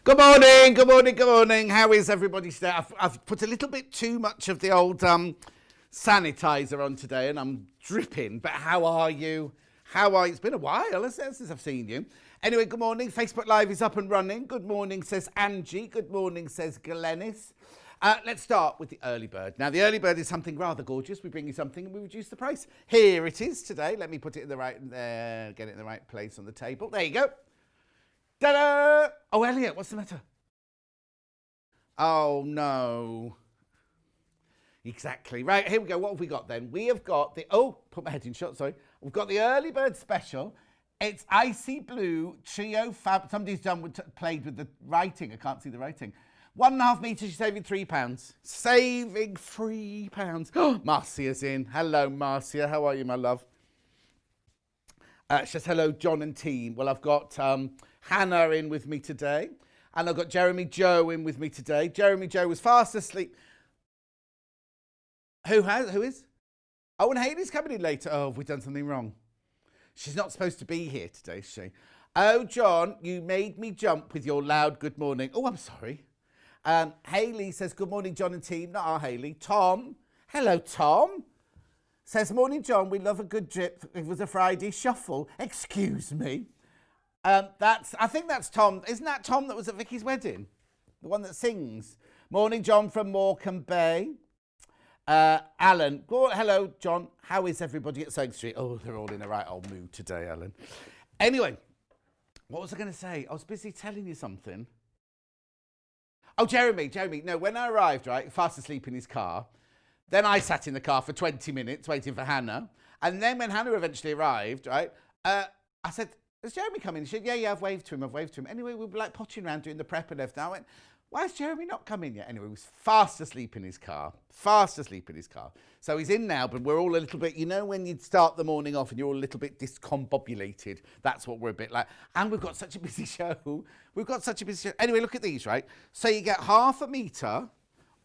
Good morning, good morning, good morning. How is everybody today? I've put a little bit too much of the old sanitizer on today and I'm dripping, but how are you? It's been a while since I've seen you. Anyway, good morning. Facebook Live is up and running. Good morning, says Angie. Good morning, says Glennis. Let's start with the early bird. Now, the early bird is something rather gorgeous. We bring you something and we reduce the price. Here it is today. Let me put it in the right, get it in the right place on the table. There you go. Ta-da! Oh, Elliot, what's the matter? Oh, no. Exactly. Right, here we go. What have we got then? We have got the, put my head in shot, sorry. We've got the early bird special. It's icy blue trio fab. Somebody's played with the writing. I can't see the writing. 1.5 meters, you're saving £3. Saving £3. Oh, Marcia's in. Hello, Marcia. How are you, my love? She says, hello, John and team. Well, I've got Hannah in with me today. And I've got Jeremy Joe in with me today. Jeremy Joe was fast asleep. Who is? Oh, and Hayley's coming in later. Oh, have we done something wrong? She's not supposed to be here today, is she? Oh, John, you made me jump with your loud good morning. Oh, I'm sorry. Hayley says, good morning, John and team. Not our Hayley. Tom. Hello, Tom. Says, morning, John. We love a good drip. It was a Friday shuffle. Excuse me. I think that's Tom. Isn't that Tom that was at Vicky's wedding? The one that sings. Morning, John from Morecambe Bay. Alan. Oh, hello, John. How is everybody at Soak Street? Oh, they're all in a right old mood today, Alan. Anyway, what was I going to say? I was busy telling you something. Oh, Jeremy. No, when I arrived, right, fast asleep in his car, then I sat in the car for 20 minutes waiting for Hannah. And then when Hannah eventually arrived, right, I said, has Jeremy come in? She said, yeah, I've waved to him. Anyway, we were like potting around doing the prep and everything. I went, why has Jeremy not come in yet? Anyway, he was fast asleep in his car. So he's in now, but we're all a little bit, you know, when you start the morning off and you're all a little bit discombobulated. That's what we're a bit like. And we've got such a busy show. Anyway, look at these, right? So you get 0.5 metre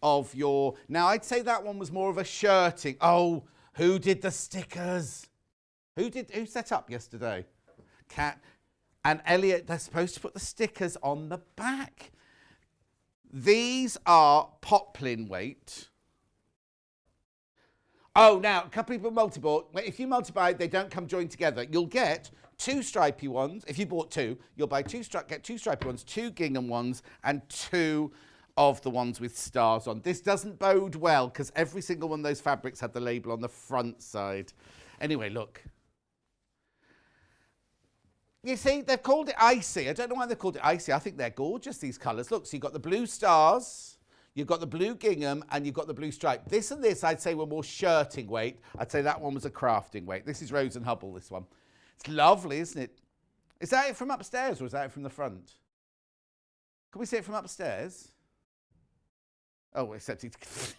of your, now I'd say that one was more of a shirting. Oh, who did the stickers? Who set up yesterday? Kat and Elliot, they're supposed to put the stickers on the back. These are poplin weight. Oh, now, a couple of people multi-bought. If you multi-buy, they don't come joined together. You'll get 2 stripy ones. If you bought 2, you'll buy get 2 stripy ones, 2 gingham ones, and 2 of the ones with stars on. This doesn't bode well because every single one of those fabrics had the label on the front side. Anyway, look. You see, they've called it icy. I don't know why they've called it icy. I think they're gorgeous, these colours. Look, so you've got the blue stars, you've got the blue gingham, and you've got the blue stripe. This and this, I'd say, were more shirting weight. I'd say that one was a crafting weight. This is Rose and Hubble, this one. It's lovely, isn't it? Is that it from upstairs or is that it from the front? Can we see it from upstairs? Oh, except it's...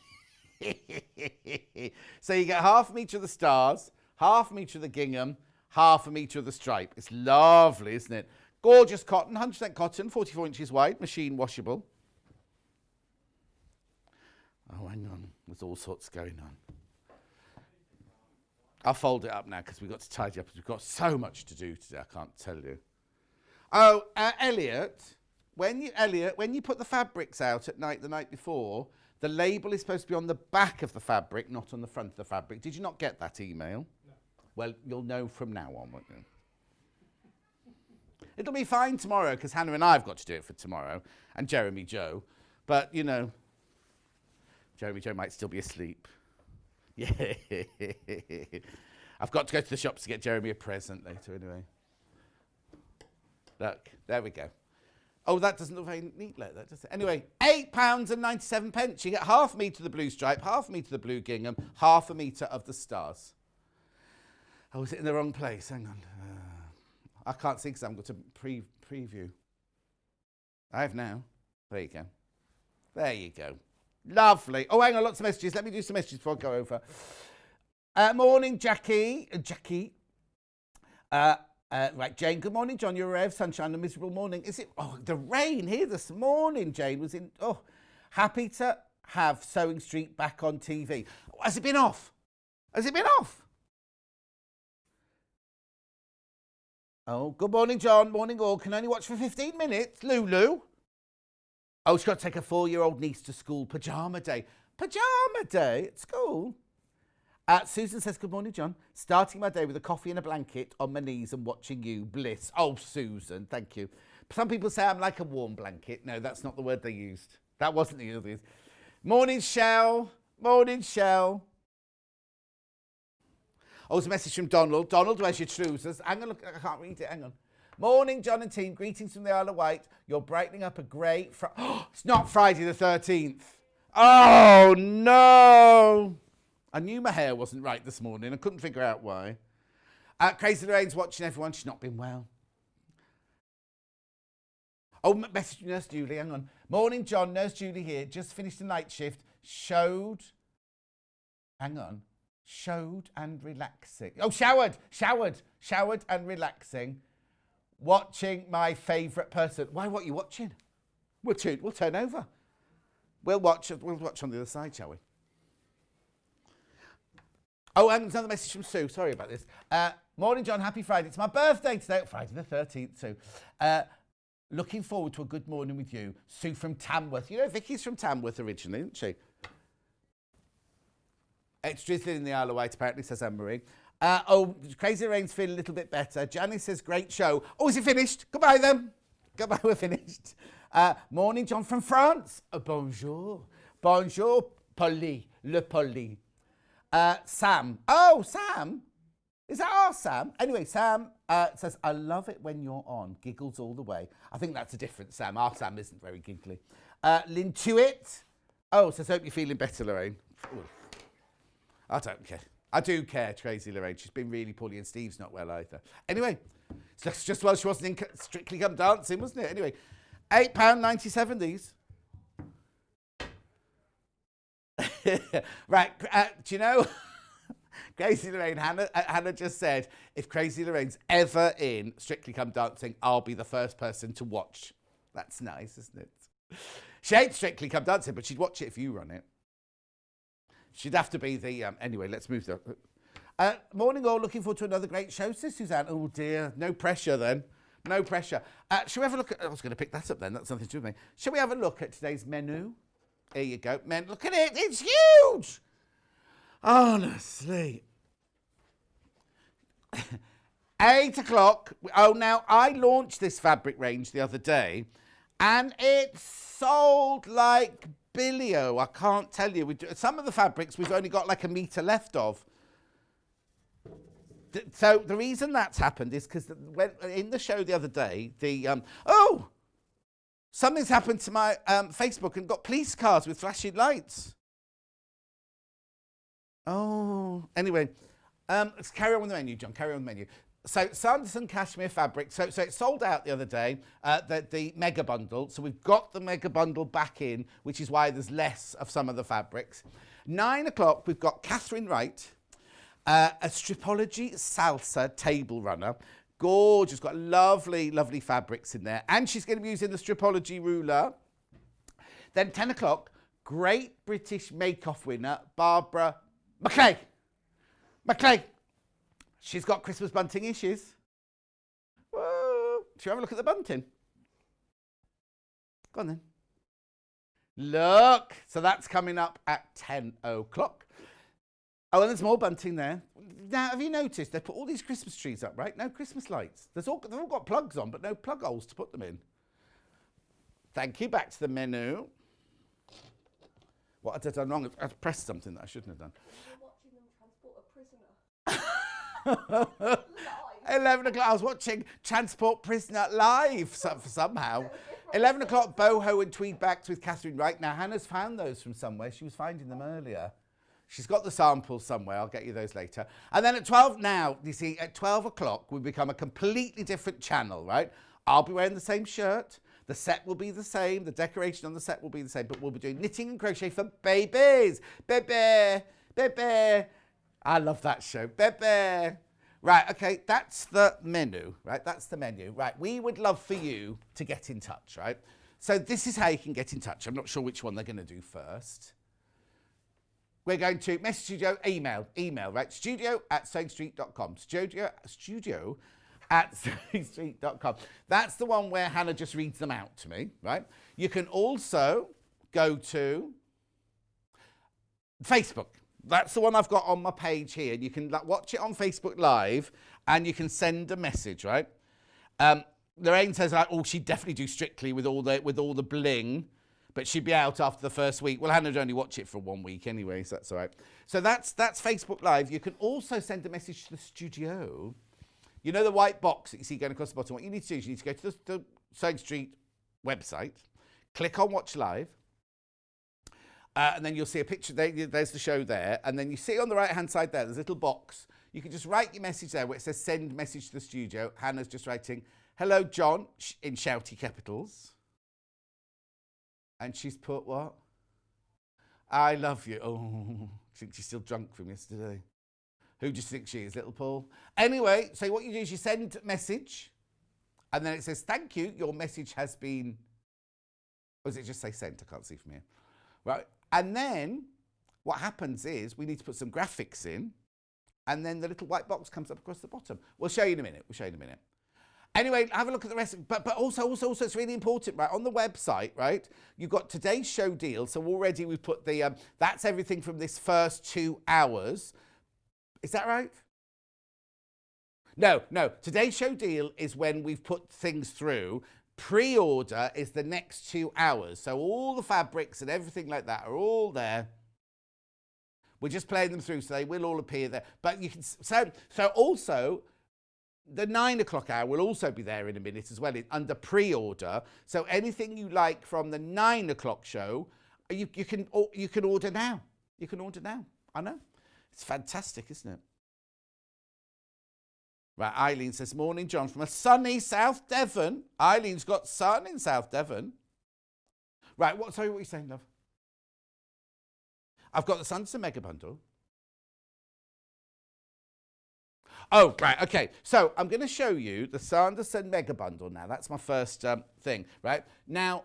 So you get 0.5 metre of the stars, 0.5 metre of the gingham, 0.5 metre of the stripe. It's lovely, isn't it? Gorgeous cotton, 100% cotton, 44 inches wide, machine washable. Oh, hang on. There's all sorts going on. I'll fold it up now because we've got to tidy up. We've got so much to do today, I can't tell you. Oh, Elliot, when you put the fabrics out at night the night before, the label is supposed to be on the back of the fabric, not on the front of the fabric. Did you not get that email? Well, you'll know from now on, won't you? It'll be fine tomorrow because Hannah and I have got to do it for tomorrow, and Jeremy Joe. But, you know, Jeremy Joe might still be asleep. Yeah. I've got to go to the shops to get Jeremy a present later anyway. Look, there we go. Oh, that doesn't look very neat like that, does it? Anyway, £8.97. You get 0.5 metre of the blue stripe, 0.5 metre of the blue gingham, 0.5 metre of the stars. Oh, was it in the wrong place? Hang on. I can't see because I haven't got to preview. I have now. There you go. There you go. Lovely. Oh, hang on, lots of messages. Let me do some messages before I go over. Morning, Jackie. Right, Jane. Good morning, John. You're a ray of sunshine. A miserable morning. Is it? Oh, the rain here this morning, Jane, was in... Oh, happy to have Sewing Street back on TV. Has it been off? Oh, good morning, John. Morning, all. Can only watch for 15 minutes. Lulu. Oh, she's got to take a 4-year-old niece to school. Pyjama day. Pyjama day at school? Susan says, good morning, John. Starting my day with a coffee and a blanket on my knees and watching you. Bliss. Oh, Susan, thank you. Some people say I'm like a warm blanket. No, that's not the word they used. That wasn't the word they used. Morning, Shell. Morning, Shell. Oh, it's a message from Donald. Donald, where's your trousers? Hang on, look, I can't read it. Hang on. Morning, John and team. Greetings from the Isle of Wight. You're brightening up a great... it's not Friday the 13th. Oh, no. I knew my hair wasn't right this morning. I couldn't figure out why. Crazy Lorraine's watching everyone. She's not been well. Oh, message from Nurse Julie. Hang on. Morning, John. Nurse Julie here. Just finished the night shift. Showed and relaxing. Oh, showered and relaxing. Watching my favourite person. Why, what are you watching? We'll turn over. We'll watch on the other side, shall we? Oh, and another message from Sue. Sorry about this. Morning, John. Happy Friday. It's my birthday today. Friday the 13th, Sue. Looking forward to a good morning with you. Sue from Tamworth. You know, Vicky's from Tamworth originally, isn't she? It's drizzling in the Isle of Wight, apparently, says Anne-Marie. Crazy Lorraine's feeling a little bit better. Janice says, great show. Oh, is it finished? Goodbye, then. Goodbye, we're finished. Morning, John from France. Bonjour. Bonjour, Polly. Le Polly. Sam. Oh, Sam. Is that our Sam? Anyway, Sam says, I love it when you're on. Giggles all the way. I think that's a different Sam. Our Sam isn't very giggly. Lintuit. Oh, says, hope you're feeling better, Lorraine. Ooh. I don't care. I do care, Crazy Lorraine. She's been really poorly and Steve's not well either. Anyway, it's just well she wasn't in Strictly Come Dancing, wasn't it? Anyway, £8.97 these. Right, do you know... Crazy Lorraine, Hannah just said, if Crazy Lorraine's ever in Strictly Come Dancing, I'll be the first person to watch. That's nice, isn't it? She ain't Strictly Come Dancing, but she'd watch it if you run it. She'd have to be the... anyway, let's move on. Morning all, looking forward to another great show, says Suzanne. Oh dear, no pressure then. No pressure. Shall we have a look at... I was going to pick that up then, that's nothing to do with me. Shall we have a look at today's menu? Here you go. Look at it, it's huge! Honestly. 8 o'clock. Oh, now, I launched this fabric range the other day, and it sold like Billy-O. I can't tell you. Some of the fabrics we've only got like a metre left of. So the reason that's happened is because in the show the other day, something's happened to my Facebook and got police cars with flashing lights. Oh, anyway, let's carry on with the menu, John. Carry on with the menu. So Sanderson Cashmere fabric. So it sold out the other day, the mega bundle. So we've got the mega bundle back in, which is why there's less of some of the fabrics. 9 o'clock, we've got Katharine Wright, a Stripology Salsa table runner. Gorgeous, got lovely, lovely fabrics in there. And she's going to be using the Stripology ruler. Then 10 o'clock, Great British Make-Off winner, Barbara Mclay. Mclay. She's got Christmas bunting issues. Whoa. Shall we have a look at the bunting? Go on then. Look. So that's coming up at 10 o'clock. Oh, and there's more bunting there. Now, have you noticed they put all these Christmas trees up, right? No Christmas lights. They've all got plugs on, but no plug holes to put them in. Thank you. Back to the menu. What had I done wrong? I pressed something that I shouldn't have done. You're watching them transport a prisoner. 11 o'clock, I was watching Transport Prisoner live somehow. 11 o'clock, Boho and Tweed backs with Katharine Wright. Now, Hannah's found those from somewhere. She was finding them earlier. She's got the samples somewhere. I'll get you those later. And then at 12 now, you see, at 12 o'clock, we become a completely different channel, right? I'll be wearing the same shirt. The set will be the same. The decoration on the set will be the same. But we'll be doing knitting and crochet for babies. Bebe. Bebe. I love that show. Bebe. Right, okay, that's the menu, right? That's the menu. Right, we would love for you to get in touch, right? So this is how you can get in touch. I'm not sure which one they're going to do first. We're going to message studio, email, right? studio@sewingstreet.com. Studio at street.com. That's the one where Hannah just reads them out to me, right? You can also go to Facebook. That's the one I've got on my page here. You can watch it on Facebook Live and you can send a message, right? Lorraine says, oh, she'd definitely do Strictly with all the bling, but she'd be out after the first week. Well, Hannah'd only watch it for 1 week anyway, so that's all right. So that's Facebook Live. You can also send a message to the studio. You know the white box that you see going across the bottom? What you need to do is you need to go to the Sewing Street website, click on Watch Live, and then you'll see a picture. There's the show there. And then you see on the right-hand side there, there's a little box. You can just write your message there where it says send message to the studio. Hannah's just writing, hello, John, in shouty capitals. And she's put what? I love you. Oh, I think she's still drunk from yesterday. Who do you think she is, little Paul? Anyway, so what you do is you send message, and then it says, thank you, your message has been, or does it just say sent? I can't see from here. Right, and then what happens is we need to put some graphics in, and then the little white box comes up across the bottom. We'll show you in a minute. Anyway, have a look at the rest. But also, it's really important, right? On the website, right, you've got today's show deal. So already we've put the, that's everything from this first 2 hours. Is that right? No. Today's show deal is when we've put things through. Pre-order is the next 2 hours. So all the fabrics and everything like that are all there. We're just playing them through, so they will all appear there. But you can, so also, the 9 o'clock hour will also be there in a minute as well, under pre-order. So anything you like from the 9 o'clock show, you can order now. You can order now. I know. It's fantastic, isn't it? Right, Eileen says, morning, John, from a sunny South Devon. Eileen's got sun in South Devon. Right, what are you saying, love? I've got the Sanderson Mega Bundle. Oh, right, okay. So I'm going to show you the Sanderson Mega Bundle now. That's my first thing, right? Now,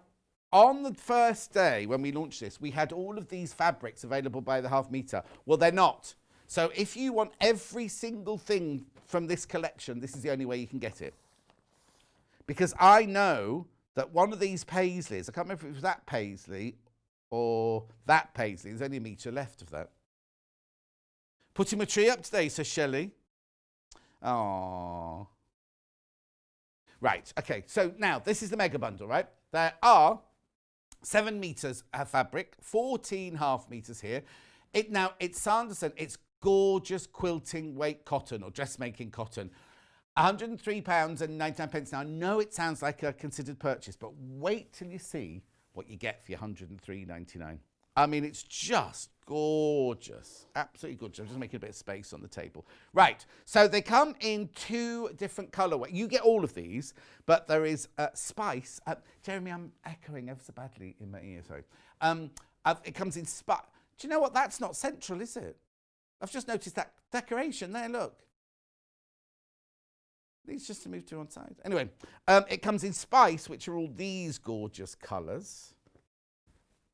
on the first day when we launched this, we had all of these fabrics available by the half metre. Well, they're not. So if you want every single thing from this collection, this is the only way you can get it. Because I know that one of these paisleys, I can't remember if it was that paisley or that paisley, there's only a metre left of that. Putting my tree up today, says Shelley. Oh. Right, okay, so now this is the Mega Bundle, right? There are 7 metres of fabric, 14 half metres here. It's Sanderson, it's gorgeous quilting weight cotton or dressmaking cotton. £103.99. Now, I know it sounds like a considered purchase, but wait till you see what you get for your £103.99. I mean, it's just gorgeous. Absolutely gorgeous. I'm just making a bit of space on the table. Right, so they come in 2 different colourways. You get all of these, but there is Spice. Jeremy, I'm echoing ever so badly in my ear, sorry. It comes in Spice. Do you know what? That's not central, is it? I've just noticed that decoration there, look. These just to move to one side. Anyway, it comes in Spice, which are all these gorgeous colours.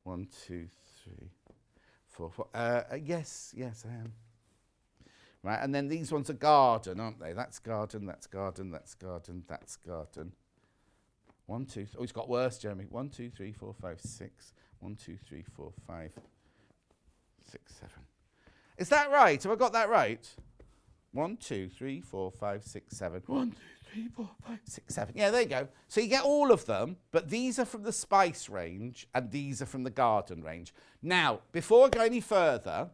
1, 2, 3, 4, 4. Yes, I am. Right, and then these ones are garden, aren't they? That's garden, that's garden, that's garden, that's garden. 1, 2, oh, it's got worse, Jeremy. 1, 2, 3, 4, 5, 6. 1, 2, 3, 4, 5, 6, 7. Is that right? Have I got that right? 1, 2, 3, 4, 5, 6, 7. 1, 2, 3, 4, 5, 6, 7. Yeah, there you go. So you get all of them, but these are from the Spice range and these are from the Garden range. Now, before I go any further,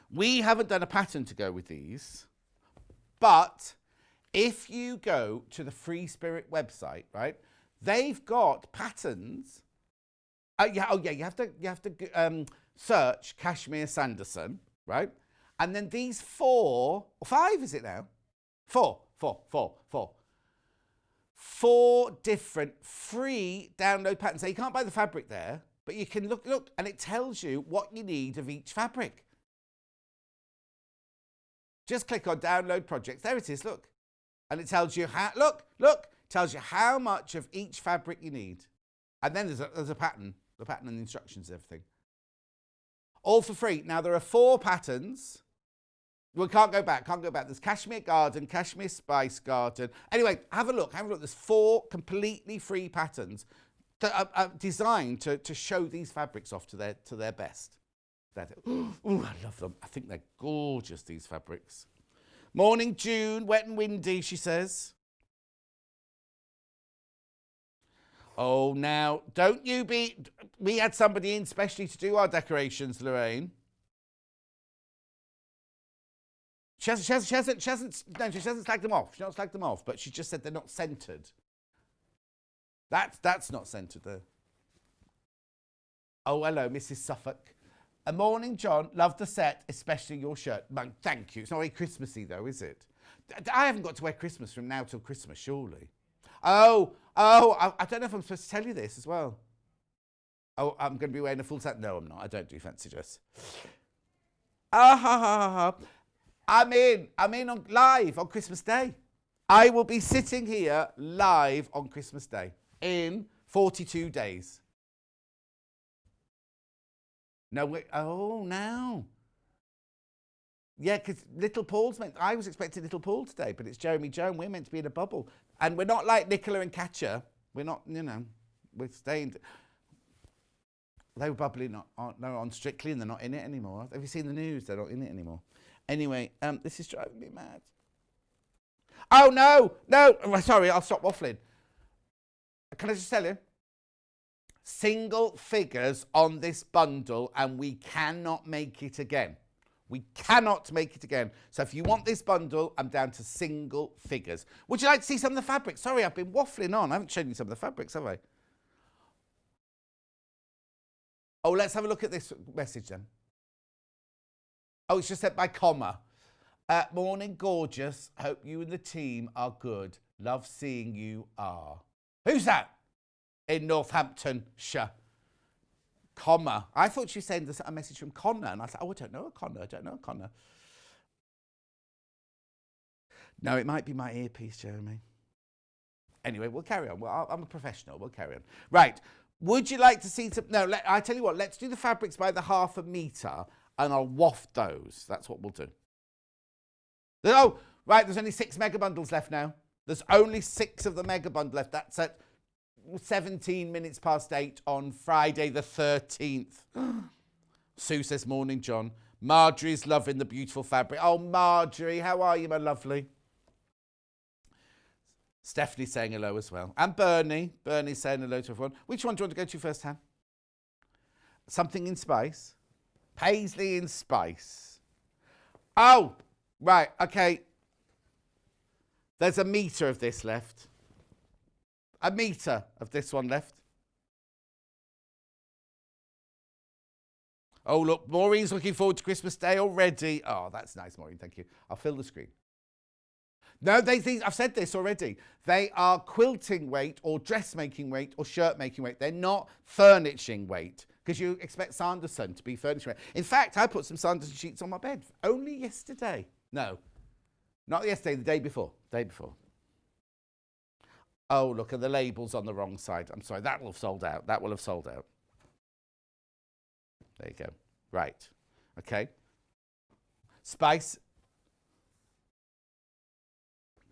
we haven't done a pattern to go with these, but if you go to the Free Spirit website, right, they've got patterns. You have to search Cashmere Sanderson, right? And then these 4, or 5 is it now? 4 different free download patterns. So you can't buy the fabric there, but you can look, and it tells you what you need of each fabric. Just click on download projects. There it is, look. And it tells you how, look, tells you how much of each fabric you need. And then there's a pattern, the pattern and the instructions and everything. All for free. Now there are 4 patterns. We can't go back. There's Cashmere Garden, Cashmere Spice Garden. Anyway, have a look. There's 4 completely free patterns that are designed to show these fabrics off to their best. Ooh, I love them. I think they're gorgeous, these fabrics. Morning, June. Wet and windy, she says. Oh, now, don't you be... We had somebody in specially to do our decorations, Lorraine. She hasn't slagged them off. She's not slagged them off, but she just said they're not centred. That's not centred there. Oh, hello, Mrs. Suffolk. A morning, John. Love the set, especially your shirt. Thank you. It's not very Christmassy, though, is it? I haven't got to wear Christmas from now till Christmas, surely. Oh, I don't know if I'm supposed to tell you this as well. Oh, I'm going to be wearing a full set. No, I'm not. I don't do fancy dress. I'm in live on Christmas Day. I will be sitting here live on Christmas Day in 42 days. No, wait. Oh, now. Yeah, because Little Paul's I was expecting Little Paul today, but it's Jeremy Joe, and we're meant to be in a bubble. And we're not like Nicola and Katya. We're not, we're staying. They were bubbling on Strictly, and they're not in it anymore. Have you seen the news? They're not in it anymore. Anyway, this is driving me mad. Oh, no. Sorry, I'll stop waffling. Can I just tell you? Single figures on this bundle, and we cannot make it again. We cannot make it again. So if you want this bundle, I'm down to single figures. Would you like to see some of the fabrics? Sorry, I've been waffling on. I haven't shown you some of the fabrics, have I? Oh, let's have a look at this message then. Oh, it's just sent by comma. Morning, gorgeous. Hope you and the team are good. Love seeing you are. Who's that? In Northamptonshire. Comma. I thought she was saying a message from Connor, and I said, oh, I don't know a Connor. No, it might be my earpiece, Jeremy. Anyway, we'll carry on. Well, I'm a professional. We'll carry on. Right. Would you like to see some... No, I tell you what. Let's do the fabrics by the 1/2 metre, and I'll waft those. That's what we'll do. Oh, right. There's only 6 mega bundles left now. There's only 6 of the mega bundle left. That's at 17 minutes past 8 on Friday the 13th. Sue says, morning, John. Marjorie's loving the beautiful fabric. Oh, Marjorie, how are you, my lovely? Stephanie's saying hello as well. And Bernie. Bernie's saying hello to everyone. Which one do you want to go to first, Han? Something in spice? Paisley in spice. Oh, right, okay. There's a metre of this left. A metre of this one left. Oh, look, Maureen's looking forward to Christmas Day already. Oh, that's nice, Maureen, thank you. I'll fill the screen. No, I've said this already. They are quilting weight or dressmaking weight or shirt making weight. They're not furnishing weight, because you expect Sanderson to be furnishing weight. In fact, I put some Sanderson sheets on my bed only yesterday. No, not yesterday, the day before. Oh, look, and the label's on the wrong side. I'm sorry, that will have sold out. There you go. Right. Okay. Spice.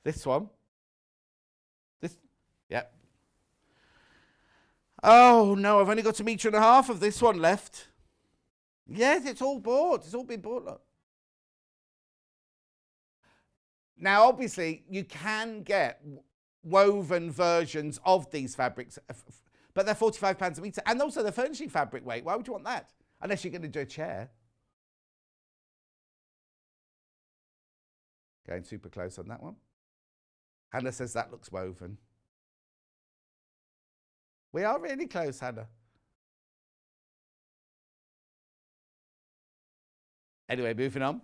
This one. Yep. Oh, no, I've only got 1.5 meters of this one left. Yes, it's all bought. It's all been bought. Look. Now, obviously, you can get woven versions of these fabrics, but they're £45 a metre, and also they're furnishing fabric weight. Why would you want that? Unless you're going to do a chair. Going super close on that one. Hannah says that looks woven. We are really close, Hannah. Anyway, moving on.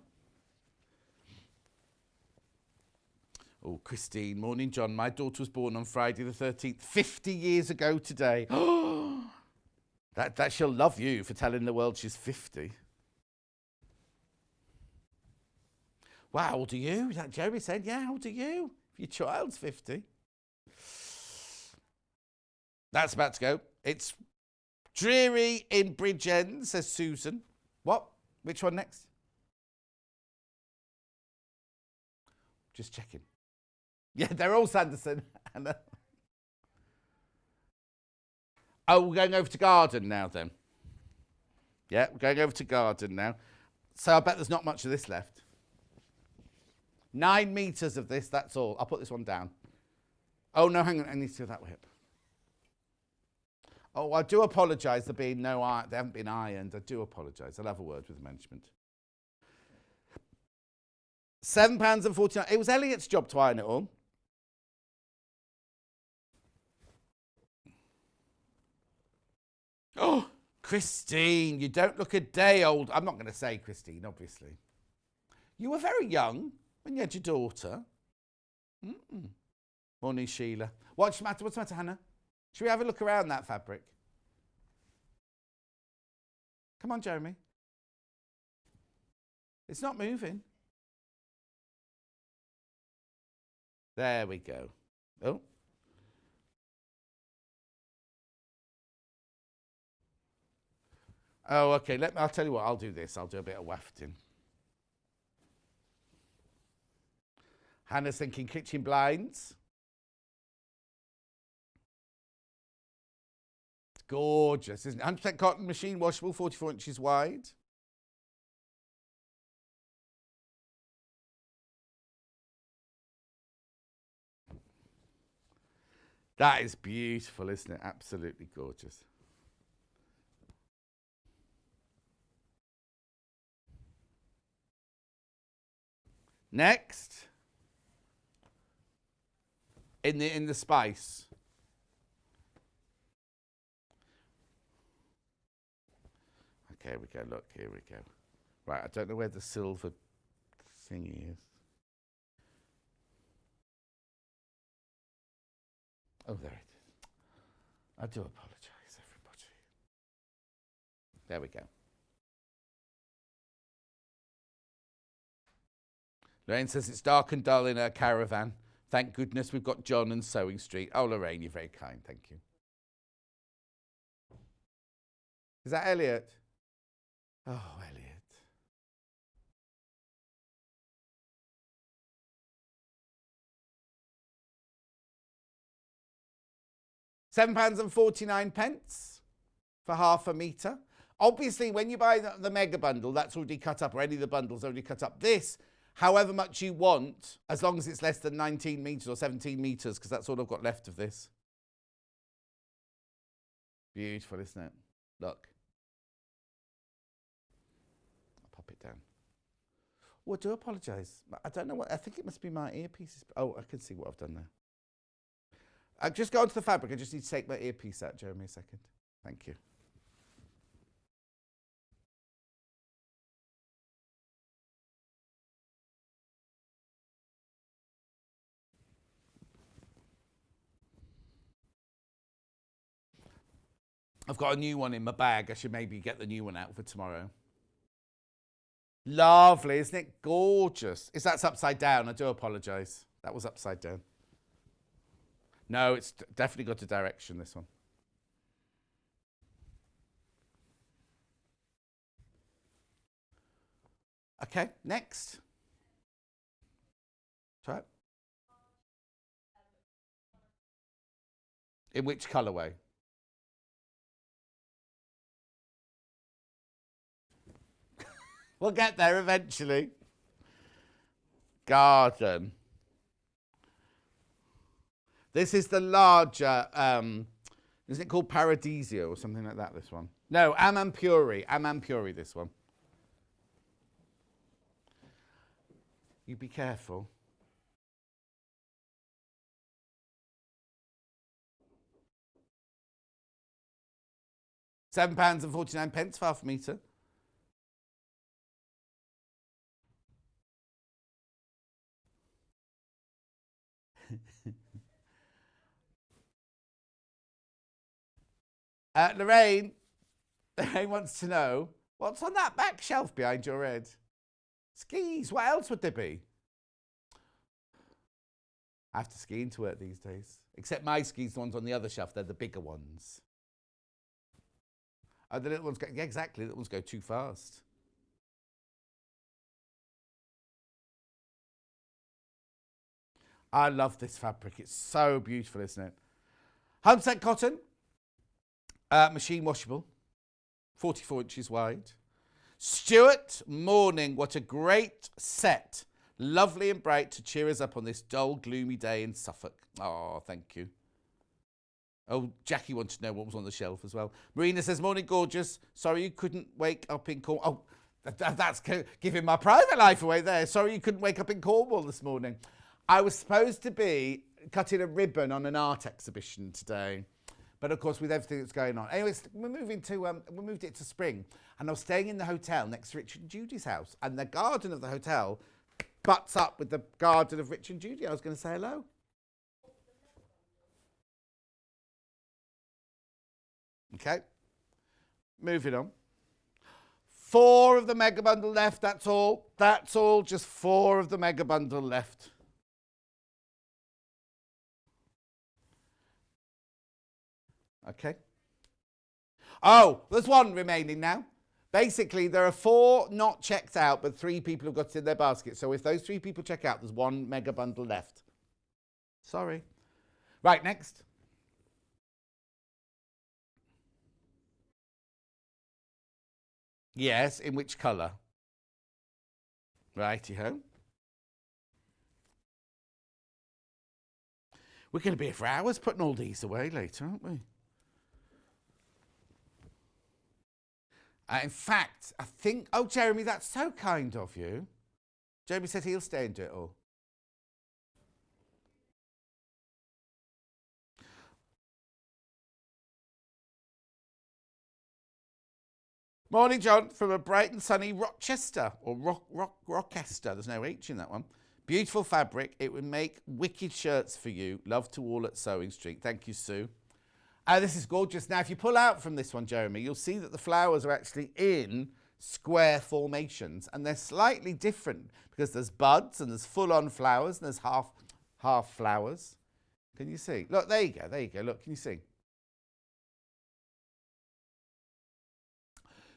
Oh, Christine, morning, John. My daughter was born on Friday the 13th, 50 years ago today. that she'll love you for telling the world she's 50. Wow, how old are you? That Jeremy said, yeah, how old are you? Your child's 50. That's about to go. It's dreary in Bridgend, says Susan. What? Which one next? Just checking. Yeah, they're all Sanderson. Oh, we're going over to garden now then. Yeah, we're going over to garden now. So I bet there's not much of this left. 9 meters of this, that's all. I'll put this one down. Oh, no, hang on. I need to do that whip. Oh, I do apologise. They haven't been ironed. I do apologise. I'll have a word with the management. £7.49. It was Elliot's job to iron it all. Oh, Christine, you don't look a day old. I'm not going to say Christine, obviously. You were very young when you had your daughter. Morning, Sheila. What's the matter, Hannah? Should we have a look around that fabric? Come on, Jeremy. It's not moving. There we go. Oh. Oh, okay. I'll tell you what. I'll do this. I'll do a bit of wafting. Hannah's thinking kitchen blinds. It's gorgeous, isn't it? 100% cotton, machine washable, 44 inches wide. That is beautiful, isn't it? Absolutely gorgeous. Next, in the spice. Okay, here we go. Look, here we go. Right, I don't know where the silver thingy is. Oh, there it is. I do apologise, everybody. There we go. Lorraine says it's dark and dull in her caravan. Thank goodness we've got John and Sewing Street. Oh, Lorraine, you're very kind. Thank you. Is that Elliot? Oh, Elliot. £7.49 for half a metre. Obviously, when you buy the mega bundle, that's already cut up, or any of the bundles already cut up. This, however much you want, as long as it's less than 19 metres or 17 metres, because that's all I've got left of this. Beautiful, isn't it? Look. I'll pop it down. Oh, I do apologise. I don't know what, I think it must be my earpieces. Oh, I can see what I've done there. Just go onto the fabric. I just need to take my earpiece out, Jeremy, a second. Thank you. I've got a new one in my bag. I should maybe get the new one out for tomorrow. Lovely, isn't it? Gorgeous. That's upside down. I do apologise. That was upside down. No, it's definitely got a direction, this one. Okay, next. Try it. In which colourway? We'll get there eventually. Garden. This is the larger, isn't it called Paradiso or something like that, this one? No, Amampuri, this one. You be careful. £7.49 for half a metre. Lorraine wants to know, what's on that back shelf behind your head? Skis, what else would there be? I have to ski into it these days. Except my skis, the ones on the other shelf, they're the bigger ones. Oh, the little ones go, yeah, exactly, the little ones go too fast. I love this fabric. It's so beautiful, isn't it? Homespun cotton, machine washable, 44 inches wide. Stuart Morning, what a great set. Lovely and bright to cheer us up on this dull, gloomy day in Suffolk. Oh, thank you. Oh, Jackie wanted to know what was on the shelf as well. Marina says, morning, gorgeous. Sorry you couldn't wake up in Cornwall. Oh, that's giving my private life away there. Sorry you couldn't wake up in Cornwall this morning. I was supposed to be cutting a ribbon on an art exhibition today. But of course, with everything that's going on. Anyways, we moved it to spring. And I was staying in the hotel next to Richard and Judy's house. And the garden of the hotel butts up with the garden of Richard and Judy. I was going to say hello. Okay. Moving on. 4 of the mega bundle left. That's all. That's all. Just 4 of the mega bundle left. Okay. Oh, there's 1 remaining now. Basically, there are 4 not checked out, but 3 people have got it in their basket. So if those 3 people check out, there's 1 mega bundle left. Sorry. Right, next. Yes, in which colour? Righty-ho. We're going to be here for hours putting all these away later, aren't we? In fact, I think... Oh, Jeremy, that's so kind of you. Jeremy said he'll stay and do it all. Morning, John, from a bright and sunny Rochester, or Rochester. There's no H in that one. Beautiful fabric. It would make wicked shirts for you. Love to all at Sewing Street. Thank you, Sue. This is gorgeous. Now, if you pull out from this one, Jeremy, you'll see that the flowers are actually in square formations, and they're slightly different because there's buds and there's full-on flowers and there's half flowers. Can you see? Look, there you go. There you go. Look, can you see?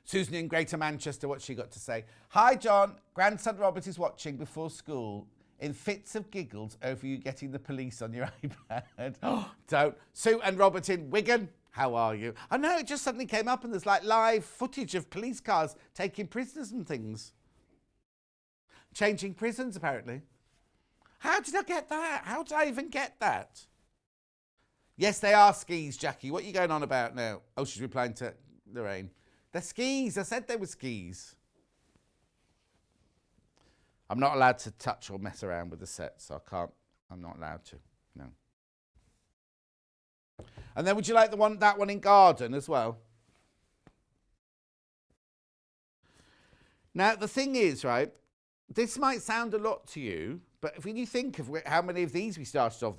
Susan in Greater Manchester, what's she got to say? Hi, John. Grandson Robert is watching before school in fits of giggles over you getting the police on your iPad. Oh, don't. Sue and Robert in Wigan, how are you? I know, it just suddenly came up and there's like live footage of police cars taking prisoners and things. Changing prisons, apparently. How did I get that? How did I even get that? Yes, they are skis, Jackie. What are you going on about now? Oh, she's replying to Lorraine. They're skis. I said they were skis. I'm not allowed to touch or mess around with the set, so I'm not allowed to, no. And then would you like that one in garden as well? Now, the thing is, right, this might sound a lot to you, but if you think of how many of these we started off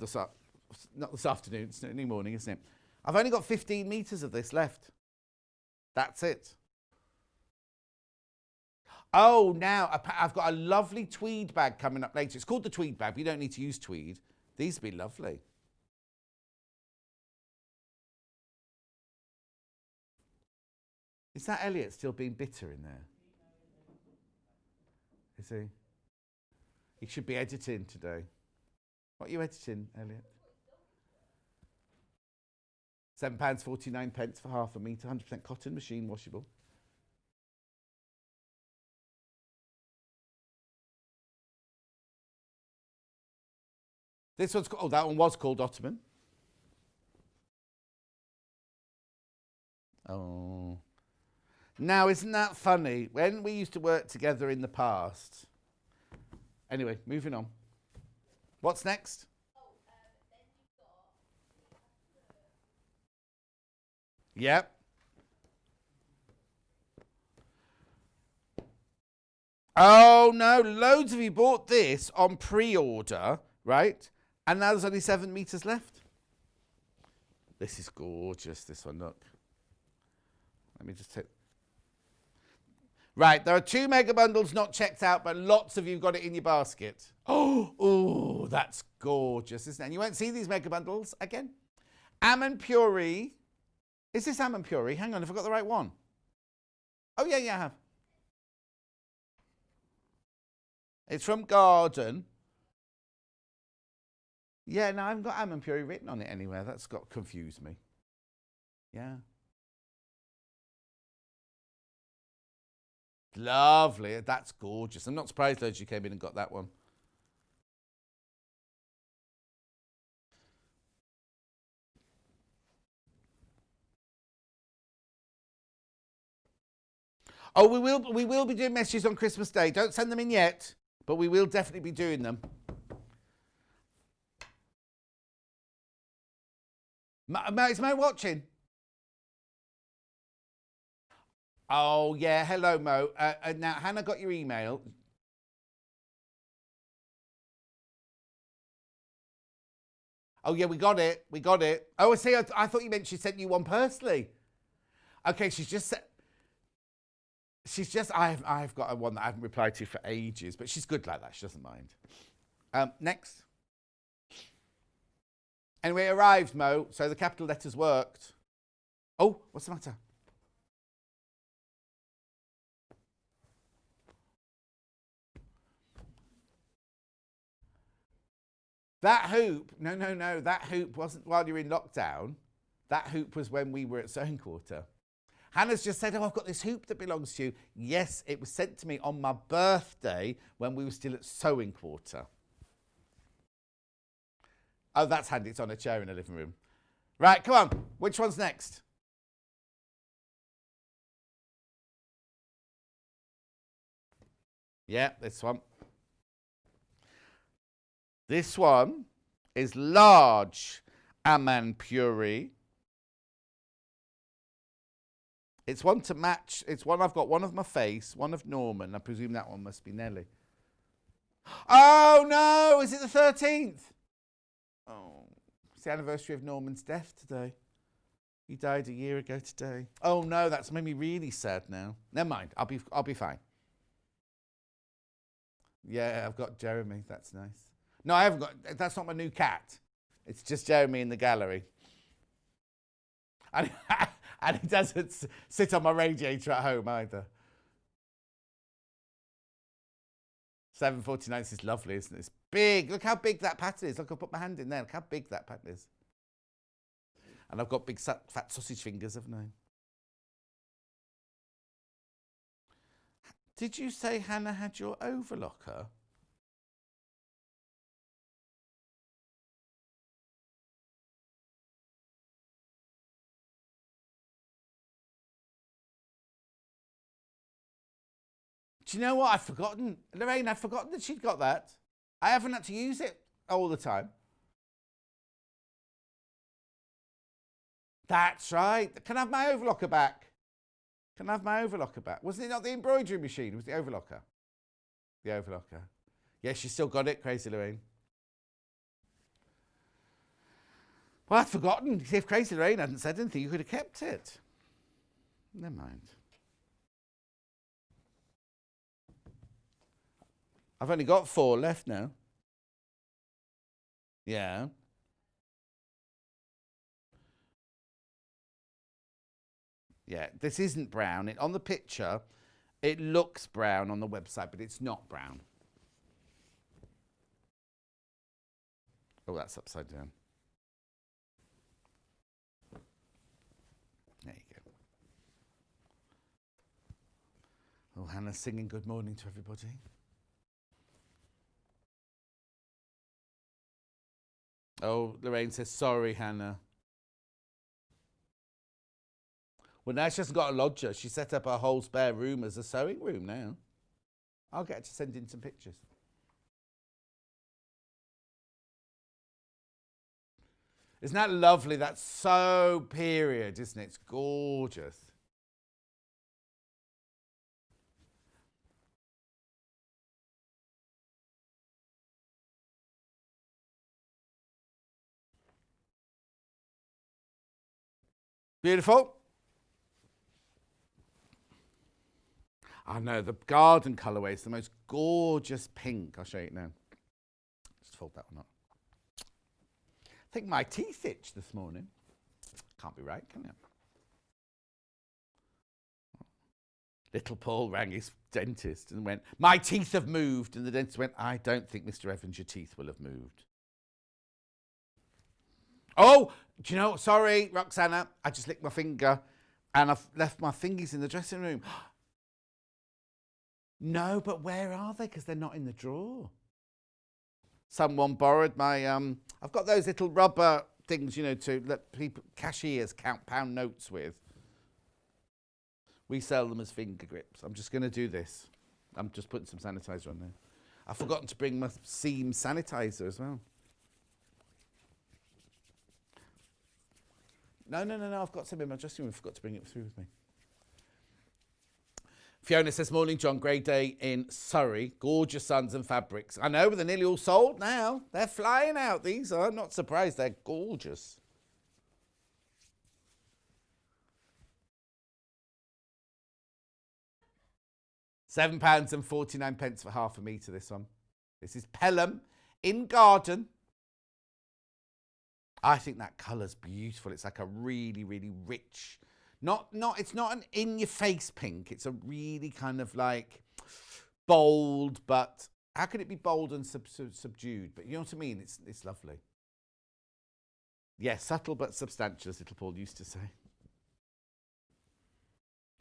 not this afternoon, it's early morning, isn't it? I've only got 15 metres of this left. That's it. Oh, now I've got a lovely tweed bag coming up later. It's called the tweed bag. You don't need to use tweed. These would be lovely. Is that Elliot still being bitter in there? Is he? He should be editing today. What are you editing, Elliot? £7.49 for half a metre, 100% cotton, machine washable. This one's called, oh, that one was called Ottoman. Oh. Now, isn't that funny? When we used to work together in the past. Anyway, moving on. What's next? Yep. Oh, no. Loads of you bought this on pre-order, right? And now there's only 7 metres left. This is gorgeous, this one, look. Let me just take... Right, there are 2 mega bundles not checked out, but lots of you got it in your basket. Oh, that's gorgeous, isn't it? And you won't see these mega bundles again. Almond puree. Is this almond puree? Hang on, have I got the right one? Oh, yeah, I have. It's from Garden. Yeah, no, I haven't got almond puree written on it anywhere. That's got confused me. Yeah. Lovely. That's gorgeous. I'm not surprised though you came in and got that one. Oh, we will be doing messages on Christmas Day. Don't send them in yet, but we will definitely be doing them. Mo, is Mo watching? Oh yeah, hello Mo. Now Hannah got your email. Oh yeah, we got it. We got it. Oh, I see. I thought you meant she sent you one personally. Okay, she's just. I've got one that I haven't replied to for ages, but she's good like that. She doesn't mind. Next. Anyway, it arrived, Mo, so the capital letters worked. Oh, what's the matter? That hoop, no, that hoop wasn't while you're in lockdown. That hoop was when we were at Sewing Quarter. Hannah's just said, oh, I've got this hoop that belongs to you. Yes, it was sent to me on my birthday when we were still at Sewing Quarter. Oh, that's handy. It's on a chair in the living room. Right, come on. Which one's next? Yeah, this one. This one is large almond puree. It's one to match. It's one I've got one of my face, one of Norman. I presume that one must be Nelly. Oh, no. Is it the 13th? Oh, it's the anniversary of Norman's death today. He died a year ago today. Oh, no. That's made me really sad now. Never mind. I'll be fine. Yeah, I've got Jeremy. That's nice. No, I haven't got. That's not my new cat. It's just Jeremy in the gallery. And he doesn't sit on my radiator at home either. 7.49. This is lovely, isn't it? It's big. Look how big that pattern is. Look, I'll put my hand in there. Look how big that pattern is. And I've got big fat sausage fingers, haven't I? Did you say Hannah had your overlocker? Do you know what? I've forgotten. Lorraine, I've forgotten that she'd got that. I haven't had to use it all the time. That's right. Can I have my overlocker back? Can I have my overlocker back? Wasn't it not the embroidery machine? It was the overlocker. The overlocker. Yeah, she's still got it, Crazy Lorraine. Well, I'd forgotten. If Crazy Lorraine hadn't said anything, you could have kept it. Never mind. I've only got 4 left now. Yeah. Yeah, this isn't brown. On the picture, it looks brown on the website, but it's not brown. Oh, that's upside down. There you go. Oh, Hannah's singing good morning to everybody. Oh, Lorraine says, sorry, Hannah. Well, now she hasn't got a lodger. She set up her whole spare room as a sewing room now. I'll get her to send in some pictures. Isn't that lovely? That's so period, isn't it? It's gorgeous. Beautiful. I know, the garden colourway is the most gorgeous pink. I'll show you it now. Just fold that one up. I think my teeth itched this morning. Can't be right, can it? Little Paul rang his dentist and went, my teeth have moved. And the dentist went, I don't think, Mr. Evans, your teeth will have moved. Oh, do you know? Sorry, Roxana. I just licked my finger and I've left my fingies in the dressing room. No, but where are they? Because they're not in the drawer. Someone borrowed my, I've got those little rubber things, you know, to let people, cashiers count pound notes with. We sell them as finger grips. I'm just going to do this. I'm just putting some sanitizer on there. I've forgotten to bring my seam sanitizer as well. No. I've got some in my dressing room. I forgot to bring it through with me. Fiona says, morning, John. Great day in Surrey. Gorgeous suns and fabrics. I know, but they're nearly all sold now. They're flying out, these are. I'm not surprised. They're gorgeous. £7.49 for half a metre, this one. This is Pelham in Garden. I think that colour's beautiful. It's like a really, really rich, it's not an in-your-face pink. It's a really kind of like bold, but how can it be bold and subdued? But you know what I mean? It's lovely. Yeah, subtle but substantial, as little Paul used to say.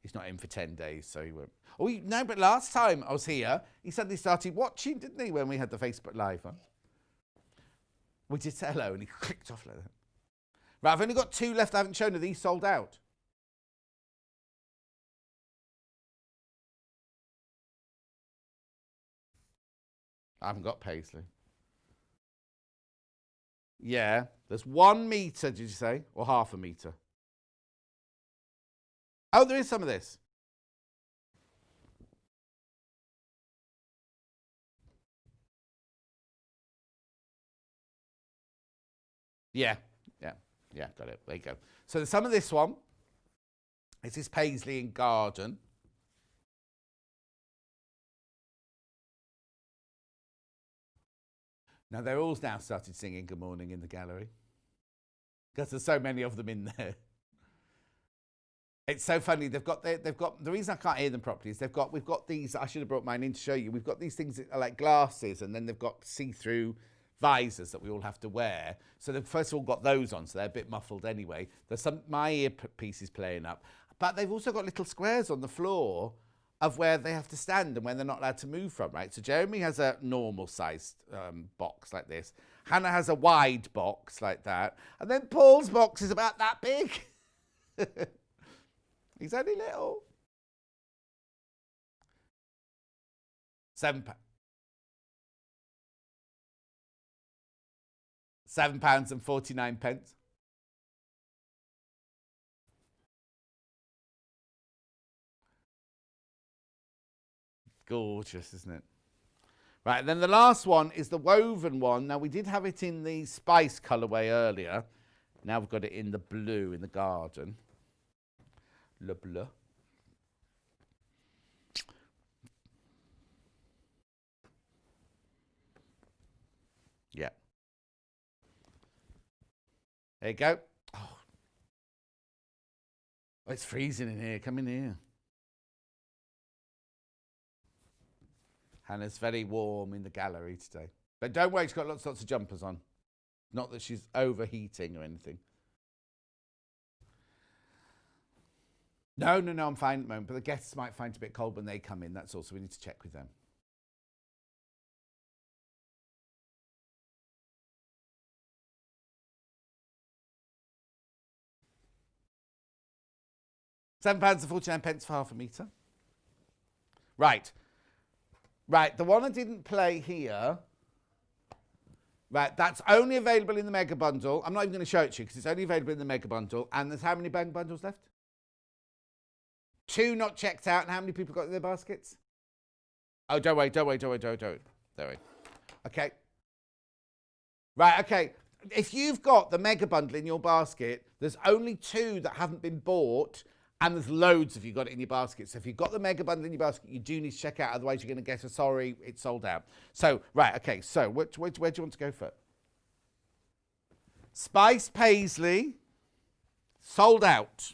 He's not in for 10 days, so he won't. Oh, no, but last time I was here, he suddenly started watching, didn't he, when we had the Facebook Live on? We did say hello, and he clicked off like that. Right, I've only got 2 left. I haven't shown her. These sold out. I haven't got Paisley. Yeah, there's 1 metre, did you say? Or half a metre? Oh, there is some of this. Yeah, got it. There you go. So there's some of this one. This is Paisley in Garden. Now, they're all now started singing Good Morning in the gallery. Because there's so many of them in there. It's so funny. They've got the reason I can't hear them properly is we've got these. I should have brought mine in to show you. We've got these things that are like glasses, and then they've got see-through visors that we all have to wear. So they've first of all got those on, so they're a bit muffled anyway. There's my earpiece is playing up, but they've also got little squares on the floor of where they have to stand and where they're not allowed to move from, right? So Jeremy has a normal sized box like this. Hannah has a wide box like that. And then Paul's box is about that big. He's only little. £7.49. Gorgeous, isn't it? Right, then the last one is the woven one. Now, we did have it in the spice colourway earlier. Now we've got it in the blue in the Garden. Le bleu. Yeah. There you go. Oh, it's freezing in here. Come in here. Hannah's very warm in the gallery today. But don't worry, she's got lots of jumpers on. Not that she's overheating or anything. No, I'm fine at the moment. But the guests might find it a bit cold when they come in. That's all. So we need to check with them. £7.49 for half a metre. Right, the one I didn't play here, right, that's only available in the Mega Bundle. I'm not even going to show it to you because it's only available in the Mega Bundle. And there's how many Mega Bundles left? 2 not checked out. And how many people got in their baskets? Oh, don't worry. Okay. Right, okay. If you've got the Mega Bundle in your basket, there's only 2 that haven't been bought. And there's loads if you've got it in your basket. So if you've got the Mega Bundle in your basket, you do need to check out. Otherwise, you're going to get a sorry, it's sold out. So, right, okay. So where do you want to go for? Spice Paisley, sold out.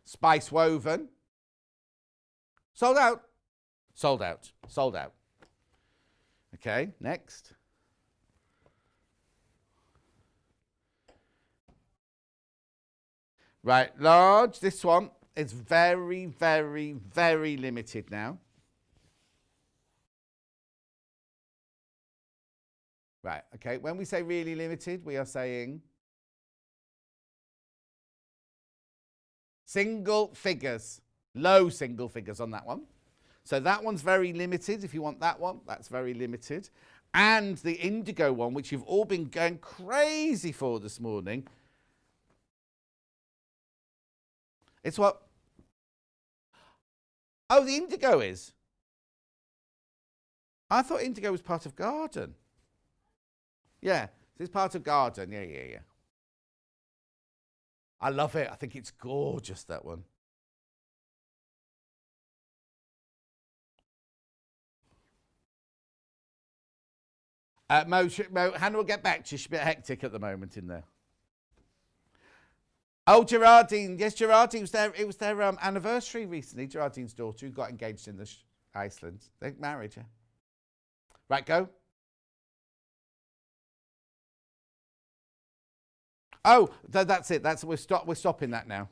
Spice Woven, sold out. Sold out. Sold out. Okay, next. Right, large. This one is very, very, very limited now. Right, okay. When we say really limited, we are saying single figures, low single figures on that one. So that one's very limited. If you want that one, that's very limited. And the indigo one, which you've all been going crazy for this morning. It's what? Oh, the indigo is. I thought indigo was part of garden. Yeah, it's part of garden. Yeah. I love it. I think it's gorgeous, that one. Mo, Hannah will get back to you. She's a bit hectic at the moment in there. Oh, Gerardine. Yes, Gerardine was there. It was their anniversary recently. Gerardine's daughter, who got engaged in Iceland. They married, yeah. Right, go. Oh, that's it. We're stopping that now.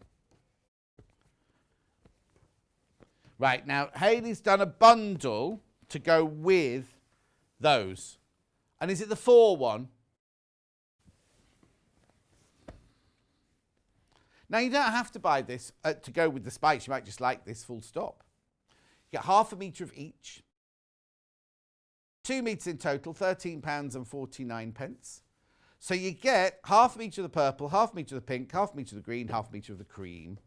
Right, now Hayley's done a bundle to go with those. And is it the 4 one? Now, you don't have to buy this to go with the spikes. You might just like this full stop. You get half a metre of each. 2 metres in total, £13.49. So you get half a metre of the purple, half a metre of the pink, half a metre of the green, half a metre of the cream.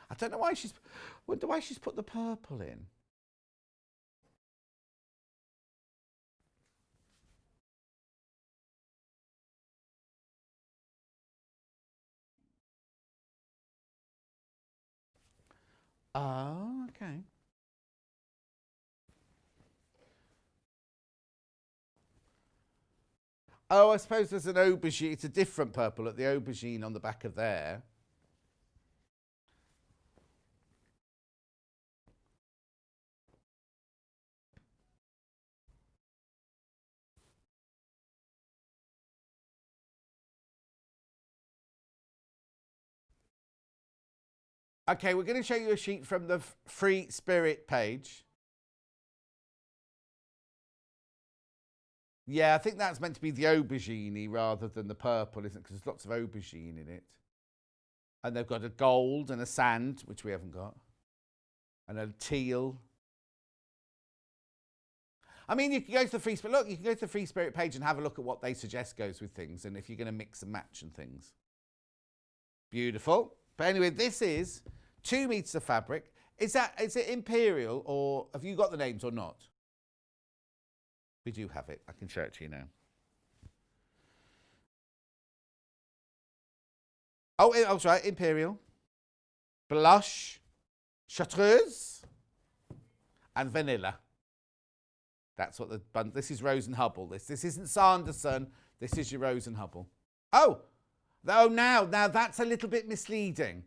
I don't know why wonder why she's put the purple in. Oh, okay. Oh, I suppose there's an aubergine. It's a different purple at the aubergine on the back of there. Okay, we're going to show you a sheet from the Free Spirit page. Yeah, I think that's meant to be the aubergine rather than the purple, isn't it? Because there's lots of aubergine in it. And they've got a gold and a sand, which we haven't got. And a teal. I mean, you can go to the Free Spirit. Look, you can go to the Free Spirit page and have a look at what they suggest goes with things, and if you're going to mix and match and things. Beautiful. But anyway, this is 2 meters of fabric. Is it Imperial, or have you got the names or not? We do have it. I can show it to you now. Oh, I was right. Imperial, Blush, Chartreuse, and Vanilla. That's what this is Rose and Hubble. This isn't Sanderson. This is your Rose and Hubble. Oh, now that's a little bit misleading.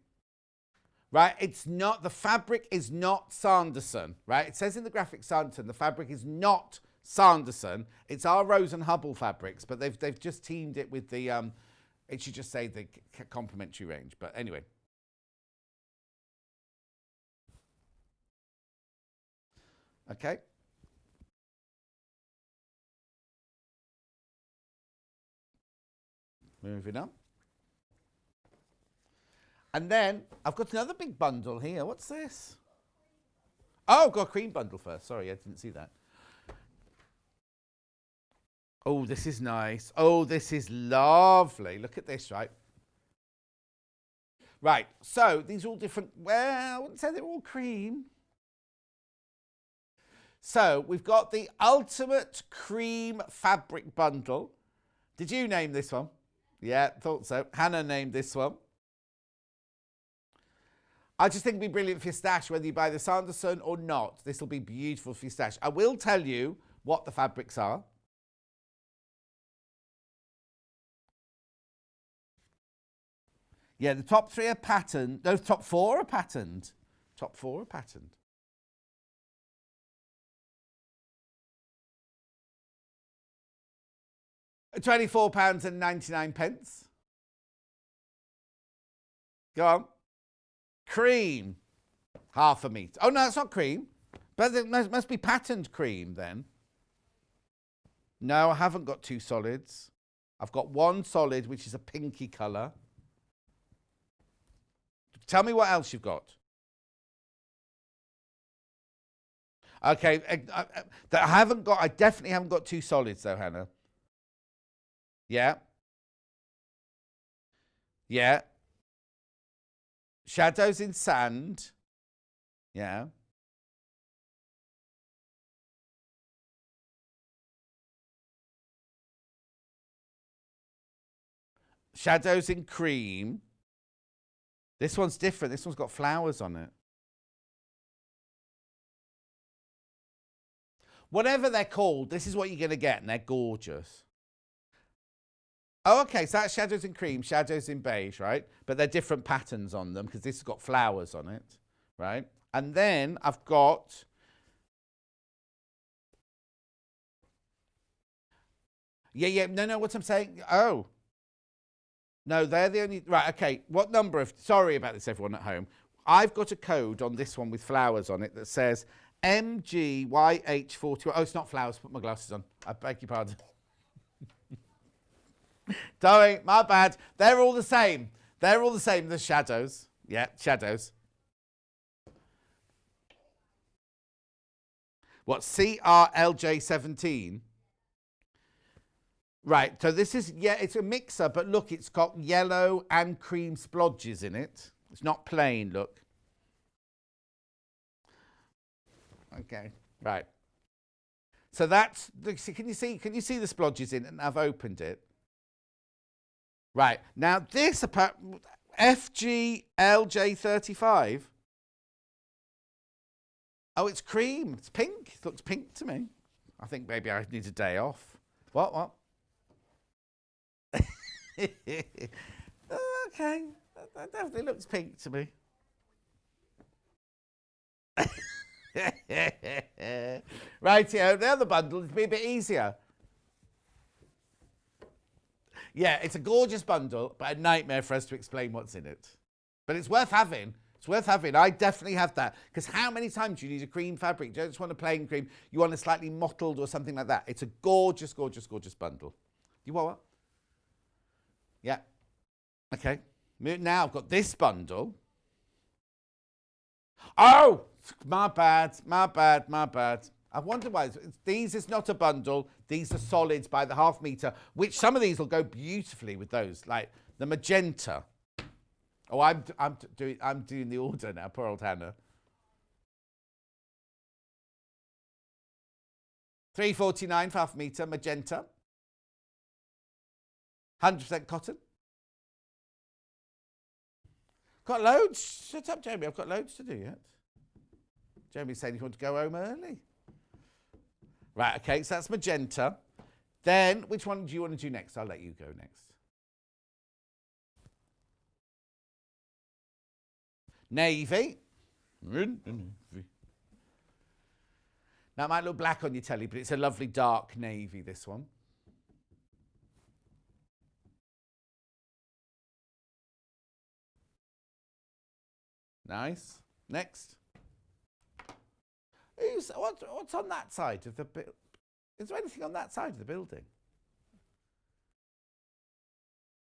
Right, it's not, the fabric is not Sanderson, right? It says in the graphic Sanderson, the fabric is not Sanderson. It's our Rose and Hubble fabrics, but they've just teamed it with the, it should just say the complementary range, but anyway. Okay. Moving on. And then I've got another big bundle here. What's this? Oh, I've got a cream bundle first. Sorry, I didn't see that. Oh, this is nice. Oh, this is lovely. Look at this, right? Right, so these are all different. Well, I wouldn't say they're all cream. So we've got the Ultimate Cream Fabric Bundle. Did you name this one? Yeah, thought so. Hannah named this one. I just think it'd be brilliant for your stash, whether you buy the Sanderson or not. This will be beautiful for your stash. I will tell you what the fabrics are. Yeah, the top 3 are patterned. No, top 4 are patterned. Top 4 are patterned. £24.99. Go on. Cream. Half a metre. Oh, no, it's not cream. But it must be patterned cream then. No, I haven't got two solids. I've got one solid, which is a pinky colour. Tell me what else you've got. Okay, I definitely haven't got two solids though, Hannah. Yeah. Yeah. Shadows in sand. Yeah. Shadows in cream. This one's different. This one's got flowers on it. Whatever they're called, this is what you're going to get, and they're gorgeous. Oh, okay, so that's shadows in cream, shadows in beige, right? But they're different patterns on them because this has got flowers on it, right? And then I've got... Yeah, no, what I'm saying... Oh. No, they're the only... Right, okay, what number of... Sorry about this, everyone at home. I've got a code on this one with flowers on it that says MGYH41. Oh, it's not flowers. Put my glasses on. I beg your pardon. Sorry, my bad. They're all the same. They're all the same. The shadows. Yeah, shadows. What, CRLJ17? Right, so this is, yeah, it's a mixer, but look, it's got yellow and cream splodges in it. It's not plain, look. Okay, right. So that's, can you see the splodges in it? And I've opened it. Right, now this, FGLJ35. Oh, it's cream, it's pink. It looks pink to me. I think maybe I need a day off. What? Okay, that definitely looks pink to me. Rightio, the other bundle is a bit easier. Yeah, it's a gorgeous bundle, but a nightmare for us to explain what's in it. But it's worth having. It's worth having. I definitely have that. Because how many times do you need a cream fabric? You don't just want a plain cream. You want a slightly mottled or something like that. It's a gorgeous, gorgeous, gorgeous bundle. You want what? Yeah. Okay. Now I've got this bundle. Oh! My bad. I wonder why. These is not a bundle. These are solids by the half metre, which some of these will go beautifully with those, like the magenta. Oh, I'm doing the order now. Poor old Hannah. 349 for half metre, magenta. 100% cotton. Got loads. Shut up, Jamie. I've got loads to do yet. Jamie's saying you want to go home early. Right, okay, so that's magenta. Then, which one do you want to do next? I'll let you go next. Navy. Now, it might look black on your telly, but it's a lovely dark navy, this one. Nice. Next. What's on that side of the building? Is there anything on that side of the building?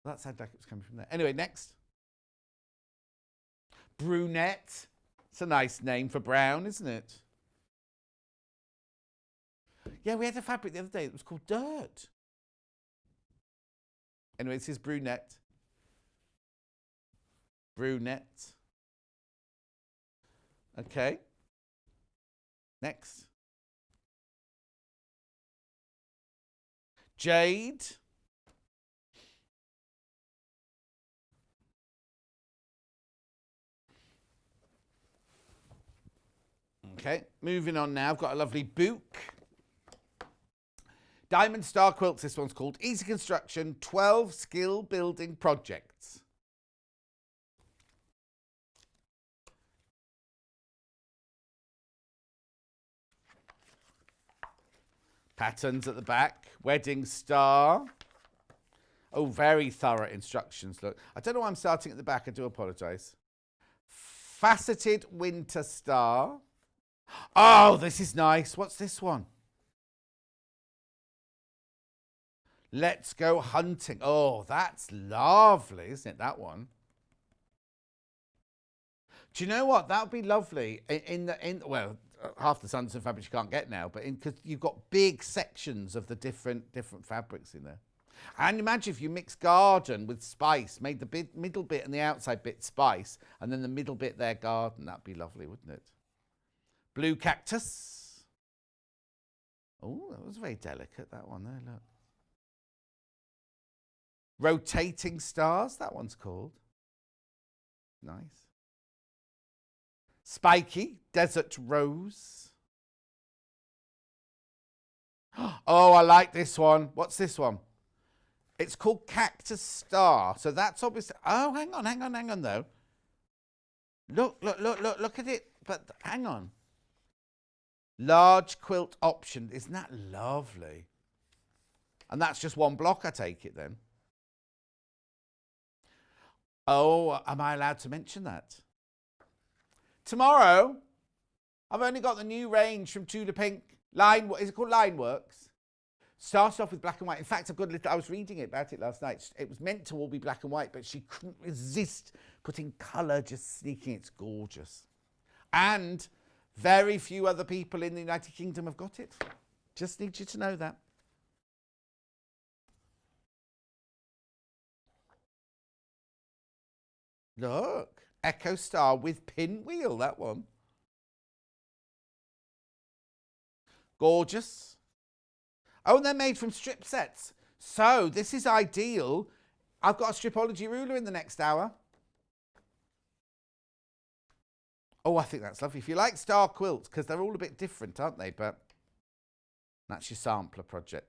That sounded like it was coming from there. Anyway, next. Brunette. It's a nice name for brown, isn't it? Yeah, we had a fabric the other day that was called dirt. Anyway, this is brunette. Brunette. Okay. Next. Jade. Okay, moving on now. I've got a lovely book. Diamond Star Quilts, this one's called. Easy Construction, 12 Skill Building Projects. Patterns at the back. Wedding Star. Oh, very thorough instructions. Look, I don't know why I'm starting at the back. I do apologise. Faceted winter star. Oh, this is nice. What's this one? Let's go hunting. Oh, that's lovely, isn't it, that one? Do you know what? That would be lovely well, half the Sanderson fabrics you can't get now, but because you've got big sections of the different fabrics in there. And imagine if you mix garden with spice, made the middle bit and the outside bit spice, and then the middle bit there garden. That'd be lovely, wouldn't it? Blue cactus. Oh, that was very delicate, that one there, look. Rotating stars, that one's called. Nice. Spiky, desert rose. Oh, I like this one. What's this one? It's called Cactus Star. So that's obviously... Oh, hang on, though. Look at it. But hang on. Large quilt option. Isn't that lovely? And that's just one block, I take it, then. Oh, am I allowed to mention that? Tomorrow, I've only got the new range from Tudor Pink. Is it called Lineworks? Starts off with black and white. In fact, I was reading about it last night. It was meant to all be black and white, but she couldn't resist putting colour, just sneaking. It's gorgeous. And very few other people in the United Kingdom have got it. Just need you to know that. Look, Echo Star with pinwheel, that one. Gorgeous. Oh, and they're made from strip sets. So this is ideal. I've got a Stripology ruler in the next hour. Oh, I think that's lovely. If you like star quilts, because they're all a bit different, aren't they? But that's your sampler project.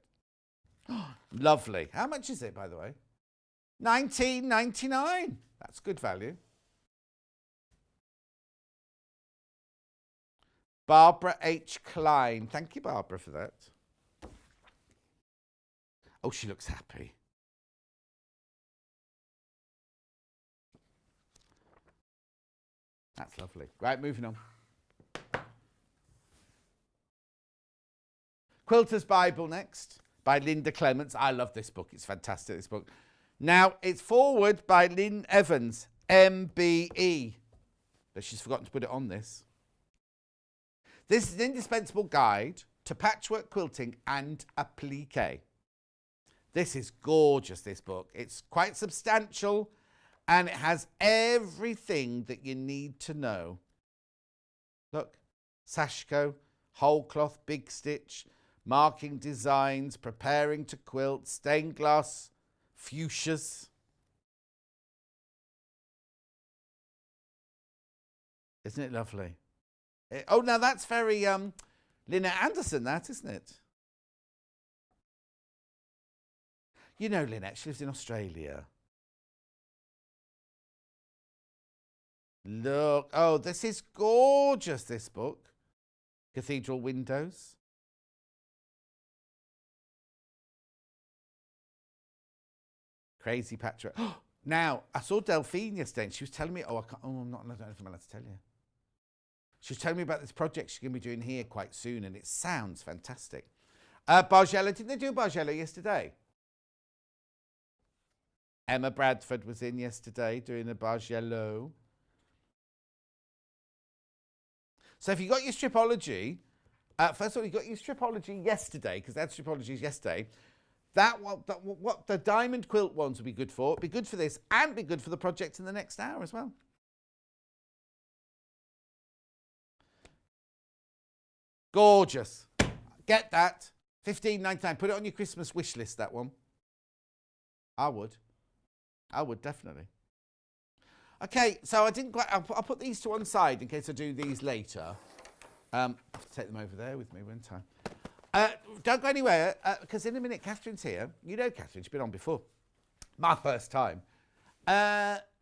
Lovely. How much is it, by the way? $19.99. That's good value. Barbara H. Klein. Thank you, Barbara, for that. Oh, she looks happy. That's lovely. Right, moving on. Quilter's Bible next, by Linda Clements. I love this book. It's fantastic, this book. Now, it's forward by Lynn Evans, MBE. But she's forgotten to put it on this. This is an indispensable guide to patchwork quilting and applique. This is gorgeous, this book. It's quite substantial and it has everything that you need to know. Look, sashiko, whole cloth, big stitch, marking designs, preparing to quilt, stained glass, fuchsias. Isn't it lovely? Oh, now that's very Lynette Anderson, that, isn't it? You know Lynette, she lives in Australia. Look, oh, this is gorgeous, this book. Cathedral Windows. Crazy patchwork. Now, I saw Delphine yesterday and she was telling me, I don't know if I'm allowed to tell you. She was telling me about this project she's going to be doing here quite soon and it sounds fantastic. Bargello, didn't they do Bargello yesterday? Emma Bradford was in yesterday doing a Bargello. So if you got your Stripology, first of all, you got your Stripology yesterday, because they had Stripologies yesterday. What the diamond quilt ones would be good for. Be good for this and be good for the project in the next hour as well. Gorgeous. Get that. $15.99. Put it on your Christmas wish list, that one. I would definitely. Okay, so I didn't quite... I'll put these to one side in case I do these later. I have to take them over there with me, won't I? Don't go anywhere, because in a minute Catherine's here. You know Catherine, she's been on before. My first time.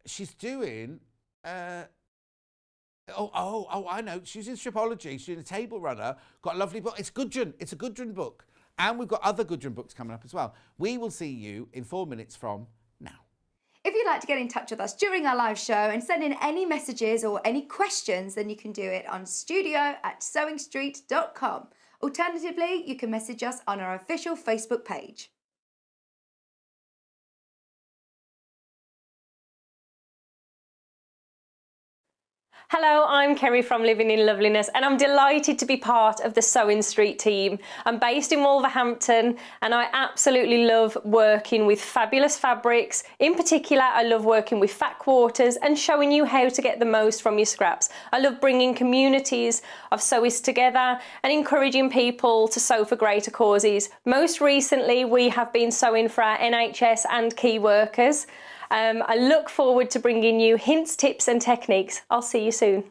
She's doing... I know. She's in Stripology. She's doing a table runner. Got a lovely book. It's Gudrun. It's a Gudrun book. And we've got other Goodrun books coming up as well. We will see you in 4 minutes from now. If you'd like to get in touch with us during our live show and send in any messages or any questions, then you can do it on studio@sewingstreet.com. Alternatively, you can message us on our official Facebook page. Hello, I'm Kerry from Living in Loveliness and I'm delighted to be part of the Sewing Street team. I'm based in Wolverhampton and I absolutely love working with fabulous fabrics. In particular, I love working with fat quarters and showing you how to get the most from your scraps. I love bringing communities of sewists together and encouraging people to sew for greater causes. Most recently, we have been sewing for our NHS and key workers. I look forward to bringing you hints, tips and techniques. I'll see you soon.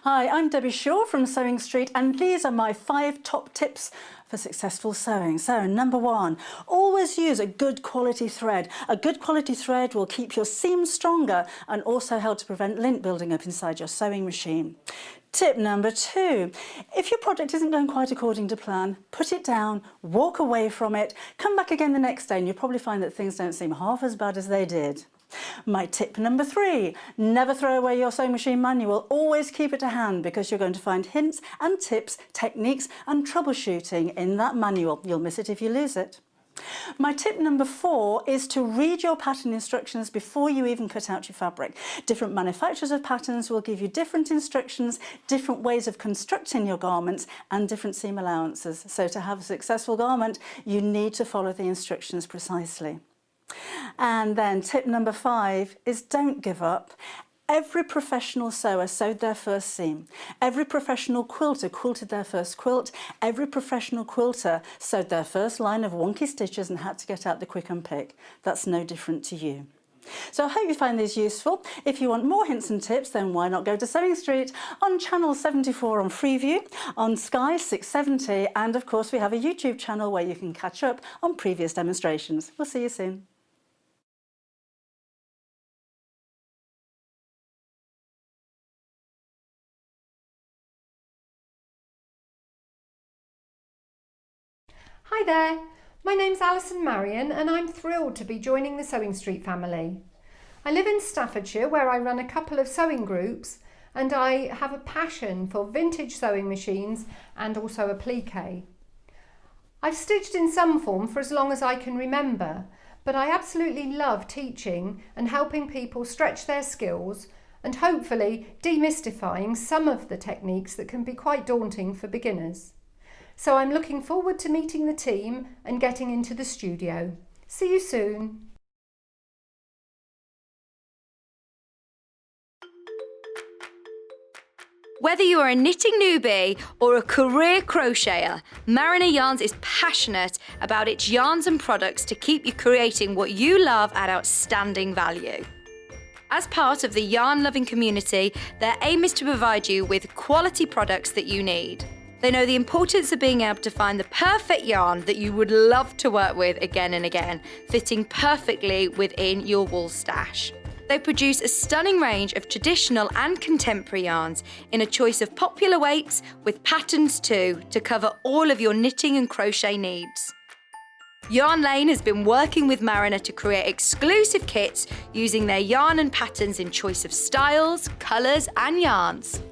Hi, I'm Debbie Shaw from Sewing Street and these are my 5 top tips for successful sewing. So number 1, always use a good quality thread. A good quality thread will keep your seams stronger and also help to prevent lint building up inside your sewing machine. Tip number 2, if your project isn't going quite according to plan, put it down, walk away from it, come back again the next day and you'll probably find that things don't seem half as bad as they did. My tip number 3, never throw away your sewing machine manual, always keep it to hand because you're going to find hints and tips, techniques and troubleshooting in that manual. You'll miss it if you lose it. My tip number 4 is to read your pattern instructions before you even cut out your fabric. Different manufacturers of patterns will give you different instructions, different ways of constructing your garments and different seam allowances. So to have a successful garment, you need to follow the instructions precisely. And then tip number 5 is don't give up. Every professional sewer sewed their first seam. Every professional quilter quilted their first quilt. Every professional quilter sewed their first line of wonky stitches and had to get out the quick unpick. That's no different to you. So I hope you find these useful. If you want more hints and tips, then why not go to Sewing Street on channel 74 on Freeview, on Sky 670, and of course we have a YouTube channel where you can catch up on previous demonstrations. We'll see you soon. Hi there, my name's Alison Marion and I'm thrilled to be joining the Sewing Street family. I live in Staffordshire where I run a couple of sewing groups and I have a passion for vintage sewing machines and also applique. I've stitched in some form for as long as I can remember, but I absolutely love teaching and helping people stretch their skills and hopefully demystifying some of the techniques that can be quite daunting for beginners. So I'm looking forward to meeting the team and getting into the studio. See you soon. Whether you are a knitting newbie or a career crocheter, Mariner Yarns is passionate about its yarns and products to keep you creating what you love at outstanding value. As part of the yarn-loving community, their aim is to provide you with quality products that you need. They know the importance of being able to find the perfect yarn that you would love to work with again and again, fitting perfectly within your wool stash. They produce a stunning range of traditional and contemporary yarns in a choice of popular weights with patterns too to cover all of your knitting and crochet needs. Yarn Lane has been working with Mariner to create exclusive kits using their yarn and patterns in choice of styles, colours and yarns.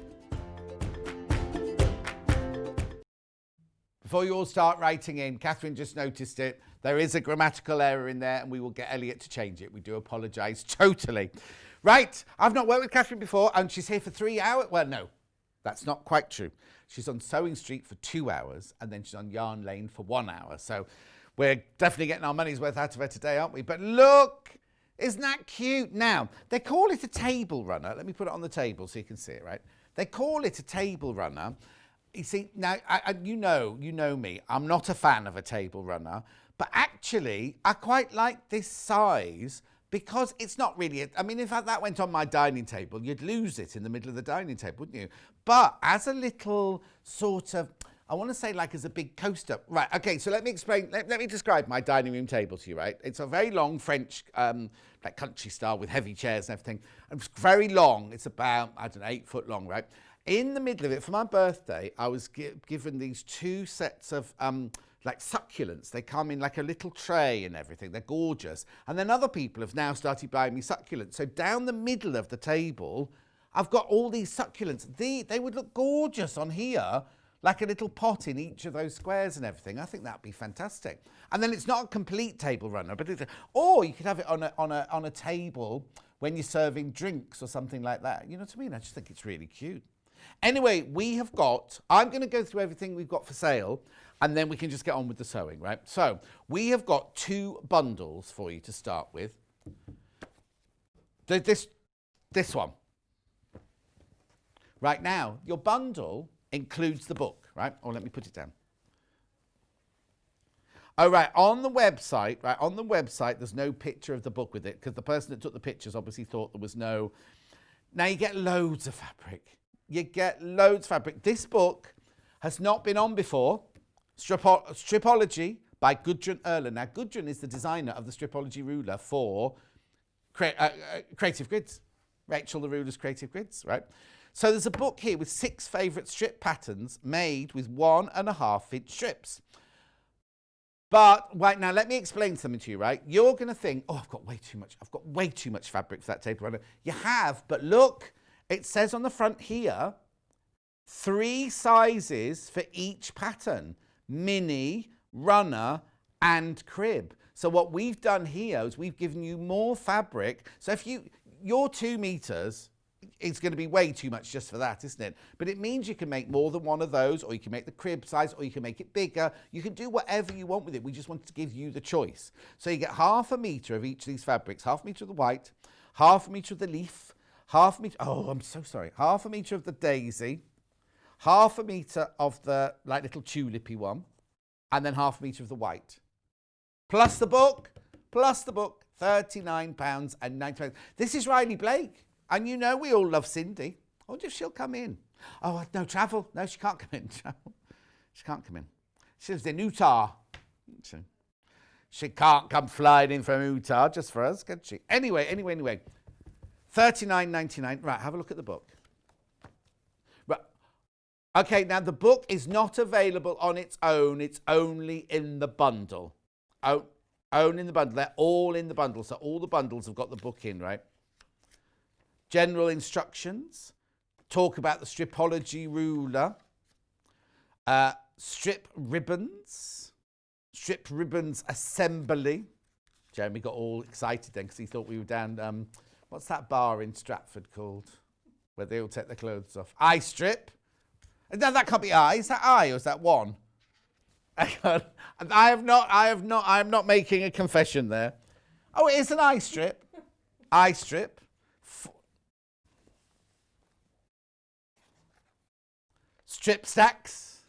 Before you all start writing in, Katharine just noticed it. There is a grammatical error in there and we will get Elliot to change it. We do apologise totally. Right, I've not worked with Katharine before and she's here for 3 hours. Well, no, that's not quite true. She's on Sewing Street for 2 hours and then she's on Yarn Lane for 1 hour. So we're definitely getting our money's worth out of her today, aren't we? But look, isn't that cute? Now, they call it a table runner. Let me put it on the table so you can see it, right? They call it a table runner. You see, now, you know me. I'm not a fan of a table runner, but actually, I quite like this size because it's not really, I mean, if that went on my dining table, you'd lose it in the middle of the dining table, wouldn't you? But as a little sort of, I want to say like as a big coaster. Right, okay, so let me explain, let me describe my dining room table to you, right? It's a very long French, like country style with heavy chairs and everything. It's very long, it's about, I don't know, 8 foot long, right? In the middle of it, for my birthday, I was given these 2 sets of like succulents. They come in like a little tray and everything. They're gorgeous. And then other people have now started buying me succulents. So down the middle of the table, I've got all these succulents. They would look gorgeous on here, like a little pot in each of those squares and everything. I think that'd be fantastic. And then it's not a complete table runner, but or you could have it on a table when you're serving drinks or something like that. You know what I mean? I just think it's really cute. Anyway, I'm going to go through everything we've got for sale, and then we can just get on with the sewing, right? So we have got 2 bundles for you to start with. This one. Right now, your bundle includes the book, right? Or let me put it down. Oh, right, on the website, there's no picture of the book with it, because the person that took the pictures obviously thought there was no... Now, you get loads of fabric. This book has not been on before. Stripology by Gudrun Erler. Now, Gudrun is the designer of the Stripology ruler for Creative Grids. Rachel the Ruler's Creative Grids, right? So there's a book here with 6 favourite strip patterns made with 1.5-inch strips. But right now, let me explain something to you, right? You're going to think, oh, I've got way too much fabric for that table runner. You have, but look, it says on the front here, 3 sizes for each pattern: mini, runner, and crib. So what we've done here is we've given you more fabric. So if your 2 meters, it's going to be way too much just for that, isn't it? But it means you can make more than one of those, or you can make the crib size, or you can make it bigger. You can do whatever you want with it. We just wanted to give you the choice. So you get 1/2 meter of each of these fabrics: 1/2 meter of the white, 1/2 meter of the leaf, 1/2 meter, oh, I'm so sorry, 1/2 meter of the daisy, 1/2 meter of the like little tulipy one, and then 1/2 meter of the white. Plus the book, £39.90. This is Riley Blake. And you know we all love Cindy. I wonder if she'll come in. Oh, no, travel. No, she can't come in. She can't come in. She lives in Utah. She can't come flying in from Utah just for us, can she? Anyway. $39.99. Right, have a look at the book. Right. Okay, now the book is not available on its own. It's only in the bundle. Only in the bundle. They're all in the bundle. So all the bundles have got the book in, right? General instructions, talk about the Stripology ruler, strip ribbons assembly. Jeremy got all excited then because he thought we were down, what's that bar in Stratford called, where they all take their clothes off? Eye strip. No, that can't be eye. Is that eye or is that one? I am not making a confession there. Oh, it is an eye strip. Eye strip. Strip stacks.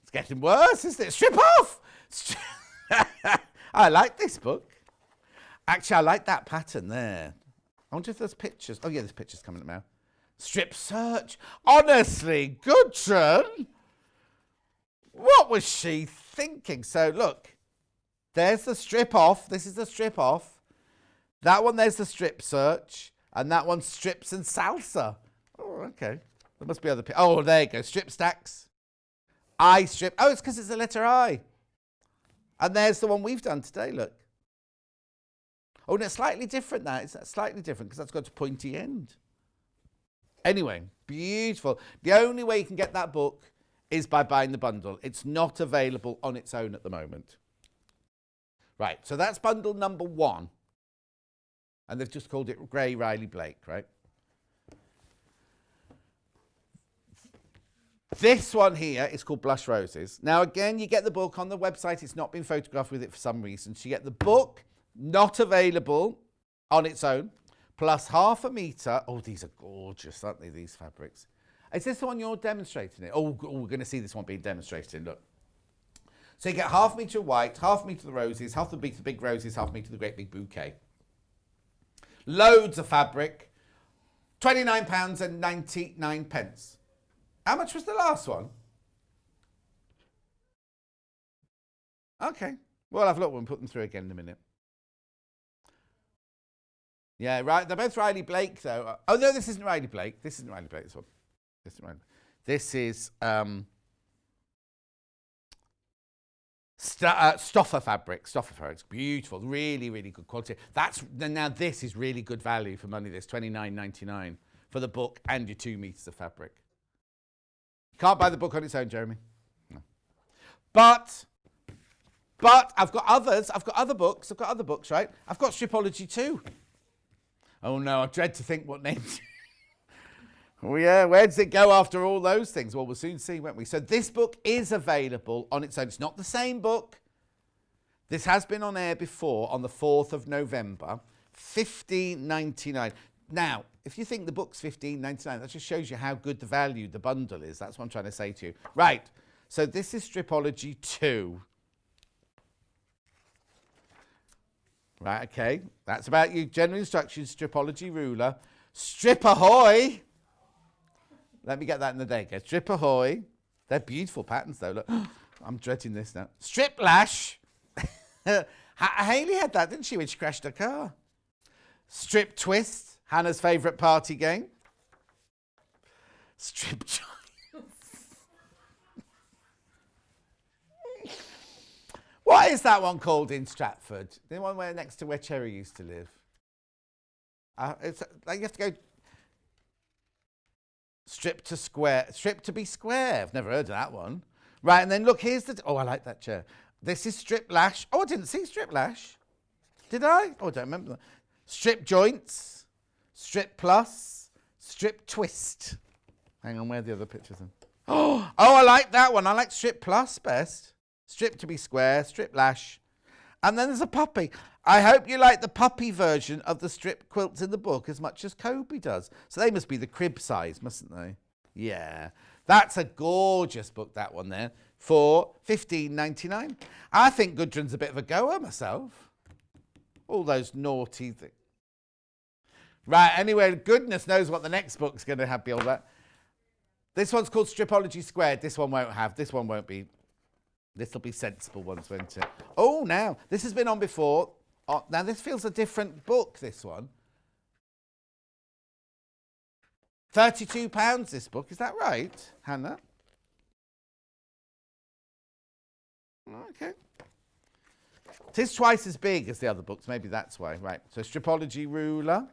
It's getting worse, isn't it? Strip off! I like this book. Actually, I like that pattern there. I wonder if there's pictures. Oh, yeah, there's pictures coming up now. Strip search. Honestly, Gudrun, what was she thinking? So, look, there's the strip off. This is the strip off. That one, there's the strip search. And that one's strips and salsa. Oh, okay. There must be other... Oh, there you go. Strip stacks. I strip. Oh, it's because it's the letter I. And there's the one we've done today, look. Oh, no, it's slightly different now. It's slightly different because that's got a pointy end. Anyway, beautiful. The only way you can get that book is by buying the bundle. It's not available on its own at the moment. Right, so that's bundle number 1. And they've just called it Grey Riley Blake, right? This one here is called Blush Roses. Now, again, you get the book on the website. It's not been photographed with it for some reason. So you get the book, not available on its own, plus 1/2 meter. Oh, these are gorgeous, aren't they, these fabrics? Is this the one you're demonstrating it? Oh, we're going to see this one being demonstrated. Look. So you get 1/2 meter white, 1/2 meter of the roses, 1/2 meter of the big roses, 1/2 meter of the great big bouquet. Loads of fabric. £29.99. How much was the last one? Okay. We'll have a look when we put them through again in a minute. Yeah, right. They're both Riley Blake, though. Oh, no, this isn't Riley Blake. This isn't Riley Blake, this one. This isn't Riley. This is Stoffer fabric. Stoffer fabric. Beautiful. Really, really good quality. Now this is really good value for money. This $29.99 for the book and your 2 meters of fabric. You can't buy the book on its own, Jeremy. No. But I've got others. I've got other books, right? I've got Stripology too. Oh no, I dread to think what names. Oh yeah, where does it go after all those things? Well, we'll soon see, won't we? So this book is available on its own. It's not the same book. This has been on air before on the 4th of November, $15.99. Now, if you think the book's $15.99, that just shows you how good the value the bundle is. That's what I'm trying to say to you. Right, so this is Stripology 2. Right, okay. That's about you. General instructions, Stripology ruler. Strip ahoy! Let me get that in the day again. Strip ahoy. They're beautiful patterns, though. Look, I'm dreading this now. Strip lash. Hayley had that, didn't she, when she crashed her car? Strip twist. Hannah's favourite party game. Strip What is that one called in Stratford? The one where next to where Cherry used to live. It's like you have to go strip to square, strip to be square. I've never heard of that one. Right, and then look, here's the. Oh, I like that chair. This is strip lash. Oh, I didn't see strip lash. Did I? Oh, I don't remember that. Strip joints, strip plus, strip twist. Hang on, where are the other pictures then? Oh, I like that one. I like strip plus best. Strip to be square, strip lash. And then there's a puppy. I hope you like the puppy version of the strip quilts in the book as much as Kobe does. So they must be the crib size, mustn't they? Yeah. That's a gorgeous book, that one there, for $15.99. I think Gudrun's a bit of a goer myself. All those naughty things. Right, anyway, goodness knows what the next book's going to have be all that. This one's called Stripology Squared. This one won't have. This one won't be. This will be sensible ones, won't it? Oh, now, this has been on before. Oh, now, this feels a different book, this one. £32, this book. Is that right, Hannah? Okay. It is twice as big as the other books. Maybe that's why. Right. So, Stripology ruler.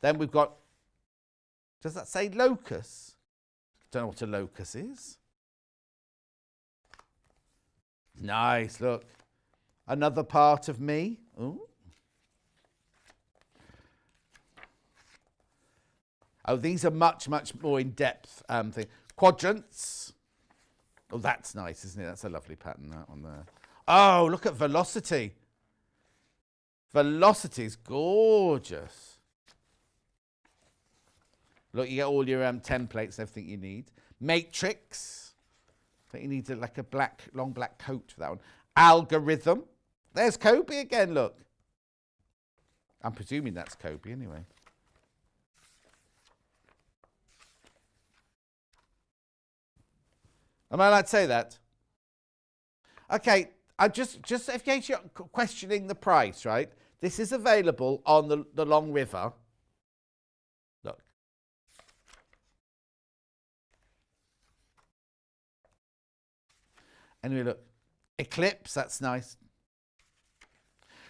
Then we've got, does that say locus? Don't know what a locus is. Nice, look. Another part of me. Ooh. Oh, these are much, much more in-depth thing. Quadrants. Oh, that's nice, isn't it? That's a lovely pattern, that one there. Oh, look at velocity. Velocity is gorgeous. Look, you get all your templates, everything you need. Matrix. I think you need like a long black coat for that one. Algorithm. There's Kobe again, look. I'm presuming that's Kobe anyway. Am I allowed to say that? Okay, I just in case you're questioning the price, right? This is available on the Long River. Look. Anyway, look. Eclipse, that's nice.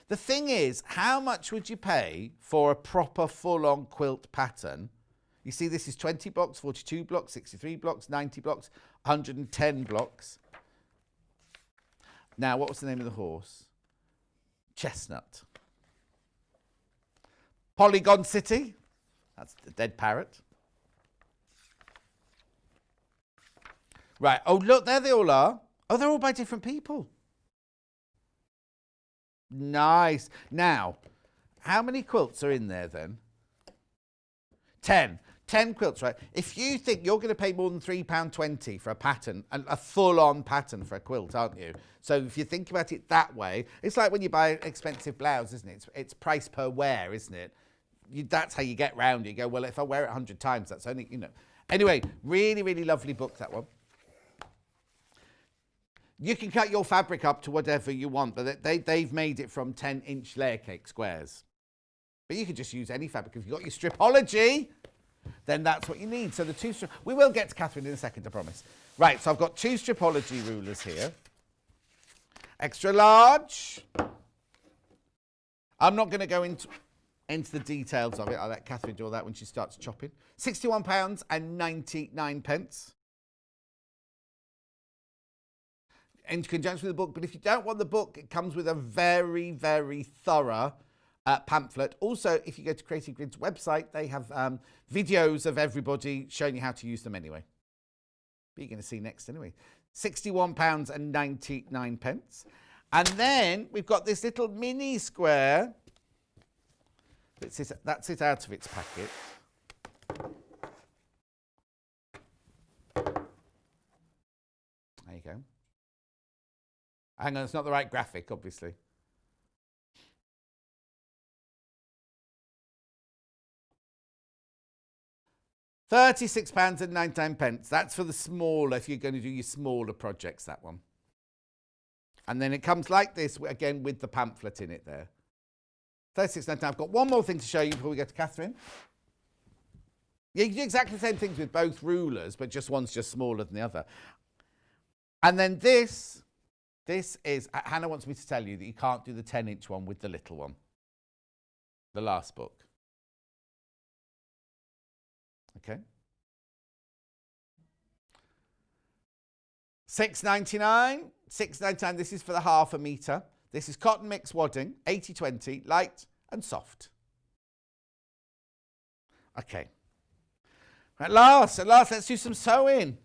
The thing is, how much would you pay for a proper full-on quilt pattern? You see, this is 20 blocks, 42 blocks, 63 blocks, 90 blocks, 110 blocks. Now, what was the name of the horse? Chestnut. Polygon City. That's the dead parrot. Right. Oh, look, there they all are. Oh, they're all by different people. Nice. Now, how many quilts are in there then? 10. 10 quilts, right? If you think you're going to pay more than £3.20 for a pattern, a full-on pattern for a quilt, aren't you? So if you think about it that way, it's like when you buy an expensive blouse, isn't it? It's price per wear, isn't it? That's how you get round it. You go, well, if I wear it 100 times, that's only, you know. Anyway, really, really lovely book, that one. You can cut your fabric up to whatever you want, but they've made it from 10-inch layer cake squares. But you can just use any fabric. If you've got your Stripology, then that's what you need. So the two, we will get to Katharine in a second, I promise. Right, so I've got 2 Stripology rulers here. Extra large. I'm not going to go into the details of it. I'll let Katharine do all that when she starts chopping. £61.99. In conjunction with the book, but if you don't want the book, it comes with a very, very thorough pamphlet. Also, if you go to Creative Grid's website, they have videos of everybody showing you how to use them anyway. But you're going to see next anyway. £61.99. And then we've got this little mini square. That's it out of its packet. There you go. Hang on, it's not the right graphic, obviously. £36.99. That's for the smaller, if you're going to do your smaller projects, that one. And then it comes like this, again, with the pamphlet in it there. £36.99. I've got one more thing to show you before we go to Katharine. Yeah, you do exactly the same things with both rulers, but just one's just smaller than the other. And then this is, Hannah wants me to tell you that you can't do the 10-inch one with the little one. The last book. Okay. $6.99. $6.99. This is for the 1/2 metre. This is cotton mix wadding, 80/20, light and soft. Okay. At last, let's do some sewing.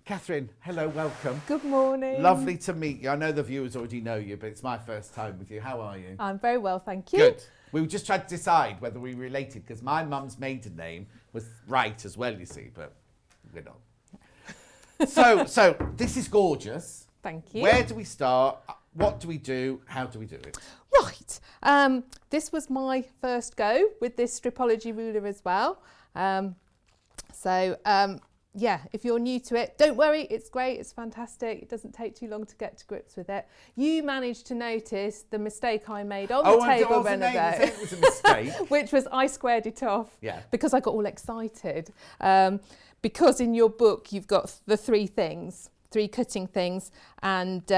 Katharine, hello, welcome. Good morning. Lovely to meet you. I know the viewers already know you, but it's my first time with you. How are you? I'm very well, thank you. Good. We were just trying to decide whether we related, because my mum's maiden name was Wright as well, you see, but we're not. So this is gorgeous. Thank you. Where do we start? What do we do? How do we do it? Right. This was my first go with this Stripology ruler as well. Yeah, if you're new to it, don't worry, it's great, it's fantastic. It doesn't take too long to get to grips with it. You managed to notice the mistake I made on the table then ago. It was a mistake. Which was I squared it off. Yeah. Because I got all excited. Because in your book you've got the 3 cutting things, and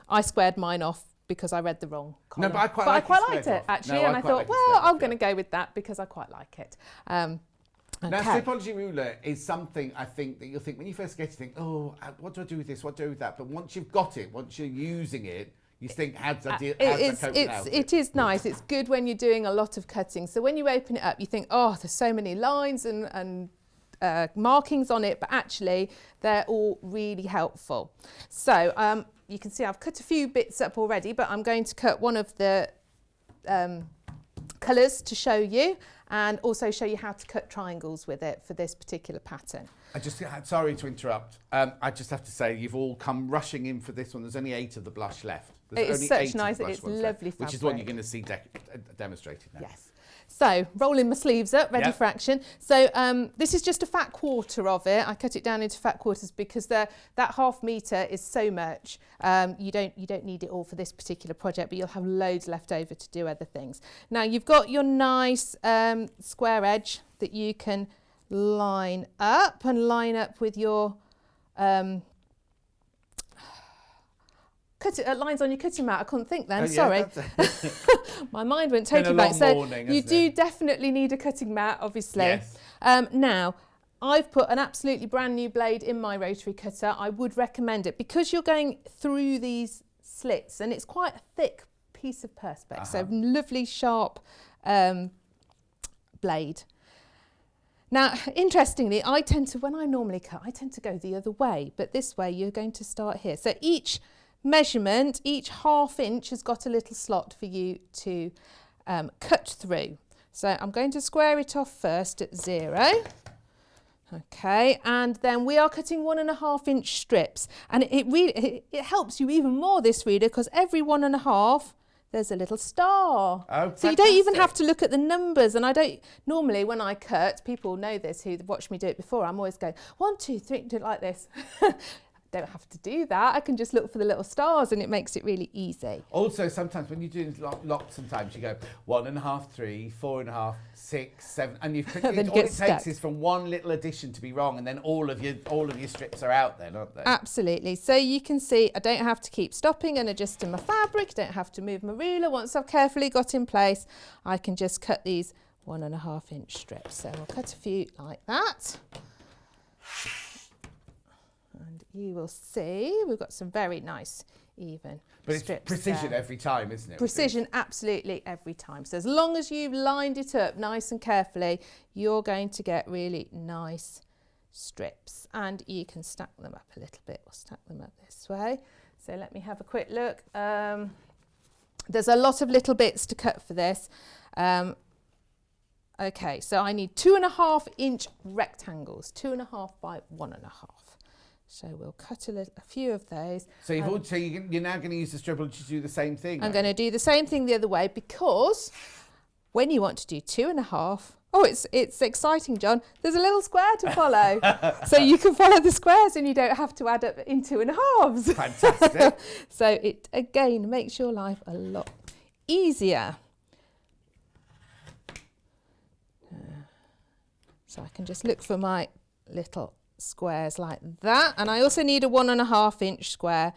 I squared mine off because I read the wrong column. No, but I quite liked it actually, no, and I thought, well, I'm going to go with that because I quite like it. Now, Stripology ruler is something I think that you'll think when you first get it, you think, oh, what do I do with this? What do I do with that? But once you've got it, once you're using it, you think, how does I cope without it? It is nice. It's good when you're doing a lot of cutting. So when you open it up, you think, oh, there's so many lines and markings on it, but actually they're all really helpful. So you can see I've cut a few bits up already, but I'm going to cut one of the colours to show you, and also show you how to cut triangles with it for this particular pattern. Sorry to interrupt. I just have to say, you've all come rushing in for this one. There's only 8 of the blush left. It's such nice, it's lovely fabric. Which is what you're going to see demonstrated now. Yes. So, rolling my sleeves up, ready for action. So, this is just a fat quarter of it. I cut it down into fat quarters because that 1/2 metre is so much. You don't need it all for this particular project, but you'll have loads left over to do other things. Now, you've got your nice square edge that you can line up with your lines on your cutting mat. I couldn't think then, sorry. My mind went totally blank. So you do definitely need a cutting mat, obviously. Yes. Now, I've put an absolutely brand new blade in my rotary cutter. I would recommend it because you're going through these slits, and it's quite a thick piece of perspex, so lovely sharp blade. Now, interestingly, when I normally cut, I tend to go the other way, but this way you're going to start here. So each measurement, each 1/2 inch has got a little slot for you to cut through. So I'm going to square it off first at 0. Okay, and then we are cutting 1.5 inch strips, and it helps you even more, this reader, because every 1.5 there's a little star. Oh, so you don't even have to look at the numbers. And I don't normally, when I cut, people know this who watched me do it before, I'm always going 1, 2, 3, do it like this. don't have to do that. I can just look for the little stars and it makes it really easy. Also, sometimes when you're doing lots, sometimes you go 1.5, 3, 4.5, 6, 7, and you Then you all get it stuck. takes is from one little addition to be wrong, and then all of your strips are out then, aren't they? Absolutely. So you can see I don't have to keep stopping and adjusting my fabric. I don't have to move my ruler. Once I've carefully got in place, I can just cut these 1.5 inch strips. So I'll cut a few like that. And you will see we've got some very nice even But strips it's precision there. every time, isn't it? Precision absolutely every time. So as long as you've lined it up nice and carefully, you're going to get really nice strips, and you can stack them up a little bit. We'll stack them up this way. So let me have a quick look. There's a lot of little bits to cut for this. Okay, so I need 2.5 inch rectangles, 2.5 by 1.5. So we'll cut a few of those. So you're now going to use the Stripology to do the same thing. I'm going to do the same thing the other way, because when you want to do 2.5, oh, it's exciting, John. There's a little square to follow. So you can follow the squares and you don't have to add up in 2.5s. Fantastic. So it, again, makes your life a lot easier. So I can just look for my little squares like that. And I also need a 1.5 inch square.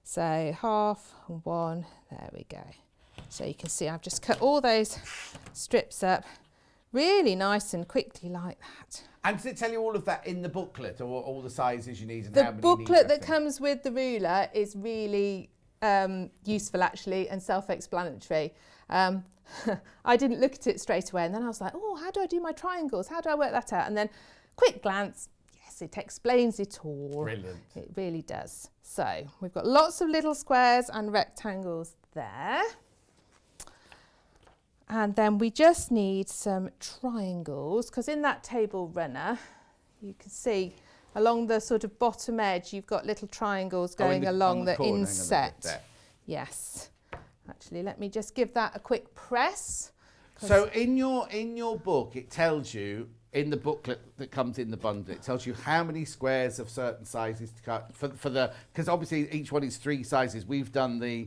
So half, 1, there we go. So you can see I've just cut all those strips up really nice and quickly like that. And does it tell you all of that in the booklet, or all the sizes you need and The how many booklet that cutting? comes with the ruler is really useful actually, and self-explanatory. I didn't look at it straight away, and then I was like, oh, how do I do my triangles? How do I work that out? And then quick glance, yes, it explains it all. Brilliant. It really does. So we've got lots of little squares and rectangles there. And then we just need some triangles, because in that table runner, you can see along the sort of bottom edge, you've got little triangles going along the corner, inset. Yes. Actually, let me just give that a quick press. So in your book, it tells you, in the booklet that comes in the bundle, it tells you how many squares of certain sizes to cut for the, because obviously each one is 3 sizes. We've done the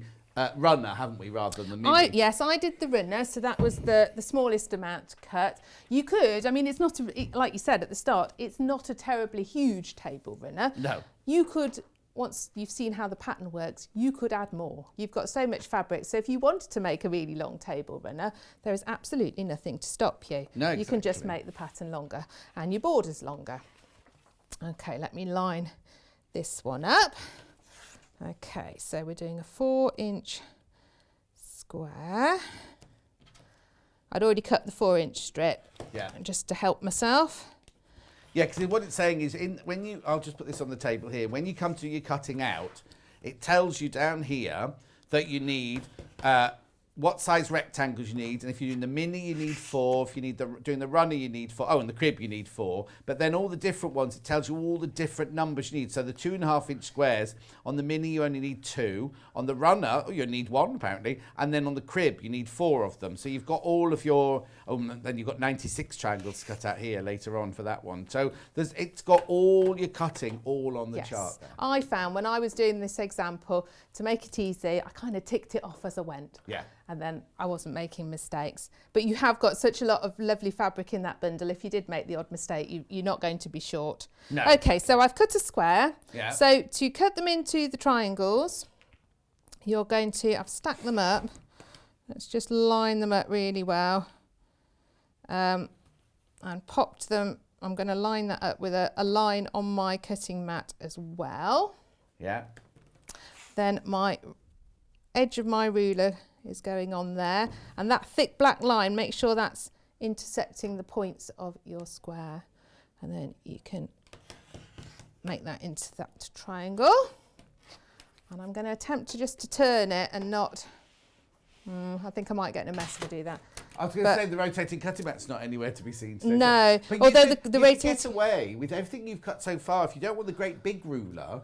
runner, haven't we, rather than the mini? Yes, I did the runner, so that was the smallest amount to cut. You could, I mean, it's not, like you said at the start, it's not a terribly huge table runner. No. You could, once you've seen how the pattern works, you could add more. You've got so much fabric, so if you wanted to make a really long table runner, there is absolutely nothing to stop you. No, You can just exactly. make the pattern longer and your borders longer. Okay, let me line this one up. Okay, so we're doing a 4 inch square. I'd already cut the 4 inch strip, Yeah. just to help myself. Yeah, because what it's saying is, I'll just put this on the table here. When you come to your cutting out, it tells you down here that you need what size rectangles you need, and if you're doing the mini, you need 4. If you need doing the runner, you need 4. Oh, and the crib, you need 4. But then all the different ones, it tells you all the different numbers you need. So the 2.5 inch squares on the mini, you only need 2. On the runner, you need 1 apparently, and then on the crib, you need 4 of them. So you've got all of your. Oh, and then you've got 96 triangles to cut out here later on for that one. So it's got all your cutting all on the chart there. I found when I was doing this example, to make it easy, I kind of ticked it off as I went. Yeah. And then I wasn't making mistakes. But you have got such a lot of lovely fabric in that bundle. If you did make the odd mistake, you're not going to be short. No. Okay, so I've cut a square. Yeah. So to cut them into the triangles, you're going to, I've stacked them up. Let's just line them up really well. And popped them. I'm going to line that up with a line on my cutting mat as well. Yeah. Then my edge of my ruler is going on there, and that thick black line, make sure that's intersecting the points of your square, and then you can make that into that triangle. And I'm going to attempt to turn it and not, I think I might get in a mess if I do that. I was going to say the rotating cutting mat's not anywhere to be seen today. No, But although you the could rotating get away with everything you've cut so far. If you don't want the great big ruler,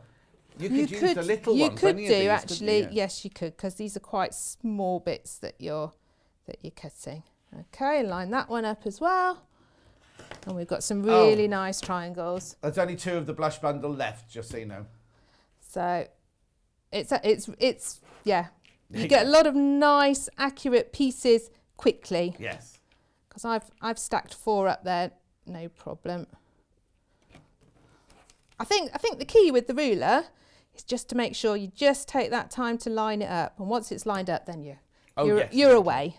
you could use the little you ones. could any of do these, actually, couldn't you? yes you could, because these are quite small bits that you're cutting. Okay, line that one up as well, and we've got some really nice triangles. There's only 2 of the blush bundle left, just so you know. So it's yeah. You get a lot of nice, accurate pieces quickly. Yes. Because I've stacked 4 up there, no problem. I think the key with the ruler is just to make sure you just take that time to line it up, and once it's lined up, then you're away.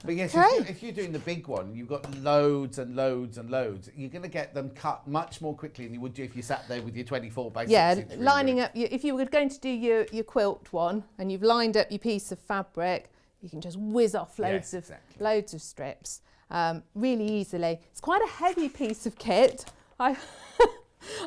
But yes, Okay. if you're doing the big one, you've got loads and loads and loads. You're going to get them cut much more quickly than you would do if you sat there with your 24 by 6 inch ruler. Lining up. If you were going to do your quilt one, and you've lined up your piece of fabric, you can just whiz off loads of strips really easily. It's quite a heavy piece of kit.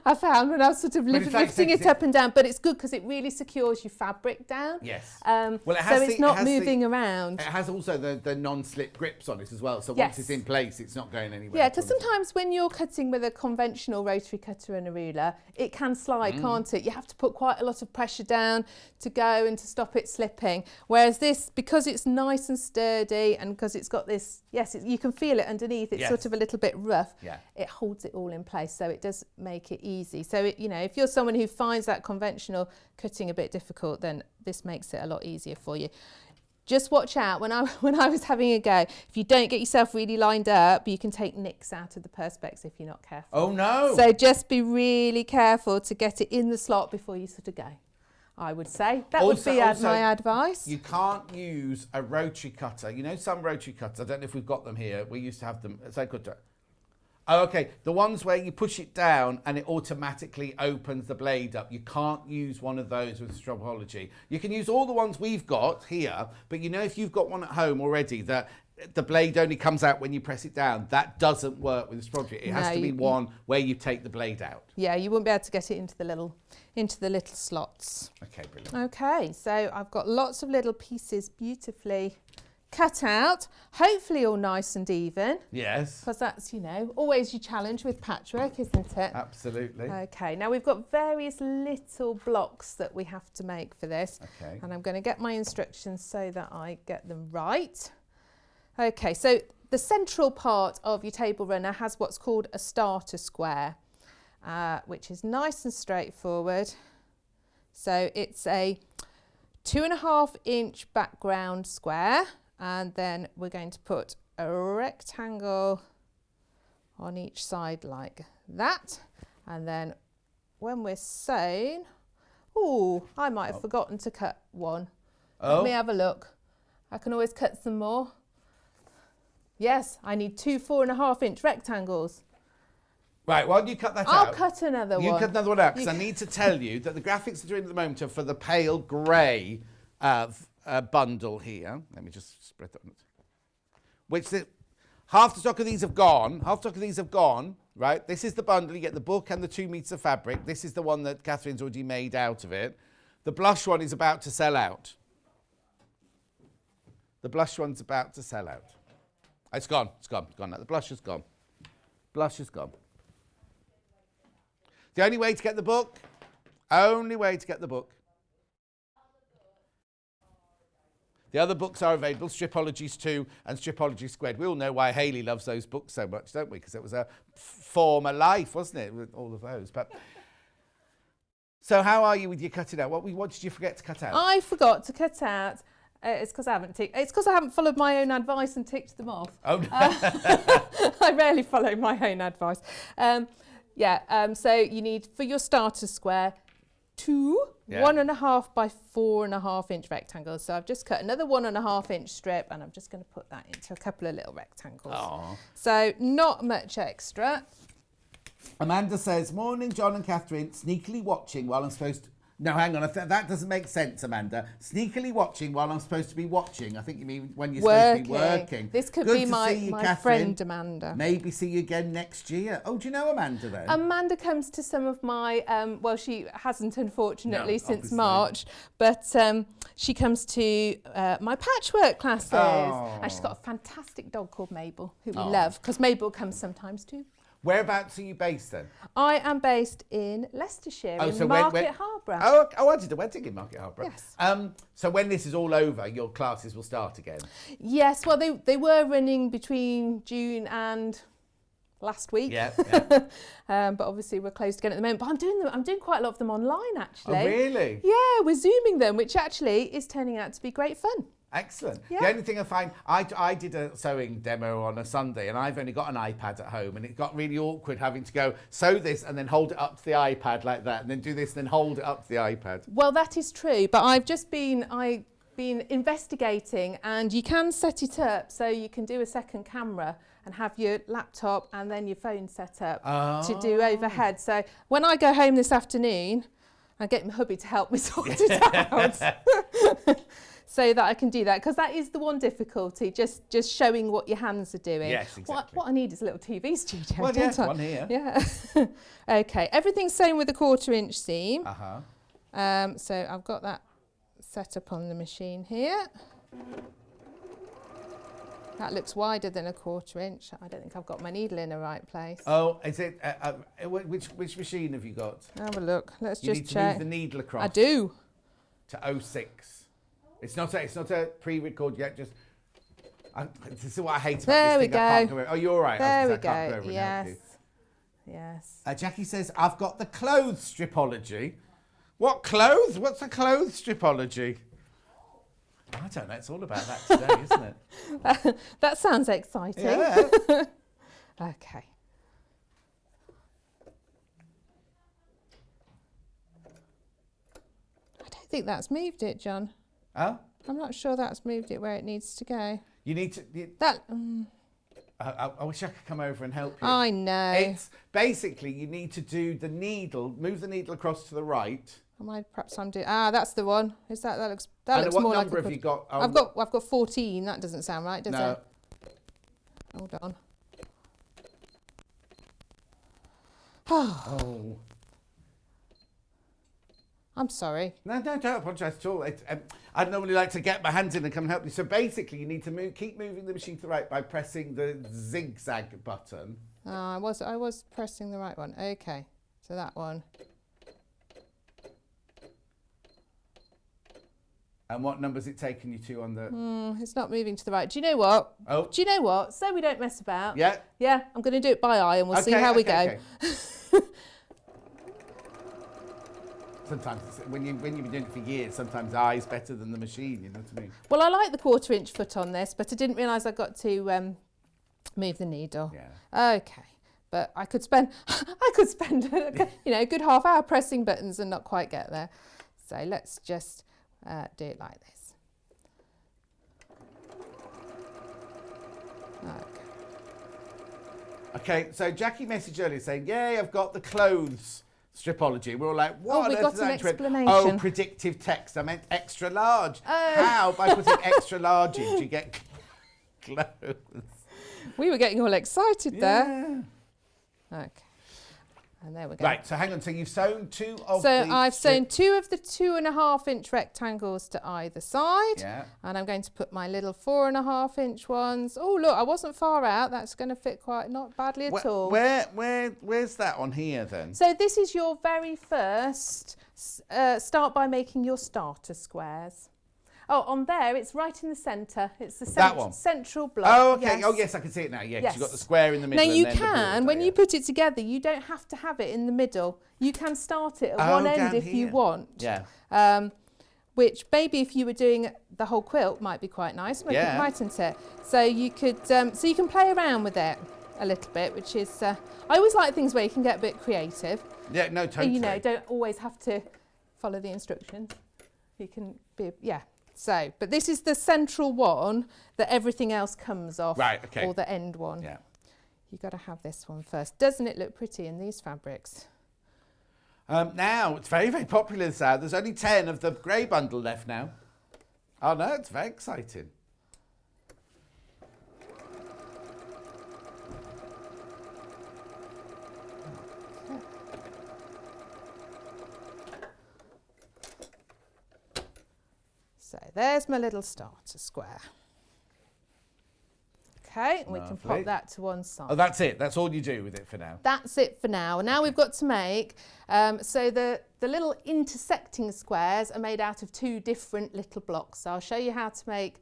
I found when I was sort of lifting it up and down, but it's good because it really secures your fabric down. Yes. So it's not moving around. It has also the non-slip grips on it as well, so once it's in place, it's not going anywhere. Yeah, because sometimes when you're cutting with a conventional rotary cutter and a ruler, it can slide, can't it? You have to put quite a lot of pressure down to go and to stop it slipping. Whereas this, because it's nice and sturdy and because it's got this, you can feel it underneath, it's sort of a little bit rough. Yeah. It holds it all in place, so it does make it easy. So, if you're someone who finds that conventional cutting a bit difficult, then this makes it a lot easier for you. Just watch out when I was having a go. If you don't get yourself really lined up, you can take nicks out of the perspex if you're not careful. Oh no! So just be really careful to get it in the slot before you sort of go. I would say that would be my advice. You can't use a rotary cutter. You know some rotary cutters. I don't know if we've got them here. We used to have them. Oh, okay. The ones where you push it down and it automatically opens the blade up. You can't use one of those with Stripology. You can use all the ones we've got here, but if you've got one at home already that the blade only comes out when you press it down, that doesn't work with Stripology. It has to be one where you take the blade out. Yeah, you wouldn't be able to get it into the little slots. Okay, brilliant. Okay, so I've got lots of little pieces beautifully cut out, hopefully all nice and even. Yes. Because that's, always your challenge with patchwork, isn't it? Absolutely. Okay, now we've got various little blocks that we have to make for this. Okay. And I'm going to get my instructions so that I get them right. Okay, so the central part of your table runner has what's called a starter square, which is nice and straightforward. So it's a 2.5 inch background square, and then we're going to put a rectangle on each side like that. And then when we're sewing, I might have forgotten to cut one. Let me have a look. I can always cut some more. Yes, I need 2 4.5 inch rectangles. Right, well, you cut that out. I'll cut another one. You cut another one out, because I need to tell you that the graphics they're doing at the moment are for the pale grey bundle here. Let me just spread that. Half the stock of these have gone. Right, this is the bundle. You get the book and the 2 meters of fabric. This is the one that Katharine's already made out of it. The blush one is about to sell out. The blush one's about to sell out. It's gone. Now. The blush is gone. The only way to get the book, the other books are available, Stripologies 2 and Stripology Squared. We all know why Hayley loves those books so much, don't we? Because it was a former life, wasn't it, with all of those. But so how are you with your cutting out? What did you forget to cut out? I forgot to cut out. It's because I haven't followed my own advice and ticked them off. Oh, no. I rarely follow my own advice. So you need, for your starter square, 2 1.5 by 4.5 inch rectangles. So I've just cut another 1.5 inch strip, and I'm just going to put that into a couple of little rectangles. Aww. So not much extra. Amanda says, morning, John and Katharine, sneakily watching while I'm supposed to... No, hang on, that doesn't make sense, Amanda. Sneakily watching while I'm supposed to be watching. I think you mean when you're supposed to be working. This could Good be to my see you, Katharine. friend Amanda. Maybe see you again next year. Oh, do you know Amanda then? Amanda comes to some of my, she hasn't unfortunately since obviously. March, but she comes to my patchwork classes. Oh. And she's got a fantastic dog called Mabel, who we love, because Mabel comes sometimes too. Whereabouts are you based then? I am based in Leicestershire, in Market Harborough. Oh, I did a wedding in Market Harborough. Yes. So when this is all over, your classes will start again? Yes, well, they were running between June and last week. Yeah. But obviously we're closed again at the moment. But I'm doing quite a lot of them online actually. Oh, really? Yeah, we're Zooming them, which actually is turning out to be great fun. Excellent. Yeah. The only thing I find, I did a sewing demo on a Sunday and I've only got an iPad at home and it got really awkward having to go sew this and then hold it up to the iPad like that and then do this and then hold it up to the iPad. Well, that is true, but I've been investigating, and you can set it up so you can do a second camera and have your laptop and then your phone set up to do overhead. So when I go home this afternoon, I get my hubby to help me sort it out. So that I can do that, because that is the one difficulty, just showing what your hands are doing. Yes, exactly. What I need is a little TV studio. Well, don't yeah, I? one here. Yeah. Okay, everything's sewn with a 1/4 inch seam. So I've got that set up on the machine here. That looks wider than a 1/4 inch. I don't think I've got my needle in the right place. Oh, is it? Which machine have you got? Have a look. Let's You just need to check. move the needle across. I do. To 06. It's not a pre-record yet. Just this is what I hate about There this we thing. I can't go. go over. Oh, you're all right. There we I can't go. over and help Yes. you. Yes. Jackie says, I've got the clothes stripology. What clothes? What's a clothes stripology? I don't know. It's all about that today, isn't it? That sounds exciting. Yeah. Okay. I don't think that's moved it, John. Oh? I'm not sure that's moved it where it needs to go. You need to... That. I wish I could come over and help you. I know. It's basically you need to do the needle, move the needle across to the right. Perhaps I'm doing. That's the one. Is that looks? That looks what more number like. have you got? I've got 14. That doesn't sound right, does No. it? Hold on. Oh. I'm sorry. No, don't apologise at all. I'd normally like to get my hands in and come and help you. So basically, you need to keep moving the machine to the right by pressing the zigzag button. I was pressing the right one. Okay, so that one. And what number's it taking you to on the... It's not moving to the right. Do you know what? Oh. Do you know what? So we don't mess about. Yeah? Yeah, I'm going to do it by eye and we'll see how we go. Okay. Sometimes, when you've been doing it for years, sometimes the eye's better than the machine, you know what I mean? Well, I like the 1/4 inch foot on this, but I didn't realise I got to move the needle. Yeah. Okay. But I could spend a good half hour pressing buttons and not quite get there. So let's just do it like this. Okay, so Jackie messaged earlier saying, yay, I've got the clothes stripology. We're all like, what? We on got earth is an that? She went, explanation. oh, predictive text. I meant extra large. How? By putting extra large in, do you get clothes? We were getting all excited there. Okay. And there we go. Right, so hang on. So you've sewn two of So the... I've sewn 2 of the 2.5 inch rectangles to either side. Yeah. And I'm going to put my little 4.5 inch ones. Oh, look, I wasn't far out. That's going to fit quite not badly at all. Where's that on here then? So this is your very first, start by making your starter squares. Oh, on there, it's right in the centre. It's the central block. Oh, okay. Yes. Oh, yes, I can see it now. Yeah, 'cause Yes. you've got the square in the middle. Now and you then the can, border, when yeah. you put it together, you don't have to have it in the middle. You can start it at one down end if you here. want. Yeah. Which maybe if you were doing the whole quilt might be quite nice, Yeah. mightn't it? So you could, so you can play around with it a little bit, which is, I always like things where you can get a bit creative. Yeah, no, totally. And, you know, don't always have to follow the instructions. You can be, yeah. So, but this is the central one that everything else comes off. Right, okay. Or the end one. Yeah. You've got to have this one first. Doesn't it look pretty in these fabrics? Now, it's very, very popular this hour. There's only 10 of the grey bundle left now. Oh, no, it's very exciting. So there's my little starter square. Okay, and we can Lovely. pop that to one side. Oh, that's it. That's all you do with it for now. That's it for now. Now we've got to make, so the little intersecting squares are made out of 2 different little blocks. So I'll show you how to make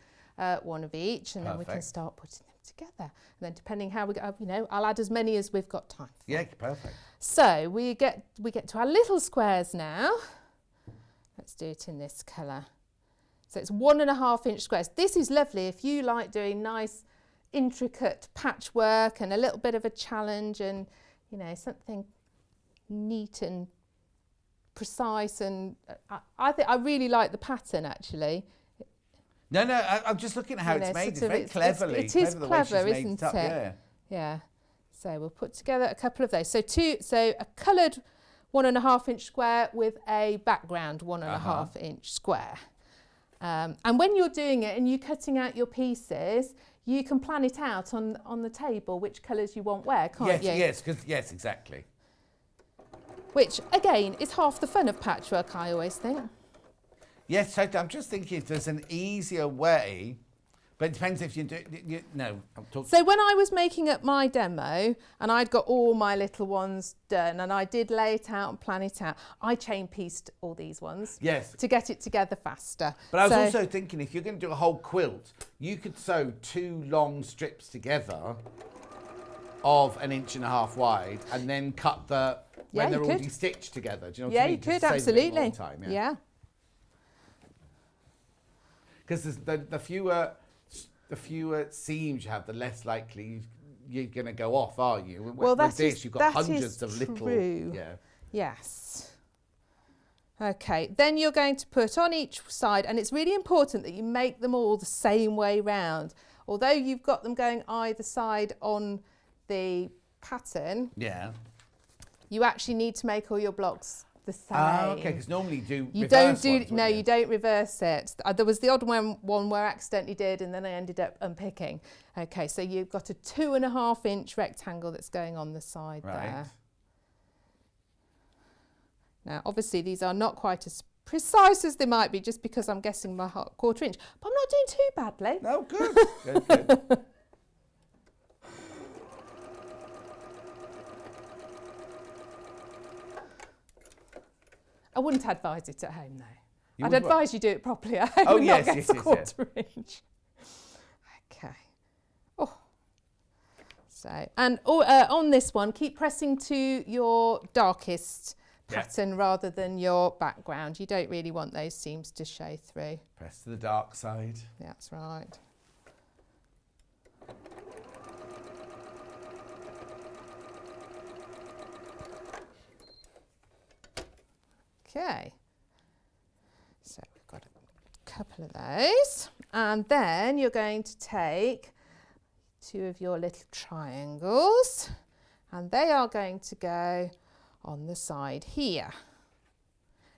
one of each and then we can Perfect. start putting them together. And then depending how we go, you know, I'll add as many as we've got time for. Yeah, perfect. So we get to our little squares now. Let's do it in this colour. So it's 1.5 inch squares. This is lovely if you like doing nice, intricate patchwork and a little bit of a challenge and, you know, something neat and precise. And I think I really like the pattern actually. No, I'm just looking at how it's made. It's very cleverly. It is clever, isn't it? Yeah. Yeah. So we'll put together a couple of those. So a coloured 1.5 inch square with a background 1.5 inch square. And when you're doing it and you're cutting out your pieces, you can plan it out on the table which colours you want where, can't you? Yes, exactly. Which, again, is half the fun of patchwork, I always think. Yes, so I'm just thinking if there's an easier way, but it depends if you do, no. So when I was making up my demo and I'd got all my little ones done and I did lay it out and plan it out, I chain pieced all these ones to get it together faster. But I was also thinking if you're going to do a whole quilt, you could sew 2 long strips together of 1.5 inches wide and then cut when they're already stitched together. Do you know what I mean? You could, Just save a bit absolutely. more time, yeah. Because the fewer seams you have, the less likely you're going to go off, are you? Well, with this, you've got hundreds of true. little. Yeah. Yes. Okay, then you're going to put on each side, and it's really important that you make them all the same way round. Although you've got them going either side on the pattern, you actually need to make all your blocks the same. Okay, because normally you don't reverse it. There was the odd one where I accidentally did and then I ended up unpicking. Okay, so you've got a 2.5 inch rectangle that's going on the side there. Now obviously these are not quite as precise as they might be just because I'm guessing my 1/4 inch, but I'm not doing too badly. No, good. good. I wouldn't advise it at home though. I'd advise you do it properly at home. Oh and yes, not get a 1/4 inch. Okay. Oh. So, and on this one, keep pressing to your darkest pattern rather than your background. You don't really want those seams to show through. Press to the dark side. That's right. Okay, so we've got a couple of those, and then you're going to take 2 of your little triangles and they are going to go on the side here.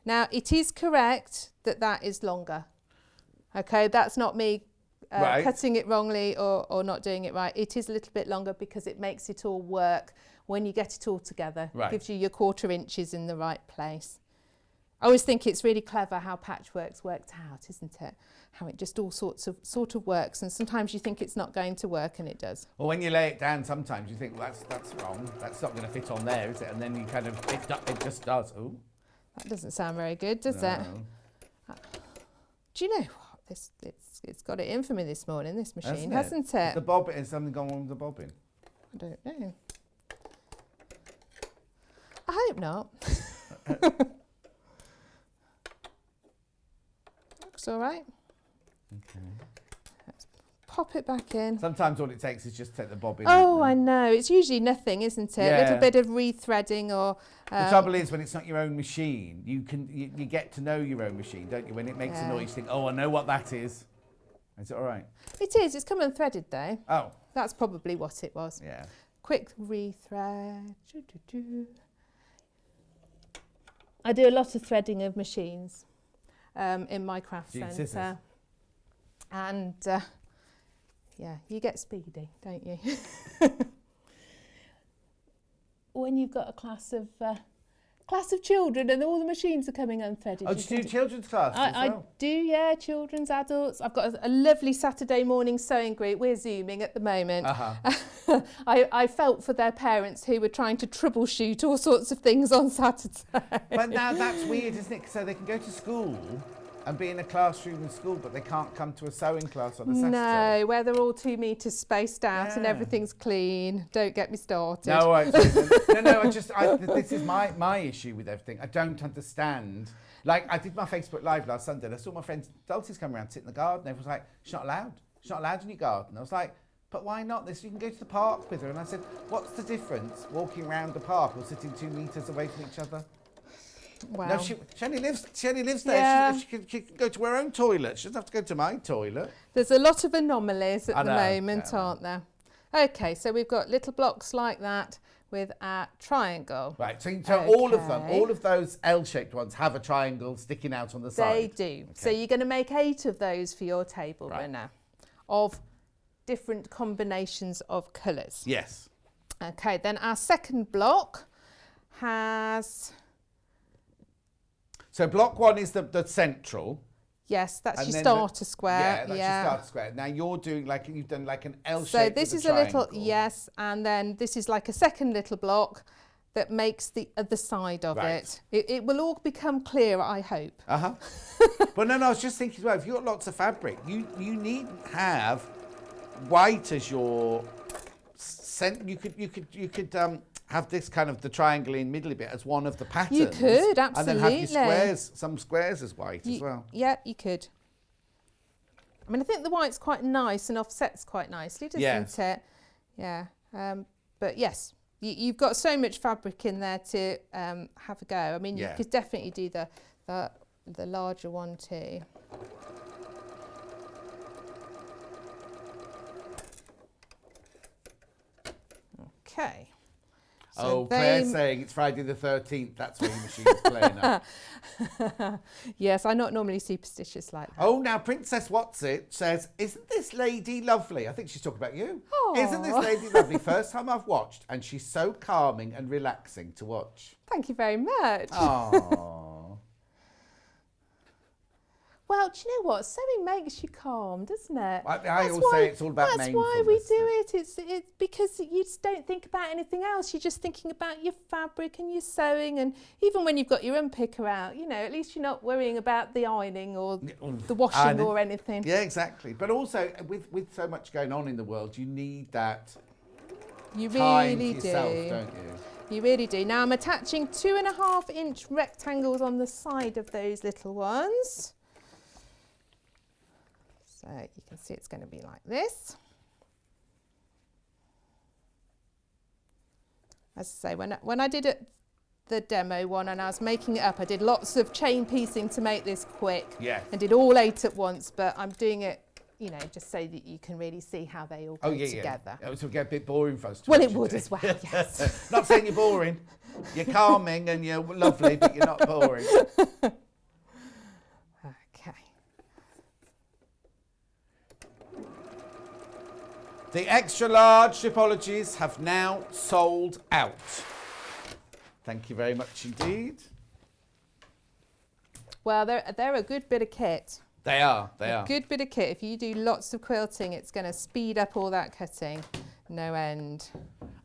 Now it is correct that that is longer. Okay, that's not me cutting it wrongly or not doing it right. It is a little bit longer because it makes it all work when you get it all together. It gives you your 1/4 inches in the right place. I always think it's really clever how patchwork's worked out, isn't it? How it just all sort of works, and sometimes you think it's not going to work and it does. Well, when you lay it down, sometimes you think, well, that's wrong. That's not going to fit on there, is it? And then you kind of it just does. Ooh. That doesn't sound very good, does it? Do you know what? It's got it in for me this morning, this machine, hasn't it? The bobbin, is something going on with the bobbin? I don't know. I hope not. Looks all right. Okay. Let's pop it back in. Sometimes all it takes is just take the bobbin. Oh, I know. It's usually nothing, isn't it? Yeah. A little bit of rethreading or... the trouble is when it's not your own machine, you get to know your own machine, don't you? When it makes a noise, you think, oh, I know what that is. Is it all right? It is. It's come unthreaded though. Oh. That's probably what it was. Yeah. Quick rethread. I do a lot of threading of machines in my craft centre. And yeah, you get speedy, don't you? When you've got a class of children and all the machines are coming unthreaded. Oh, do you do children's class as well? I do, yeah, children's, adults. I've got a lovely Saturday morning sewing group. We're Zooming at the moment. I felt for their parents who were trying to troubleshoot all sorts of things on Saturday. But now that's weird, isn't it? So they can go to school and be in a classroom in school, but they can't come to a sewing class on a Saturday. No, where they're all 2 metres spaced out and Yeah. everything's clean. Don't get me started. No, this is my issue with everything. I don't understand. Like, I did my Facebook Live last Sunday and I saw my friend Dulcie's come around, sit in the garden. Everyone was like, she's not allowed. She's not allowed in your garden. I was like, but why not? You can go to the park with her. And I said, what's the difference walking around the park or sitting 2 metres away from each other? Well, No, she only lives there. Yeah. She can go to her own toilet. She doesn't have to go to my toilet. there's a lot of anomalies at I the know, moment, yeah. aren't there? Okay, so we've got little blocks like that with our triangle. Right, so all of them, Okay. all of those L-shaped ones have a triangle sticking out on the They side. do. So you're going to make 8 of those for your table Right. runner of different combinations of colours. Yes. Okay, then our second block has, So block 1 is the central. yes, that's and your then starter square. Yeah, that's your starter square. Now you're doing you've done like an L shape. So this with is a a little, triangle. yes, and then this is like a second little block that makes the other side of Right. it. It will all become clear, I hope. But no, I was just thinking as well, if you've got lots of fabric, you needn't have white as your you could have this kind of the triangle in middle bit as one of the patterns. You could, And then have your absolutely. some squares as white as well. Yeah, you could. I mean, I think the white's quite nice and offsets quite nicely, doesn't Yes. it? Yeah. But yes, you've got so much fabric in there to have a go. I mean, Yeah. you could definitely do the larger one too. Okay. So Claire's saying it's Friday the 13th. That's when the machine's playing up. Yes, I'm not normally superstitious like that. Oh, now Princess Whatsit says, isn't this lady lovely? I think she's talking about you. Isn't this lady lovely? First time I've watched, and she's so calming and relaxing to watch. Thank you very much. Oh. Well, do you know what? Sewing makes you calm, doesn't it? I always say it's all about That's why we mindfulness, do it. It's because you just don't think about anything else. You're just thinking about your fabric and your sewing, and even when you've got your unpicker out, at least you're not worrying about the ironing or the washing or anything. Yeah, exactly. But also, with so much going on in the world, you need that You time really to yourself, do. don't you? You really do. Now I'm attaching 2.5-inch rectangles on the side of those little ones. So you can see it's going to be like this. As I say, when I did the demo one and I was making it up, I did lots of chain piecing to make this quick. Yeah. And did all 8 at once, but I'm doing it, just so that you can really see how they all go together. Yeah. It would get a bit boring for us to Well, watch it you would do. as well, yes. Not saying you're boring. You're calming and you're lovely, but you're not boring. Okay. The extra large Stripologies have now sold out. Thank you very much indeed. Well, they're a good bit of kit. They are. Good bit of kit. If you do lots of quilting, it's going to speed up all that cutting. No end.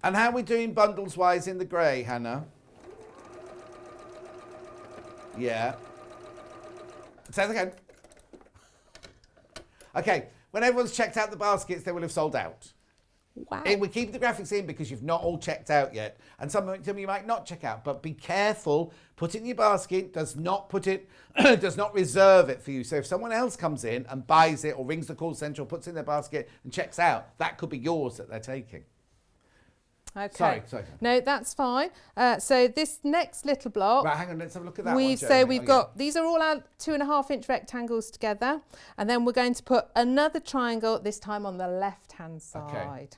And how are we doing bundles wise in the grey, Hannah? Yeah. Say that again. Okay. When everyone's checked out the baskets, they will have sold out. Wow. We keep the graphics in because you've not all checked out yet. And some of you might not check out, but be careful. Put it in your basket. Does not reserve it for you. So if someone else comes in and buys it or rings the call centre or puts it in their basket and checks out, that could be yours that they're taking. Okay. Sorry. No, that's fine. So this next little block. Right, hang on, let's have a look at that one. We've got, these are all our 2.5-inch rectangles together. And then we're going to put another triangle, this time on the left-hand side. Okay.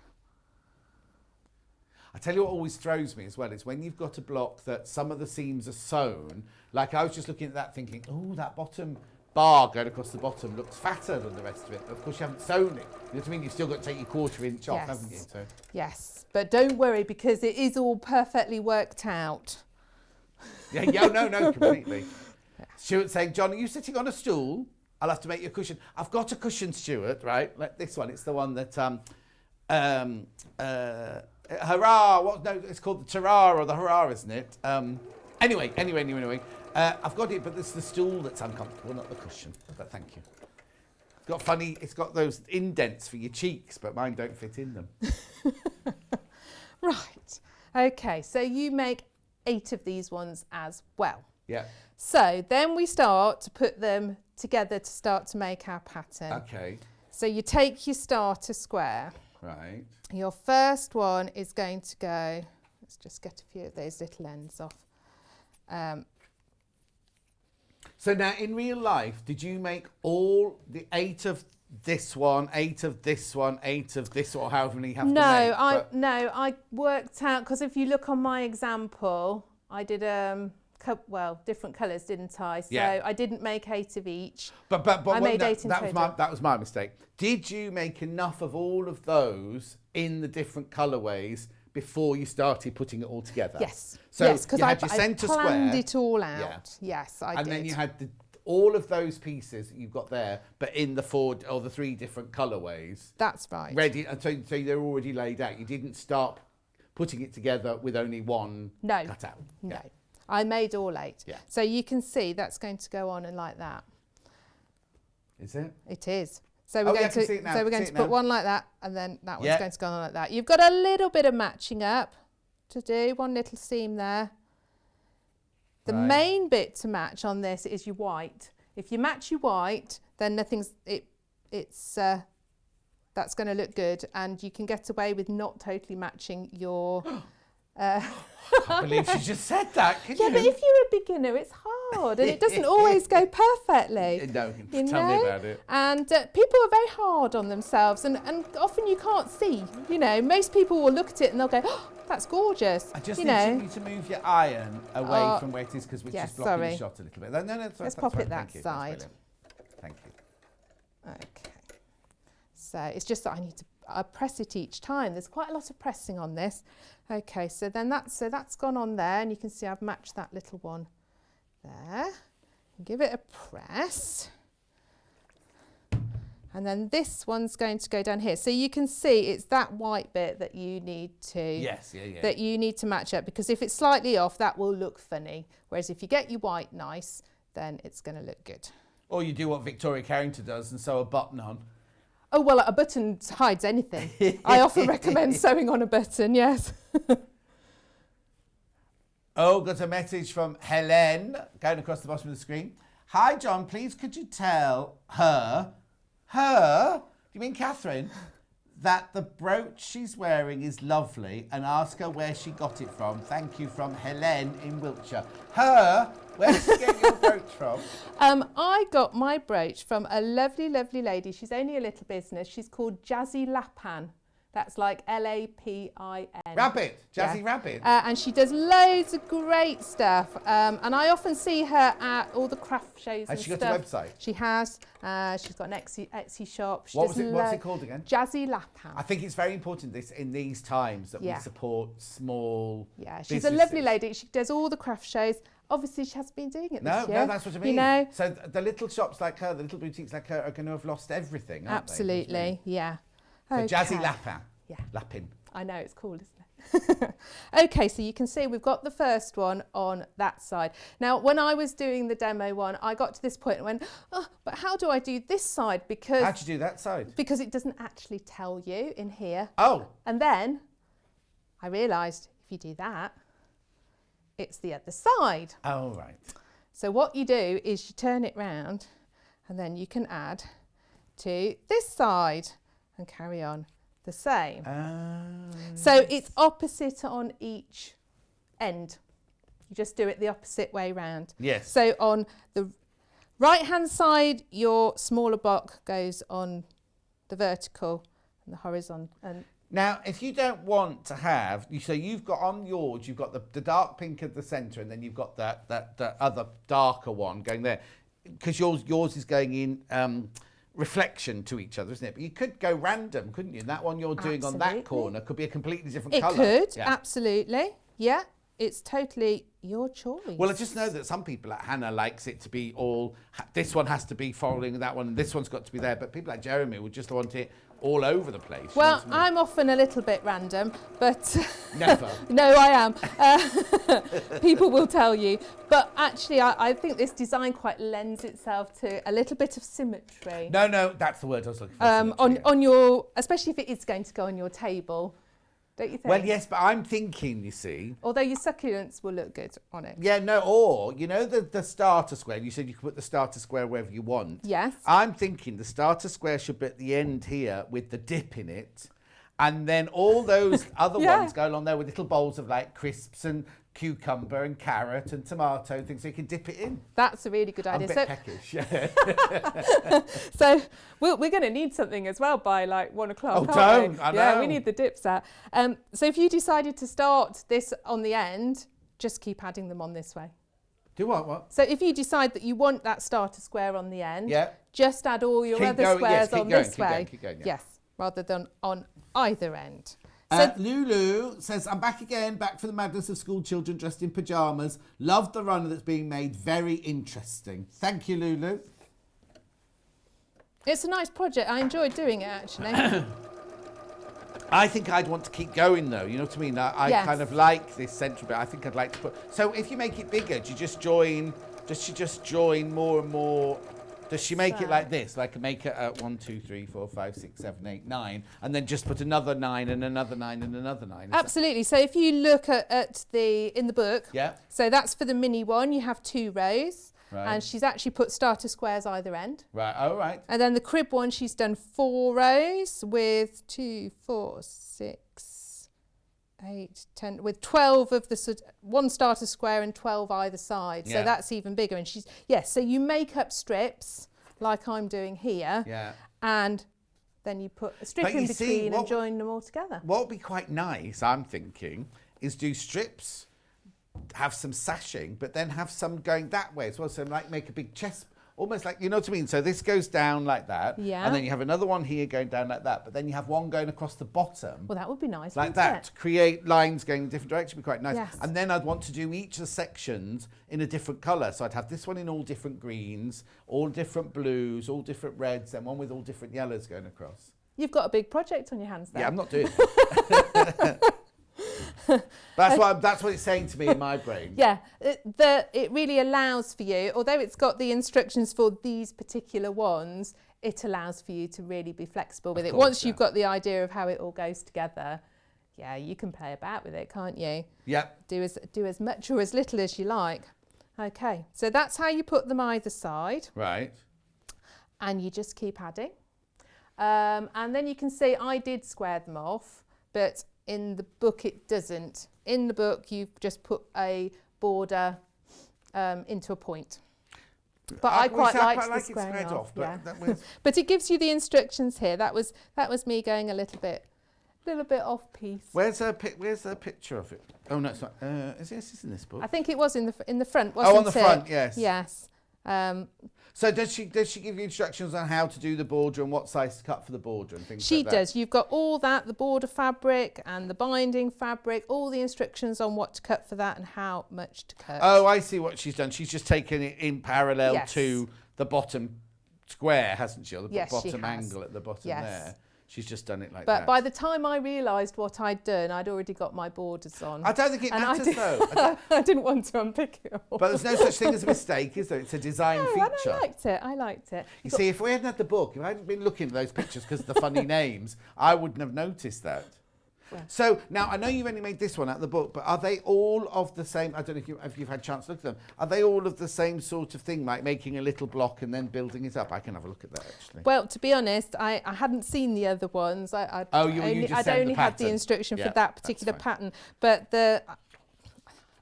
I tell you what always throws me as well is when you've got a block that some of the seams are sewn. Like I was just looking at that thinking, oh, that bottom bar going across the bottom looks fatter than the rest of it. Of course, you haven't sewn it. You know what I mean? You've still got to take your 1/4 inch off, haven't you? So. Yes, but don't worry because it is all perfectly worked out. Yeah, no, completely. Stuart's saying, John, are you sitting on a stool? I'll have to make you a cushion. I've got a cushion, Stuart, right? Like this one. It's the one that, hurrah. No, it's called the Tarrah or the Hurrah, isn't it? Anyway. I've got it, but it's the stool that's uncomfortable, not the cushion. But thank you. It's got those indents for your cheeks, but mine don't fit in them. Right. Okay, so you make 8 of these ones as well. Yeah. So then we start to put them together to start to make our pattern. Okay. So you take your starter square. Right. Your first one is going to go, let's just get a few of those little ends off. So now, in real life, did you make all the 8 of this one, 8 of this one, 8 of this, or however many you have to make? No, I worked out, because if you look on my example, I did different colours, didn't I? So Yeah. I didn't make 8 of each. But I made 8 in total. that was my mistake. Did you make enough of all of those in the different colourways before you started putting it all together? Yes. So yes, because you I had your centre square. planned it all out. Yeah. Yes, I did. And then you had all of those pieces that you've got there, but in the 4 or the 3 different colourways. That's right. Ready, and so they're already laid out. You didn't stop putting it together with only one cut out. No. Yeah. I made all 8. Yeah. So you can see that's going to go on and like that. Is it? It is. So we're going I can see it now. so we're going to put one like that, and then that one's Yeah. going to go on like that. You've got a little bit of matching up to do, one little seam there. The Right. main bit to match on this is your white. If you match your white, then that's going to look good, and you can get away with not totally matching your. I can't believe she just said that. Can Yeah, you? but if you're a beginner, it's hard, and it doesn't always go perfectly. No, You tell me know? about it. And people are very hard on themselves, and often you can't see. You know, most people will look at it and they'll go, "Oh, that's gorgeous." I just you need know, you to move your iron away from where it is, because we're yes, just blocking sorry. the shot a little bit. No, Let's that's pop fine. it that Thank you. side. That's brilliant. Thank you. Okay. So it's just that I need to press it each time. There's quite a lot of pressing on this. Okay, so then that's gone on there, and you can see I've matched that little one there. Give it a press. And then this one's going to go down here. So you can see it's that white bit that you need to that you need to match up, because if it's slightly off, that will look funny. Whereas if you get your white nice, then it's going to look good. Or you do what Victoria Carrington does and sew a button on. Oh, well, a button hides anything. I often recommend sewing on a button, yes. Oh, got a message from Helen going across the bottom of the screen. Hi, John, please could you tell her, do you mean Katharine, that the brooch she's wearing is lovely, and ask her where she got it from. Thank you, from Helen in Wiltshire. Where did you get your brooch from? I got my brooch from a lovely, lovely lady. She's only a little business. She's called Jazzy Lapan. That's like L-A-P-I-N. Rabbit, Jazzy Rabbit. And she does loads of great stuff. And I often see her at all the craft shows and Has stuff. she got a website? She has. She's got an Etsy shop. What's it called again? Jazzy Lapan. I think it's very important in these times that we support small she's businesses. a lovely lady. She does all the craft shows. Obviously, she hasn't been doing it this year. No, that's what I mean. You know? So the little shops like her, the little boutiques like her, are going to have lost everything, aren't Absolutely, yeah. they? Okay. So Jazzy Lapin. Yeah. Lapin. I know, it's cool, isn't it? Okay, so you can see we've got the first one on that side. Now, when I was doing the demo one, I got to this point and went, oh, but how do I do this side? Because How'd you do that side? Because it doesn't actually tell you in here. Oh. And then I realised if you do that, it's the other side. Oh, right. So what you do is you turn it round, and then you can add to this side and carry on the same. So it's opposite on each end. You just do it the opposite way round. Yes. So on the right hand side, your smaller block goes on the vertical and the horizontal. And now, if you don't want to have, so you've got on yours, you've got the dark pink at the centre, and then you've got that other darker one going there, because yours is going in reflection to each other, isn't it? But you could go random, couldn't you? And that one you're doing on that corner could be a completely different colour. It could, absolutely. Yeah, it's totally your choice. Well, I just know that some people, like Hannah, likes it to be all, this one has to be following that one, and this one's got to be there. But people like Jeremy would just want it all over the place. you know Well, what I mean? I'm often a little bit random, but Never. no, I am. People will tell you. But actually, I think this design quite lends itself to a little bit of symmetry. No, that's the word I was looking for. On your, especially if it is going to go on your table, don't you think? Well, yes, but I'm thinking, you see. Although your succulents will look good on it. Yeah, no, or, you know, the starter square. You said you could put the starter square wherever you want. Yes. I'm thinking the starter square should be at the end here with the dip in it. And then all those other Yeah. ones go along there with little bowls of like crisps and cucumber and carrot and tomato and things so you can dip it in. That's a really good I'm a idea. bit peckish, yeah. So we're going to need something as well by like 1 o'clock. Oh, aren't we? don't, I Yeah, know. we need the dips out. So if you decided to start this on the end, just keep adding them on this way. Do what? So if you decide that you want that starter square on the end, Yeah. just add all your Keep other going, yes, squares keep on going, this keep going, way. keep going, yeah. Yes, rather than on either end. So Lulu says, I'm back again, back for the madness of school children dressed in pyjamas. Love the runner that's being made. Very interesting. Thank you, Lulu. it's a nice project. I enjoyed doing it actually. I think I'd want to keep going though, you know what I mean? I Yes. kind of like this central bit. I think I'd like to put... So if you make it bigger, do you just join... Does she just join more and more... Does she make it like this? Like make it 1, 2, 3, 4, 5, 6, 7, 8, 9, and then just put another 9 and another 9 and another 9? Is that- Absolutely. So if you look at in the book, Yeah. so that's for the mini one, you have 2 rows. Right. And she's actually put starter squares either end. Right, all right. And then the crib one, she's done 4 rows with 2, 4, 6, 8, 10, with 12 of the one starter square and 12 either side. Yeah. So that's even bigger. And she's, yes, so you make up strips like I'm doing here. Yeah. And then you put a strip But in you see, between and what- join them all together. What would be quite nice, I'm thinking, is do strips, have some sashing, but then have some going that way as well. So like make a big chest, almost like, you know what I mean? So this goes down like that. Yeah. And then you have another one here going down like that. But then you have one going across the bottom. Well, that would be nice, Like wouldn't that, it? to create lines going in different directions would be quite nice. Yes. And then I'd want to do each of the sections in a different colour. So I'd have this one in all different greens, all different blues, all different reds, and one with all different yellows going across. You've got a big project on your hands there. Yeah, I'm not doing it. That's what it's saying to me in my brain. Yeah, it really allows for you, although it's got the instructions for these particular ones, it allows for you to really be flexible with it. course, Once yeah. you've got the idea of how it all goes together, yeah, you can play about with it, can't you? Yep. Do as much or as little as you like. Okay, so that's how you put them either side, Right. and you just keep adding. And then you can see I did square them off, but in the book it doesn't. In the book you've just put a border into a point. But I quite liked the it squaring squared off. but Yeah. that was, But it gives you the instructions here. That was me going a little bit off piece. where's a picture of it? Oh no, it's not. Is this in this book? I think it was in the front, wasn't it? Oh, on the front, yes. Yes. So does she give you instructions on how to do the border and what size to cut for the border and things She like that? does. You've got all that, the border fabric and the binding fabric, all the instructions on what to cut for that and how much to cut. Oh, I see what she's done. She's just taken it in parallel Yes. to the bottom square, hasn't she? Or the Yes, she bottom has. angle at the bottom Yes. there. She's just done it like But that. by the time I realised what I'd done, I'd already got my borders on. I don't think it And I matters did- though. I didn't want to unpick it all. But there's no such thing as a mistake, is there? It's a design No, and feature. I liked it. You see, if we hadn't had the book, if I hadn't been looking at those pictures because of the funny names, I wouldn't have noticed that. Well. So now I know you've only made this one out of the book, but are they all of the same? I don't know if you've had a chance to look at them. Are they all of the same sort of thing, like making a little block and then building it up? I can have a look at that actually. Well, to be honest, I hadn't seen the other ones. I'd Oh, you only, just I'd sent the only had the pattern. instruction Yeah, for that that's particular fine. pattern. But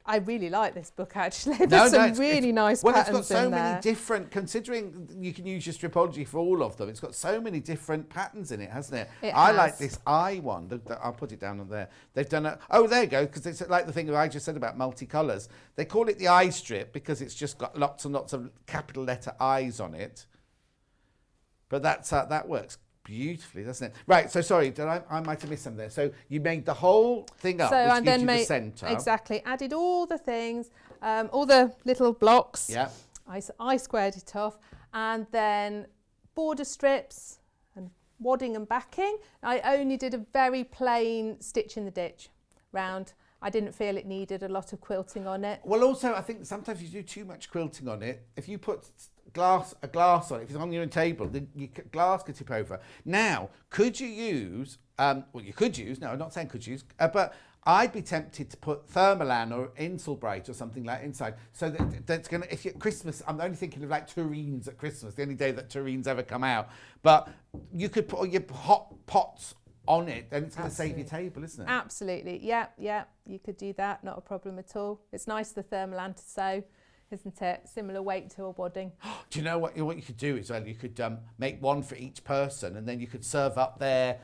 I really like this book actually. There's No, some it's really nice well, patterns it's got so in many there. different. Considering you can use your Stripology for all of them, it's got so many different patterns in it, hasn't it? It I like has. this eye one. I'll put it down on there. They've done a. Oh, there you go. Because it's like the thing that I just said about multicolours. They call it the eye strip because it's just got lots and lots of capital letter eyes on it. But that works beautifully, doesn't it? Right. So sorry, I might have missed some there. So you made the whole thing up, So which I gives then you the made centre. exactly added all the things, all the little blocks. Yeah. I squared it off, and then border strips and wadding and backing. I only did a very plain stitch in the ditch round. I didn't feel it needed a lot of quilting on it. Well, also, I think sometimes you do too much quilting on it. If you put a glass on it, if it's on your table, then glass could tip over. Now, could you use, well, you could use, no, I'm not saying could use, but I'd be tempted to put Thermolan or Insulbrite or something like inside. So that's going to, if you're at Christmas, I'm only thinking of like tureens at Christmas, the only day that tureens ever come out. But you could put all your hot pots on it, and it's going to save your table, isn't it? Absolutely, yeah, you could do that, not a problem at all. It's nice, the Thermolan to sew, isn't it? Similar weight to a wadding. Do you know what you could do as well? You could make one for each person, and then you could serve up there.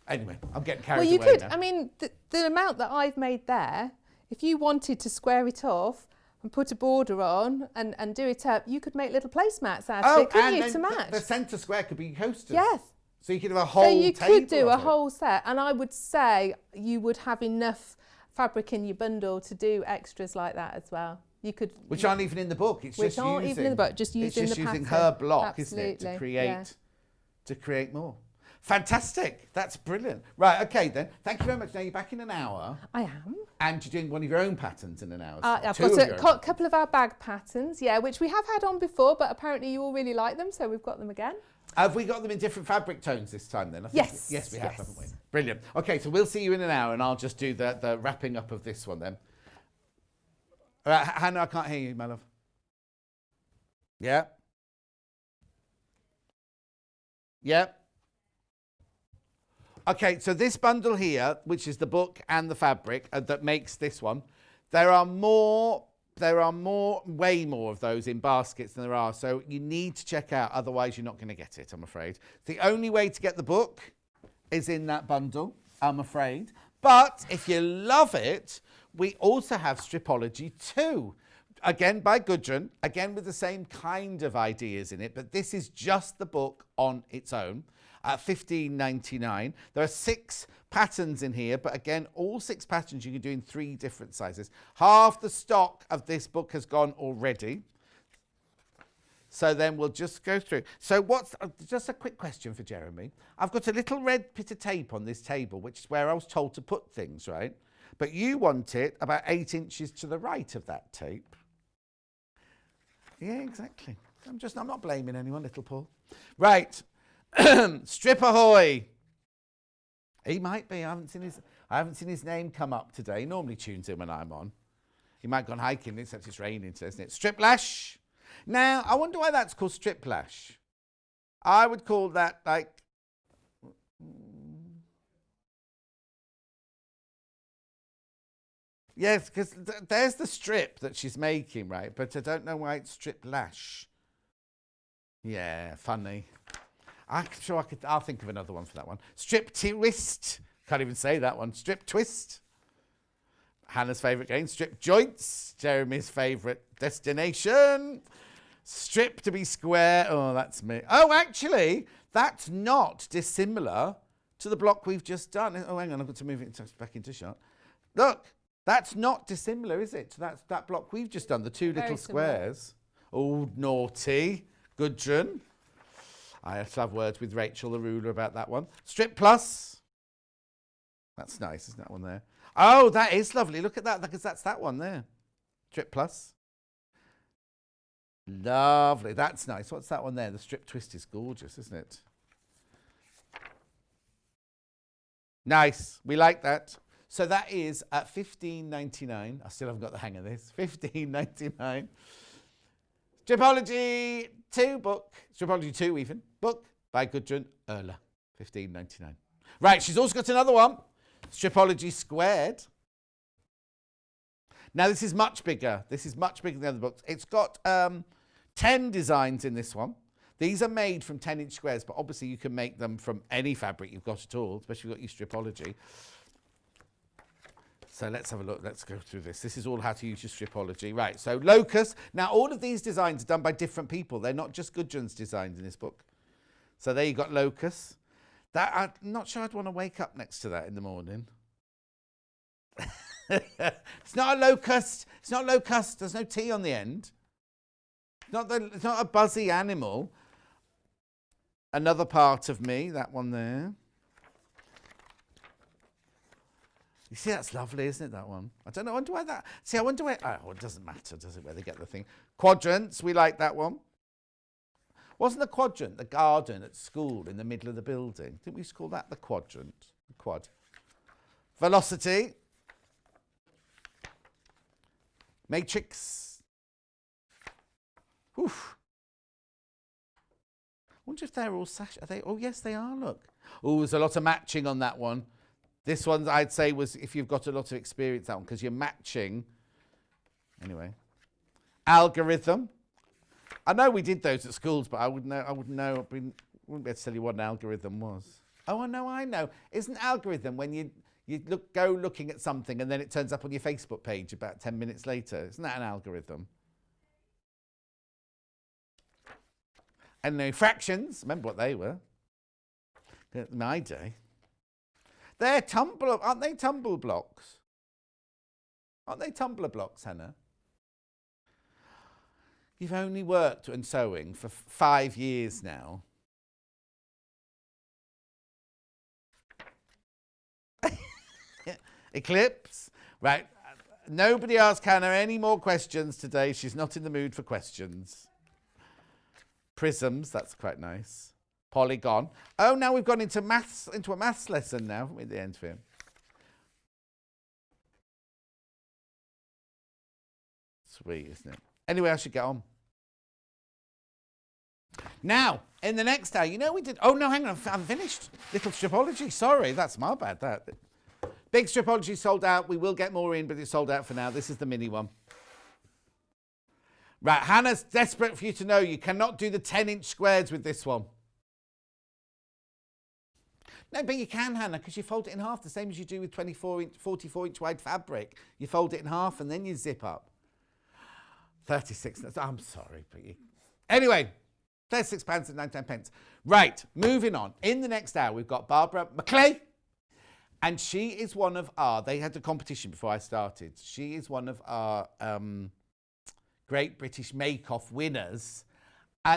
Anyway, I'm getting carried away. Well, you could, now. I mean, the amount that I've made there, if you wanted to square it off and put a border on and do it up, you could make little placemats out of it, couldn't you, to match? The centre square could be coasters. Yes. So you could have a whole table. So you could do a of it. whole set, and I would say you would have enough fabric in your bundle to do extras like that as well. You could, which aren't even in the book. It's which just aren't using, even in the book. Just using it's just the using pattern. her block, Absolutely. isn't it, to create more. Fantastic. That's brilliant. Right, okay then. Thank you very much. Now you're back in an hour. I am. And you're doing one of your own patterns in an hour. I've got a couple of our bag patterns, yeah, which we have had on before, but apparently you all really like them, so we've got them again. Have we got them in different fabric tones this time then? I think Yes. Yes, we have, haven't we? Brilliant. Okay, so we'll see you in an hour, and I'll just do the wrapping up of this one then. All right, Hannah, I can't hear you, my love. Yeah? Yeah? Okay, so this bundle here, which is the book and the fabric that makes this one, there are way more of those in baskets than there are. So you need to check out, otherwise you're not going to get it, I'm afraid. The only way to get the book is in that bundle, I'm afraid. But if you love it, we also have Stripology 2. Again by Gudrun, again with the same kind of ideas in it, but this is just the book on its own. At $15.99. There are 6 patterns in here, but again, all 6 patterns you can do in 3 different sizes. Half the stock of this book has gone already. So then we'll just go through. So what's, just a quick question for Jeremy. I've got a little red bit of tape on this table, which is where I was told to put things, right? But you want it about 8 inches to the right of that tape. Yeah, exactly. I'm not blaming anyone, little Paul. Right. Strip Ahoy. He might be. I haven't seen his name come up today. He normally tunes in when I'm on. He might have gone hiking, except it's raining, so isn't it? Striplash. Now, I wonder why that's called Striplash. I would call that like... Yes, because there's the strip that she's making, right? But I don't know why it's Striplash. Yeah, funny. I'm sure I'll think of another one for that one. Strip twist. Can't even say that one. Strip twist. Hannah's favourite game. Strip joints. Jeremy's favourite destination. Strip to be square. Oh, that's me. Oh, actually, that's not dissimilar to the block we've just done. Oh, hang on. I've got to move it back into shot. Look, that's not dissimilar, is it? So that's that block we've just done. The 2 little squares. Oh, naughty. Gudrun. I have to have words with Rachel, the ruler, about that one. Strip plus. That's nice, isn't that one there? Oh, that is lovely. Look at that, because that's that one there. Strip plus. Lovely. That's nice. What's that one there? The strip twist is gorgeous, isn't it? Nice. We like that. So that is at $15.99. I still haven't got the hang of this. $15.99. Stripology 2 book. Stripology 2 even. Book by Gudrun Erler. $15.99. Right, she's also got another one. Stripology Squared. Now this is much bigger. This is much bigger than the other books. It's got 10 designs in this one. These are made from 10-inch squares, but obviously you can make them from any fabric you've got at all, especially if you've got your Stripology. So let's have a look. Let's go through this. This is all how to use your Stripology. Right, so locus. Now, all of these designs are done by different people. They're not just Gudrun's designs in this book. So there you got locus. That I'm not sure I'd want to wake up next to that in the morning. It's not a locust. It's not locust. There's no T on the end. It's not a buzzy animal. another part of me, that one there. You see, that's lovely, isn't it, that one? I don't know, I wonder why that... See, I wonder where... Oh, it doesn't matter, does it, where they get the thing? Quadrants, we like that one. Wasn't the quadrant the garden at school in the middle of the building? Didn't we used to call that the quadrant? The quad. Velocity. Matrix. Oof. I wonder if they're all sash... Are they? Oh, yes, they are, look. Oh, there's a lot of matching on that one. This one, I'd say, was if you've got a lot of experience, that one, because you're matching. Anyway. Algorithm. I know we did those at schools, but I wouldn't know. I wouldn't be able to tell you what an algorithm was. Oh, I know. Isn't algorithm when you go looking at something and then it turns up on your Facebook page about 10 minutes later? Isn't that an algorithm? And no fractions. Remember what they were? In my day. They're aren't they tumble blocks? Aren't they tumbler blocks, Hannah? You've only worked in sewing for 5 years now. Eclipse. Right. Nobody ask Hannah any more questions today. She's not in the mood for questions. Prisms. That's quite nice. Polygon. Oh, now we've gone into maths, into a maths lesson now, haven't we, at the end of it? Sweet, isn't it? Anyway, I should get on. Now, in the next hour, you know we did... Oh, no, hang on, I'm finished. Little Stripology. Sorry, that's my bad, that. Big Stripology sold out. We will get more in, but it's sold out for now. This is the mini one. Right, Hannah's desperate for you to know you cannot do the 10-inch squares with this one. No, but you can, Hannah, because you fold it in half, the same as you do with 24-inch, 44-inch wide fabric. You fold it in half and then you zip up. 36. I'm sorry, but you... Anyway, £36.99. Right, moving on. In the next hour, we've got Barbara Mclay. And she is one of our... They had a competition before I started. She is one of our Great British Make-Off winners.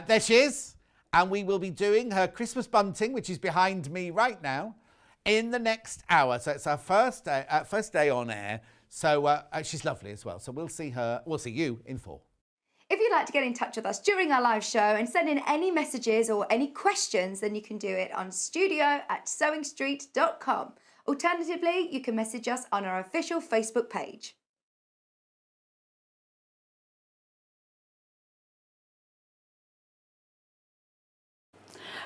There she is. And we will be doing her Christmas bunting, which is behind me right now, in the next hour. So it's our first day on air. So she's lovely as well. So we'll see you in 4. If you'd like to get in touch with us during our live show and send in any messages or any questions, then you can do it on studio@sewingstreet.com. Alternatively, you can message us on our official Facebook page.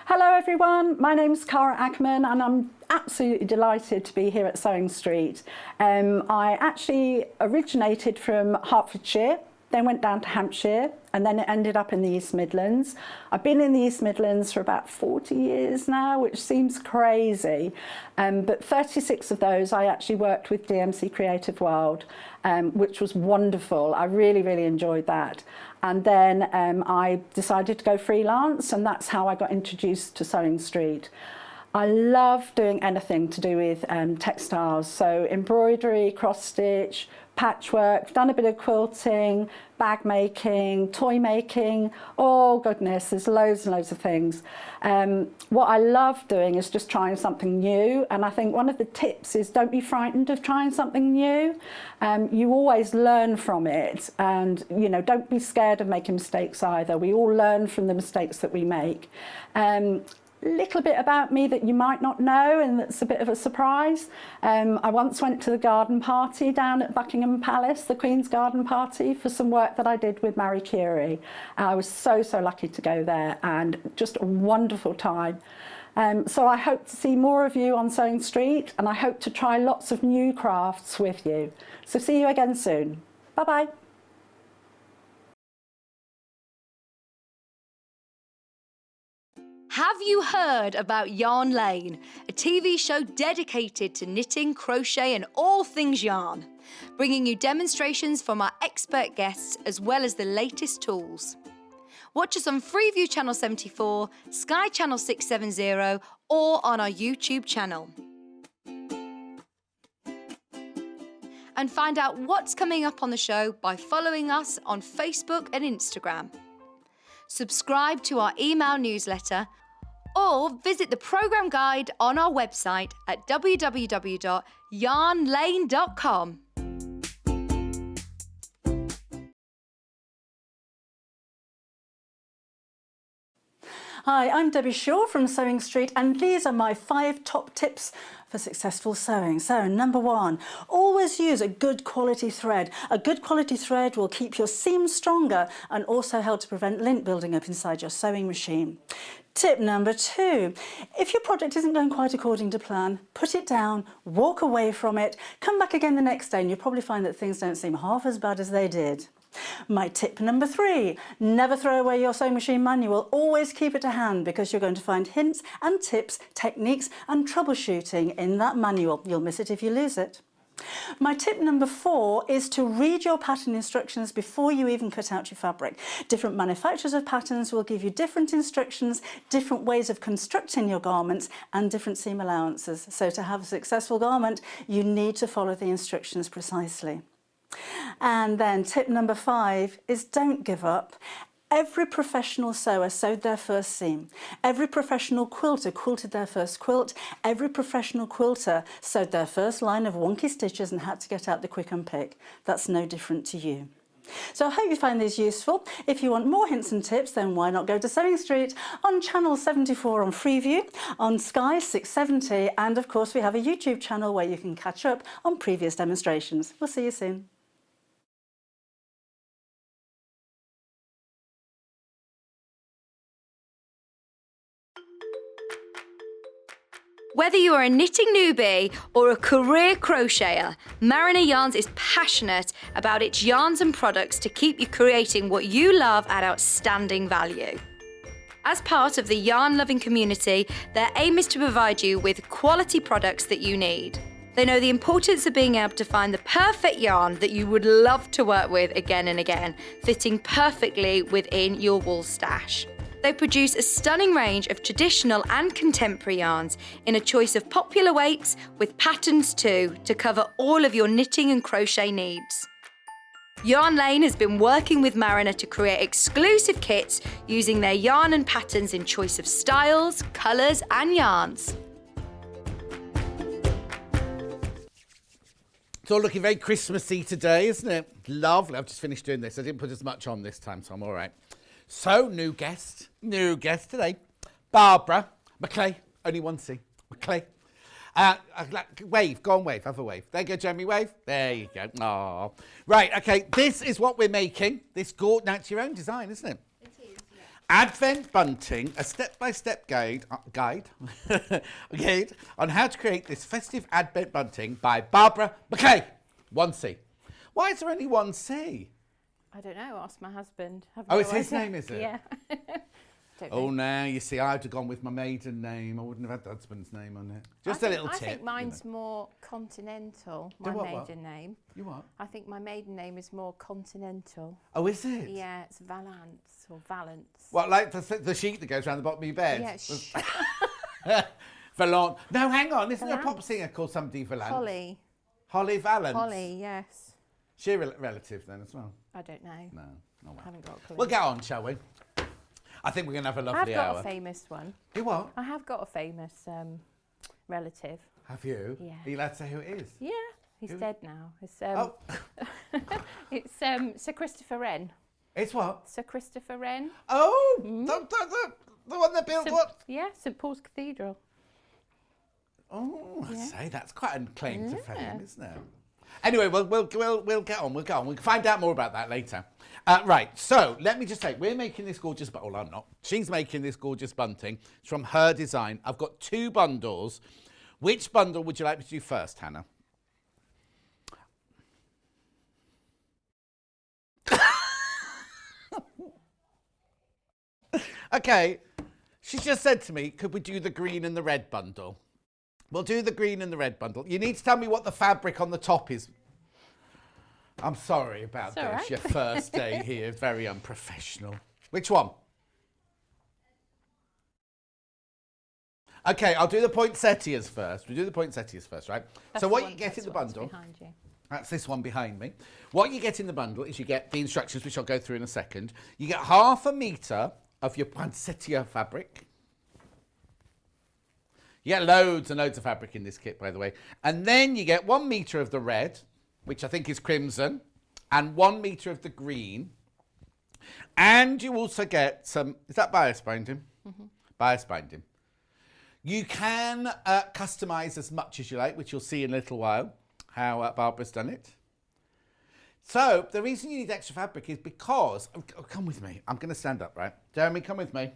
Hello everyone, my name's Cara Ackerman and I'm absolutely delighted to be here at Sewing Street. I actually originated from Hertfordshire, then went down to Hampshire and then it ended up in the East Midlands. I've been in the East Midlands for about 40 years now, which seems crazy, but 36 of those I actually worked with DMC Creative World, which was wonderful. I really, really enjoyed that. And then I decided to go freelance and that's how I got introduced to Sewing Street. I love doing anything to do with textiles, so embroidery, cross stitch, patchwork, done a bit of quilting, bag making, toy making, oh goodness, there's loads and loads of things. What I love doing is just trying something new, and I think one of the tips is don't be frightened of trying something new. You always learn from it, and you know, don't be scared of making mistakes either. We all learn from the mistakes that we make. Little bit about me that you might not know and that's a bit of a surprise. I once went to the garden party down at Buckingham Palace, the Queen's garden party, for some work that I did with Marie Curie. I was so lucky to go there and just a wonderful time. So I hope to see more of you on Sewing Street and I hope to try lots of new crafts with you. So see you again soon. Bye-bye. Have you heard about Yarn Lane, a TV show dedicated to knitting, crochet and all things yarn, bringing you demonstrations from our expert guests as well as the latest tools. Watch us on Freeview Channel 74, Sky Channel 670 or on our YouTube channel. And find out what's coming up on the show by following us on Facebook and Instagram. Subscribe to our email newsletter or visit the programme guide on our website at www.yarnlane.com. Hi, I'm Debbie Shaw from Sewing Street, and these are my 5 top tips for successful sewing. So, number 1, always use a good quality thread. A good quality thread will keep your seams stronger and also help to prevent lint building up inside your sewing machine. Tip number 2, if your project isn't going quite according to plan, put it down, walk away from it, come back again the next day and you'll probably find that things don't seem half as bad as they did. My tip number 3, never throw away your sewing machine manual, always keep it to hand because you're going to find hints and tips, techniques and troubleshooting in that manual. You'll miss it if you lose it. My tip number 4 is to read your pattern instructions before you even cut out your fabric. Different manufacturers of patterns will give you different instructions, different ways of constructing your garments and different seam allowances. So to have a successful garment, you need to follow the instructions precisely. And then tip number 5 is don't give up. Every professional sewer sewed their first seam. Every professional quilter quilted their first quilt. Every professional quilter sewed their first line of wonky stitches and had to get out the quick and pick. That's no different to you. So I hope you find these useful. If you want more hints and tips, then why not go to Sewing Street on channel 74 on Freeview, on Sky 670, and of course we have a YouTube channel where you can catch up on previous demonstrations. We'll see you soon. Whether you are a knitting newbie or a career crocheter, Mariner Yarns is passionate about its yarns and products to keep you creating what you love at outstanding value. As part of the yarn-loving community, their aim is to provide you with quality products that you need. They know the importance of being able to find the perfect yarn that you would love to work with again and again, fitting perfectly within your wool stash. They produce a stunning range of traditional and contemporary yarns in a choice of popular weights with patterns too to cover all of your knitting and crochet needs. Yarn Lane has been working with Mariner to create exclusive kits using their yarn and patterns in choice of styles, colours and yarns. It's all looking very Christmassy today, isn't it? Lovely. I've just finished doing this. I didn't put as much on this time, so I'm all right. So, new guest today, Barbara Mclay, only one C, Mclay. Wave, go on wave, have a wave. There you go, Jeremy, wave. There you go. Aww. Right, okay, this is what we're making. This gorgeous, now it's your own design, isn't it? It is, yeah. Advent Bunting, a step-by-step guide on how to create this festive Advent Bunting by Barbara Mclay, 1C. Why is there only 1C? I don't know, ask my husband. It's his name, is it? Yeah. Oh, no, you see, I'd have gone with my maiden name. I wouldn't have had the husband's name on it. Just a little tip. I think mine's more continental, my maiden name. You what? I think my maiden name is more continental. Oh, is it? Yeah, it's Valance or Valence. What, like the sheet that goes around the bottom of your bed? Yeah, Valance. No, hang on, isn't there a pop singer called somebody Valance? Holly. Holly Valance? Holly, yes. She a relative then as well? I don't know. No. Oh, well. I haven't got a clue. We'll get on, shall we? I think we're going to have a lovely hour. I've got a famous one. You what? I have got a famous relative. Have you? Yeah. Are you allowed to say who it is? Yeah, he's dead now. It's, it's Sir Christopher Wren. It's what? Sir Christopher Wren. Oh, the one that built what? Yeah, St Paul's Cathedral. Oh, I say, that's quite a claim to fame, isn't it? Anyway, we'll get on. We'll can find out more about that later. Right, so let me just say, we're making this gorgeous, well, I'm not. She's making this gorgeous bunting. It's from her design. I've got 2 bundles. Which bundle would you like me to do first, Hannah? Okay, she just said to me, could we do the green and the red bundle? We'll do the green and the red bundle. You need to tell me what the fabric on the top is. I'm sorry about this. Right. Your first day here, very unprofessional. Which one? Okay, I'll do the poinsettias first. We'll do the poinsettias first, right? So what you get in the bundle... Behind you. That's this one behind me. What you get in the bundle is you get the instructions, which I'll go through in a second. You get 1/2 metre of your poinsettia fabric. You get loads and loads of fabric in this kit, by the way. And then you get 1 metre of the red, which I think is crimson, and 1 metre of the green. And you also get some, is that bias binding? Mm-hmm. Bias binding. You can customise as much as you like, which you'll see in a little while, how Barbara's done it. So the reason you need extra fabric is because, oh, come with me, I'm going to stand up, right? Jeremy, come with me.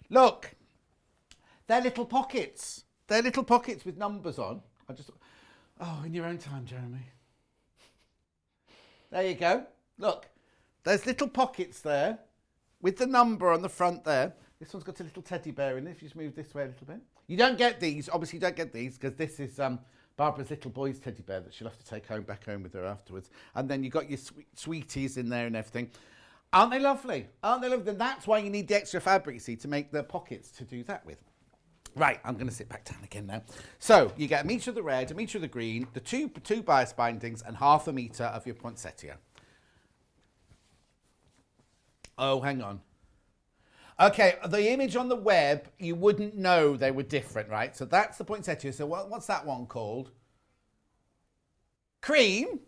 Look, they're little pockets. They're little pockets with numbers on. In your own time, Jeremy. There you go. Look, there's little pockets there with the number on the front there. This one's got a little teddy bear in it. If you just move this way a little bit. You don't get these. Obviously, you don't get these because this is Barbara's little boy's teddy bear that she'll have to take back home with her afterwards. And then you've got your sweeties in there and everything. Aren't they lovely? Aren't they lovely? And that's why you need the extra fabric, you see, to make the pockets to do that with. Right, I'm going to sit back down again now. So you get 1 metre of the red, 1 metre of the green, the two bias bindings, and 1/2 metre of your poinsettia. Oh, hang on. Okay, the image on the web, you wouldn't know they were different, right? So that's the poinsettia. So what's that one called? Cream.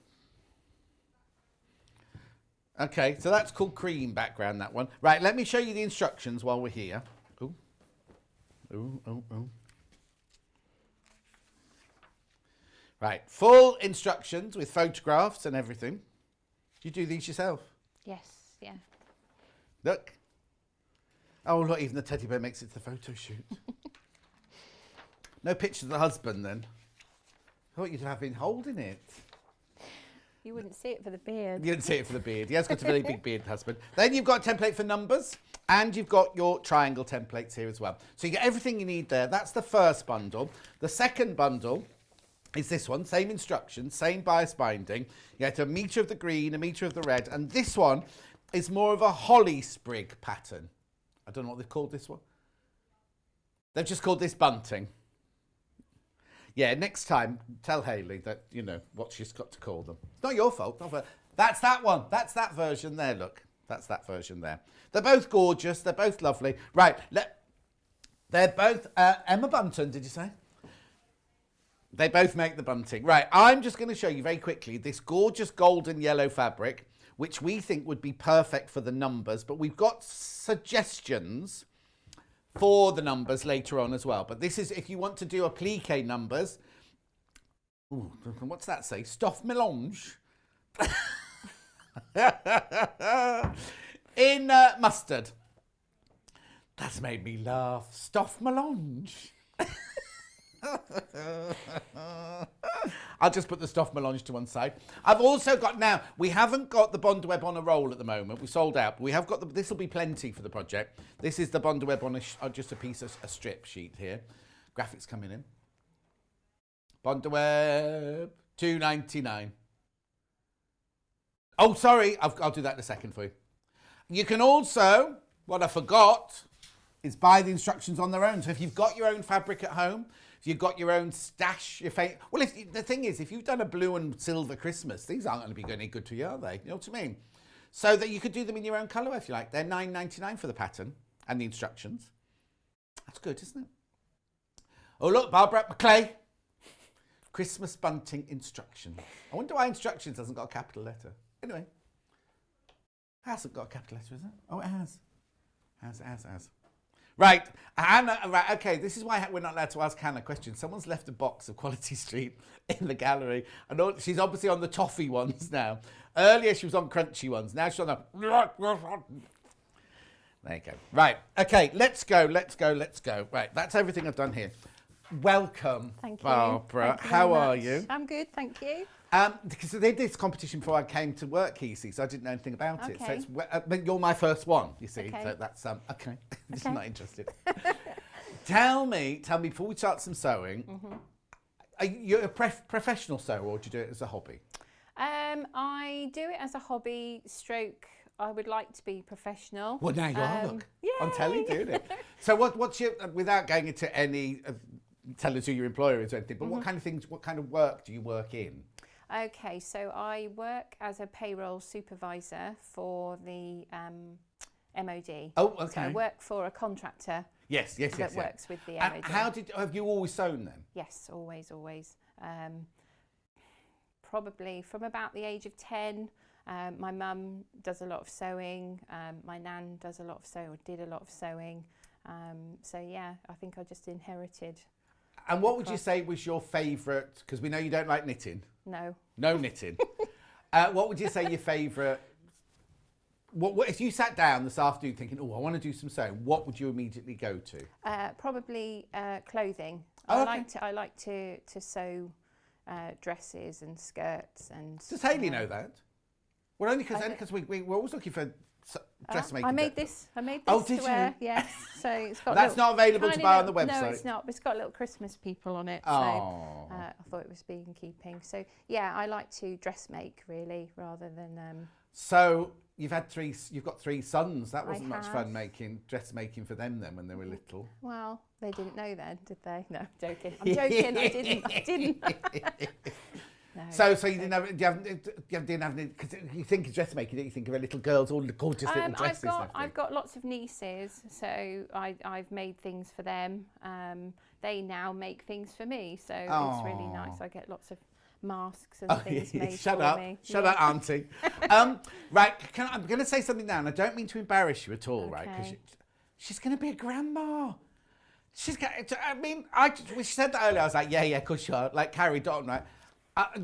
Okay, so that's called cream background, that one. Right, let me show you the instructions while we're here. Ooh. Ooh, ooh, ooh. Right, full instructions with photographs and everything. Do you do these yourself? Yes, yeah. Look. Oh, look, even the teddy bear makes it to the photo shoot. No picture of the husband, then. I thought you'd have been holding it. You wouldn't see it for the beard. You wouldn't see it for the beard. He has got a very big beard, husband. Then you've got a template for numbers, and you've got your triangle templates here as well. So you get everything you need there. That's the first bundle. The second bundle is this one. Same instructions, same bias binding. You get 1 metre of the green, 1 metre of the red, and this one is more of a holly sprig pattern. I don't know what they've called this one. They've just called this bunting. Yeah, next time, tell Hayley that, you know, what she's got to call them. It's not your fault. That's that one. That's that version there, look. That's that version there. They're both gorgeous. They're both lovely. Right, they're both Emma Bunting, did you say? They both make the bunting. Right, I'm just going to show you very quickly this gorgeous golden yellow fabric, which we think would be perfect for the numbers, but we've got suggestions for the numbers later on as well. But this is if you want to do applique numbers. Ooh, what's that say? Stoff melange. In mustard. That's made me laugh. Stoff melange. I'll just put the stoff melange to one side. I've also got now, we haven't got the Bond Web on a roll at the moment. We sold out. But we have got this will be plenty for the project. This is the Bond Web on just a piece of a strip sheet here. Graphics coming in. Bond Web $2.99. Oh, sorry. I'll do that in a second for you. You can also, what I forgot, is buy the instructions on their own. So if you've got your own fabric at home, if you've got your own stash, the thing is, if you've done a blue and silver Christmas, these aren't going to be any good to you, are they? You know what I mean? So that you could do them in your own colour if you like. They're $9.99 for the pattern and the instructions. That's good, isn't it? Oh, look, Barbara Mclay. Christmas bunting instructions. I wonder why instructions hasn't got a capital letter. Anyway. It hasn't got a capital letter, is it? Oh, it has. Has. Right, Hannah, right, okay, this is why we're not allowed to ask Hannah questions. Someone's left a box of Quality Street in the gallery, and she's obviously on the toffee ones now. Earlier she was on crunchy ones, now she's on the... There you go. Right, okay, let's go. Right, that's everything I've done here. Welcome, Thank you. Barbara. Thank you How very are much. you? I'm good, thank you. Because they did this competition before I came to work here, you see, so I didn't know anything about it. So but you're my first one, you see. Okay. So that's okay. Just Okay. not interested. Tell me before we start some sewing. Mm-hmm. Are you a professional sewer, or do you do it as a hobby? I do it as a hobby. Stroke. I would like to be professional. Well, now you are. Look, Yay. on telly doing it. So what's your without going into any tell us who your employer is or anything, but what kind of things, what kind of work do you work in? Okay, so I work as a payroll supervisor for the MOD. Oh, okay. So I work for a contractor Yes, yes, that yes. Yeah. works with the And MOD. have you always sewn then? Yes, always, always. Probably from about the age of 10. My mum does a lot of sewing. My nan does a lot of sewing, or did a lot of sewing. So yeah, I think I just inherited. And what would you say was your favourite, because we know you don't like knitting. No. No knitting. What would you say your favourite, what if you sat down this afternoon thinking, oh, I want to do some sewing, what would you immediately go to? Probably clothing. Oh, I like to sew dresses and skirts and. Does Hayley know that? Well, only because we're always looking for dressmaking. I made this. Oh, did to wear. you? Yes. So it's got. That's not available to buy on the website. No, it's not. But it's got little Christmas people on it. Oh. So I thought it was being in keeping. So yeah, I like to dressmake really rather than. So you've got 3 sons. That wasn't much have. fun dressmaking for them then when they were little. Well, they didn't know then, did they? No, joking. I'm joking. I didn't. No, So you didn't have any, because you think of dressmaking, you think of little girls, all the gorgeous little dresses. I've got lots of nieces, so I've made things for them. They now make things for me, so it's really nice. I get lots of masks and things made Shut for up. me. Shut up, Auntie. Right, I'm going to say something now, and I don't mean to embarrass you at all, right? Because she's going to be a grandma. She's got. I mean, we said that earlier. I was like, yeah, of course you are. Like Carrie Dotton, right?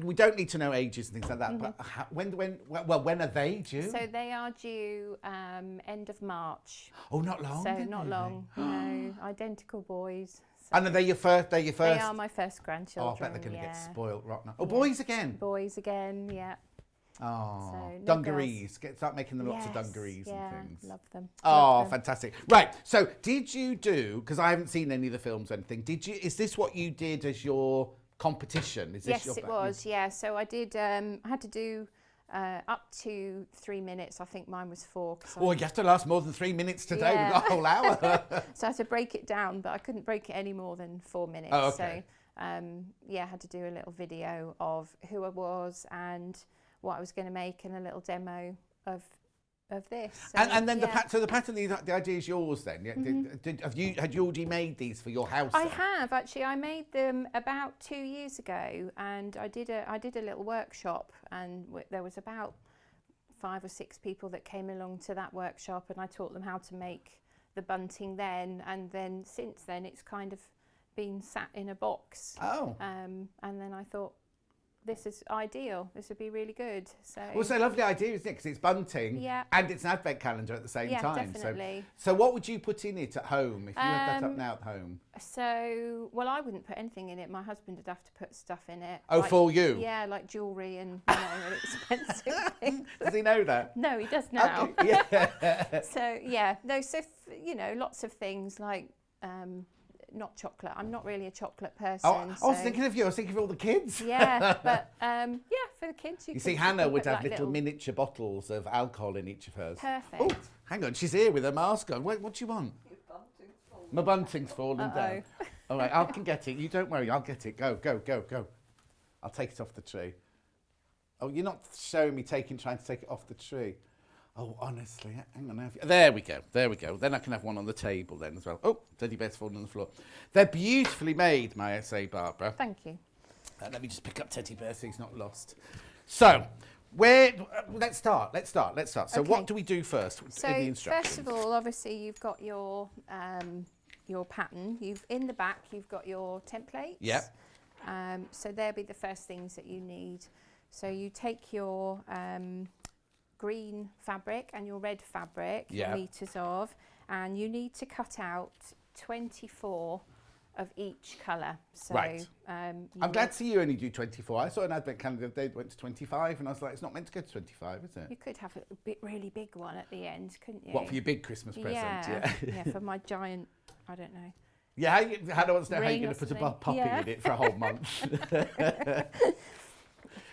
We don't need to know ages and things like that. But when are they due? So they are due end of March. Oh, not long. So not long. No, identical boys. So and are they your first? They're your first. They are my first grandchildren. Oh, I bet they're going to get spoiled rotten. Oh, boys again. Boys again. Yeah. Oh, So, no dungarees. Start making them lots of dungarees and things. Love them. Oh, Love them. fantastic. Right. So did you do, because I haven't seen any of the films or anything, is this what you did as your competition? Yes, it was. Yeah. So I did, I had to do up to 3 minutes. I think mine was 4. Oh, you have to last more than 3 minutes today. Yeah. We've got a whole hour. So I had to break it down, but I couldn't break it any more than 4 minutes. Oh, okay. So I had to do a little video of who I was and what I was going to make, and a little demo of this. So, and then the pattern, the idea is yours then. Yeah? Had you already made these for your house? I have actually. I made them about 2 years ago, and I did a little workshop, and there was about 5 or 6 people that came along to that workshop, and I taught them how to make the bunting then, and then since then it's kind of been sat in a box. Oh. And then I thought, this is ideal. This would be really good. So. Well, it's a lovely idea, isn't it? Because it's bunting and it's an advent calendar at the same time. Definitely. So what would you put in it at home if you had that up now at home? So, well, I wouldn't put anything in it. My husband would have to put stuff in it. Oh, like, for you? Yeah, like jewellery and expensive things. Does he know that? No, he does now. Okay. Yeah. So, yeah. No, so, lots of things like... not chocolate. I'm not really a chocolate person. Oh, I was thinking of you. I was thinking of all the kids. Yeah, but for the kids, you see, Hannah would have little miniature bottles of alcohol in each of hers. Perfect. Oh, hang on, she's here with her mask on. What do you want? My bunting's fallen down. All right, I can get it. You don't worry, I'll get it. Go. I'll take it off the tree. Oh, you're not showing me trying to take it off the tree. Oh, honestly, hang on. There we go. Then I can have one on the table then as well. Oh, teddy bear's falling on the floor. They're beautifully made, may I say, Barbara. Thank you. Let me just pick up teddy bear so he's not lost. So, let's start. So what do we do first in the instructions? First of all, obviously, you've got your pattern. In the back, you've got your templates. Yep. So they'll be the first things that you need. So you take your... green fabric and your red fabric, meters of, and you need to cut out 24 of each colour. So, right. I'm glad to see you only do 24. I saw an advent calendar they went to 25, and I was like, it's not meant to go to 25, is it? You could have a really big one at the end, couldn't you? What, for your big Christmas present? Yeah, for my giant, I don't know. Yeah, Hannah wants to know how you're going to put a puppy in it for a whole month.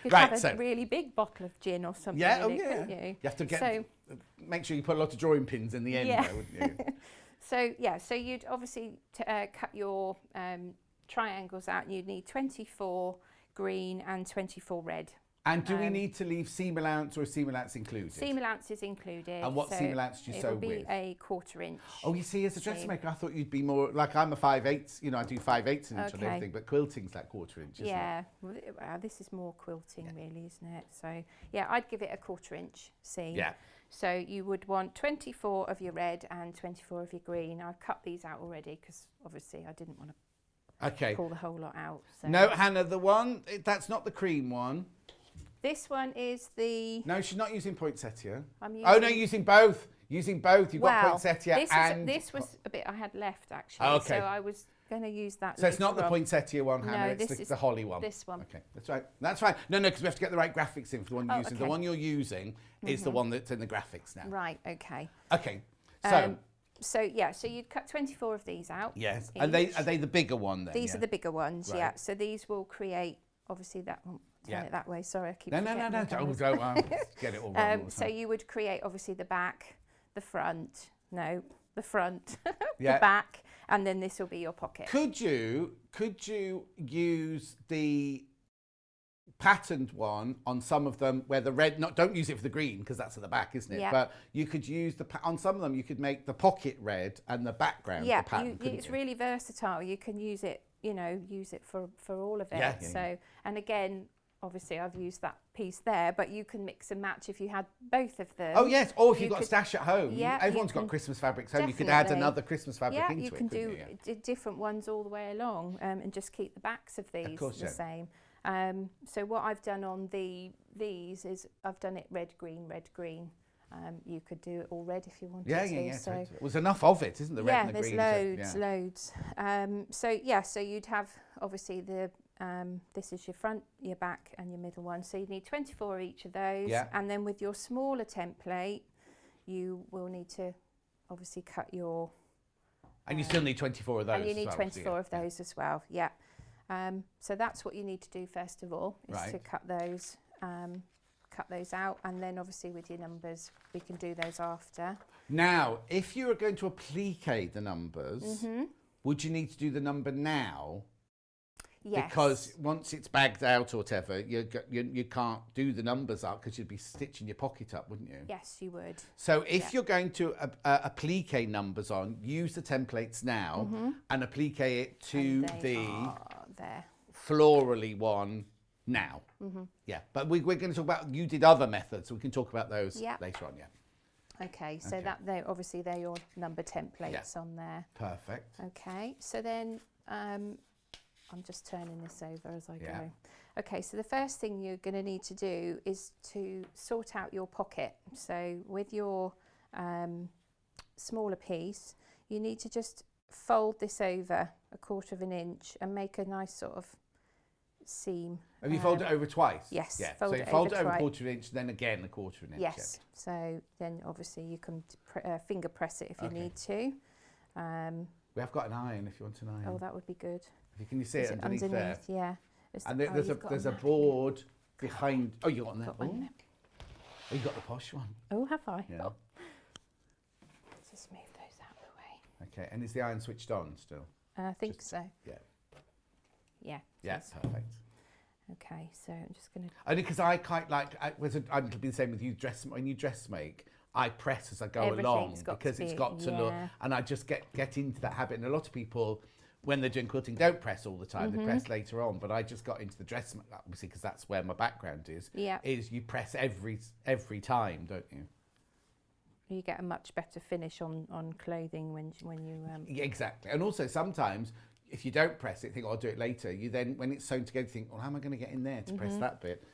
You could have a really big bottle of gin or something in it, couldn't you? You have to make sure you put a lot of drawing pins in the end, though, wouldn't you? So you'd obviously cut your triangles out, and you'd need 24 green and 24 red. And do we need to leave seam allowance or is seam allowance included? Seam allowance is included. And what seam allowance do you sew with? It'll be a 1/4 inch. Oh, you see, as a dressmaker, I thought you'd be more, like I'm a 5/8, you know, I do 5/8 inch on everything, but quilting's like 1/4 inch, isn't it? Yeah, well, this is more quilting really, isn't it? So, yeah, I'd give it a 1/4 inch seam. Yeah. So you would want 24 of your red and 24 of your green. I've cut these out already because obviously I didn't want to pull the whole lot out. So. No, Hannah, the one, that's not the cream one. This one is the... No, she's not using poinsettia. I'm using... Oh, no, using both. Using both. You've got poinsettia and... This was a bit I had left, actually. Okay. So I was going to use that So it's not the poinsettia one, Hannah, no, it's the holly one. This one. Okay, that's right. That's fine. No, because we have to get the right graphics in for the one you're using. Okay. The one you're using is the one that's in the graphics now. Right, okay. Okay, so... So you'd cut 24 of these out. Yes. Each. Are they the bigger one then? These are the bigger ones, Right. yeah. So these will create, obviously, that one. Turn it that way. Sorry, I keep forgetting. No. Don't get it all wrong. All the So time. you would create, obviously, the back, the front. No, the front, Yeah. the back, and then this will be your pocket. Could you use the patterned one on some of them where the red, don't use it for the green because that's at the back, isn't it? Yeah. But you could use on some of them you could make the pocket red and the background Yeah, the pattern. it's really versatile. You can use it, use it for all of it. Yeah, and again, obviously I've used that piece there, but you can mix and match if you had both of them. Oh yes, or if you've got a stash at home. Yeah, everyone's got Christmas fabrics home. You could add another Christmas fabric into it. Yeah, you can do different ones all the way along, and just keep the backs of these the same. So what I've done on these is I've done it red, green, red, green. You could do it all red if you wanted to. Yeah. So Totally. There's enough of it, isn't there? The red and the green. There's loads. So you'd have obviously this is your front, your back, and your middle one. So you need 24 each of those. Yeah. And then with your smaller template, you will need to obviously cut your. And you still need 24 of those. And you need 24 of those as well. Yeah. So that's what you need to do first of all, is to cut those out, and then obviously with your numbers we can do those after. Now, if you were going to applique the numbers, would you need to do the number now? Yes. Because once it's bagged out or whatever, you can't do the numbers up because you'd be stitching your pocket up, wouldn't you? Yes, you would. So if you're going to applique numbers on, use the templates now and applique it to the florally one now. Yeah, but we're going to talk about, you did other methods, so we can talk about those later on, Okay, so that obviously they're your number templates on there. Perfect. Okay, so then I'm just turning this over as I go. Okay, so the first thing you're going to need to do is to sort out your pocket. So with your smaller piece, you need to just fold this over 1/4 inch and make a nice sort of seam. Have you folded it over twice? Yes. Yeah. Fold so you it fold it over twice. 1/4 inch, then again 1/4 inch. Yes. So then obviously you can finger press it if you need to. We have got an iron if you want an iron. Oh, that would be good. Can you see it underneath there? Yeah. And there's a board behind. Oh, you got one there. Oh, you got the posh one. Oh, have I? Yeah. Oh. Let's just move those out of the way. Okay, and is the iron switched on still? I think so. Yeah. Yeah. Yeah, perfect. Okay, so I'm just going to... Only because I quite like, I'd be the same with you, when you dress make, I press as I go along because it's got to look, and I just get into that habit. And a lot of people, when they're doing quilting, don't press all the time, they press later on, but I just got into the dress, obviously because that's where my background is, is you press every time, don't you? You get a much better finish on clothing when you... Yeah, exactly. And also sometimes, if you don't press it, think, I'll do it later. You then, when it's sewn together, think, well, how am I going to get in there to press that bit?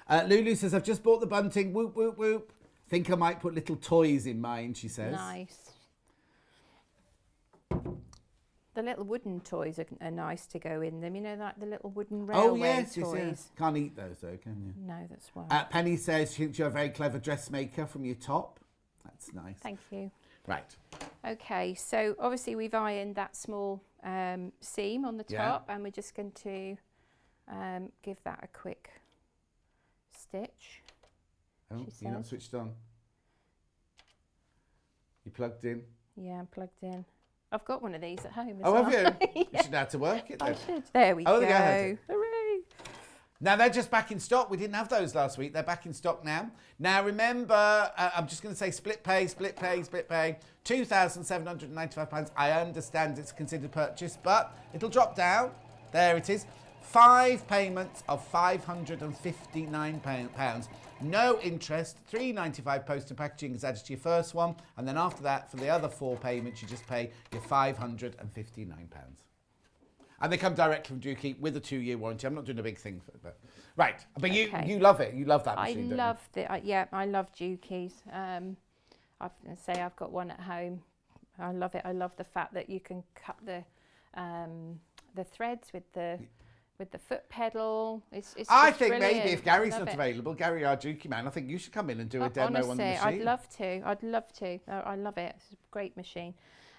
Lulu says, I've just bought the bunting, whoop, whoop, whoop. Think I might put little toys in mine, she says. Nice. The little wooden toys are nice to go in them. You know, like the little wooden railway toys. Yes. Can't eat those though, can you? No, that's why. Penny says you're a very clever dressmaker from your top. That's nice. Thank you. Right. Okay, so obviously we've ironed that small seam on the top, and we're just going to give that a quick stitch. Oh, you're not switched on. You plugged in? Yeah, I'm plugged in. I've got one of these at home as well. well. Have you? You should know how to work it then. I should. There we go. There you go. Hooray! Now, they're just back in stock. We didn't have those last week. They're back in stock now. Now, remember, I'm just going to say split pay, £2,795. I understand it's considered purchase, but it'll drop down. There it is. 5 payments of £559. No interest. £395 post and packaging is added to your first one. And then after that, for the other 4 payments, you just pay your £559. And they come directly from Dukey with a 2-year warranty. I'm not doing a big thing for it, but right. But Okay. you love it. You love that machine, don't you? I love Dukey's. I've got one at home. I love it. I love the fact that you can cut the threads with the foot pedal. It's I just think brilliant. maybe if Gary's Love not it. available, Gary, our Dukey man, I think you should come in and do a demo Honestly, on the machine. I'd love to. I love it. It's a great machine.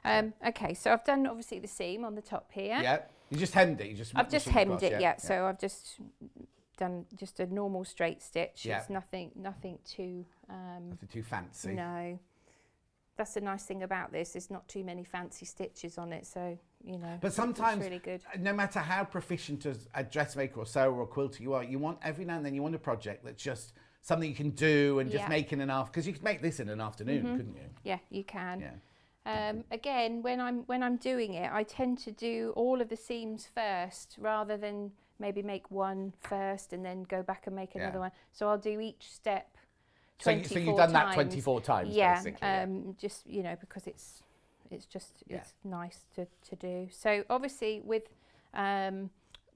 Okay, so I've done obviously the seam on the top here. Yeah. You just hemmed it. I've just hemmed it, yeah. So I've just done just a normal straight stitch. Yeah. It's nothing too. Nothing too fancy. No. That's the nice thing about this. There's not too many fancy stitches on it, so you know. But sometimes, it's really good. no matter how proficient as a dressmaker or sewer or quilter you are, you want every now and then you want a project that's just something you can do and just make in an afternoon. Because you could make this in an afternoon, couldn't you? Yeah, you can. Yeah. Again, when I'm doing it, I tend to do all of the seams first rather than maybe make one first and then go back and make another one. So I'll do each step 24 so you've done times. that 24 times, basically. Just because it's nice to do. So obviously with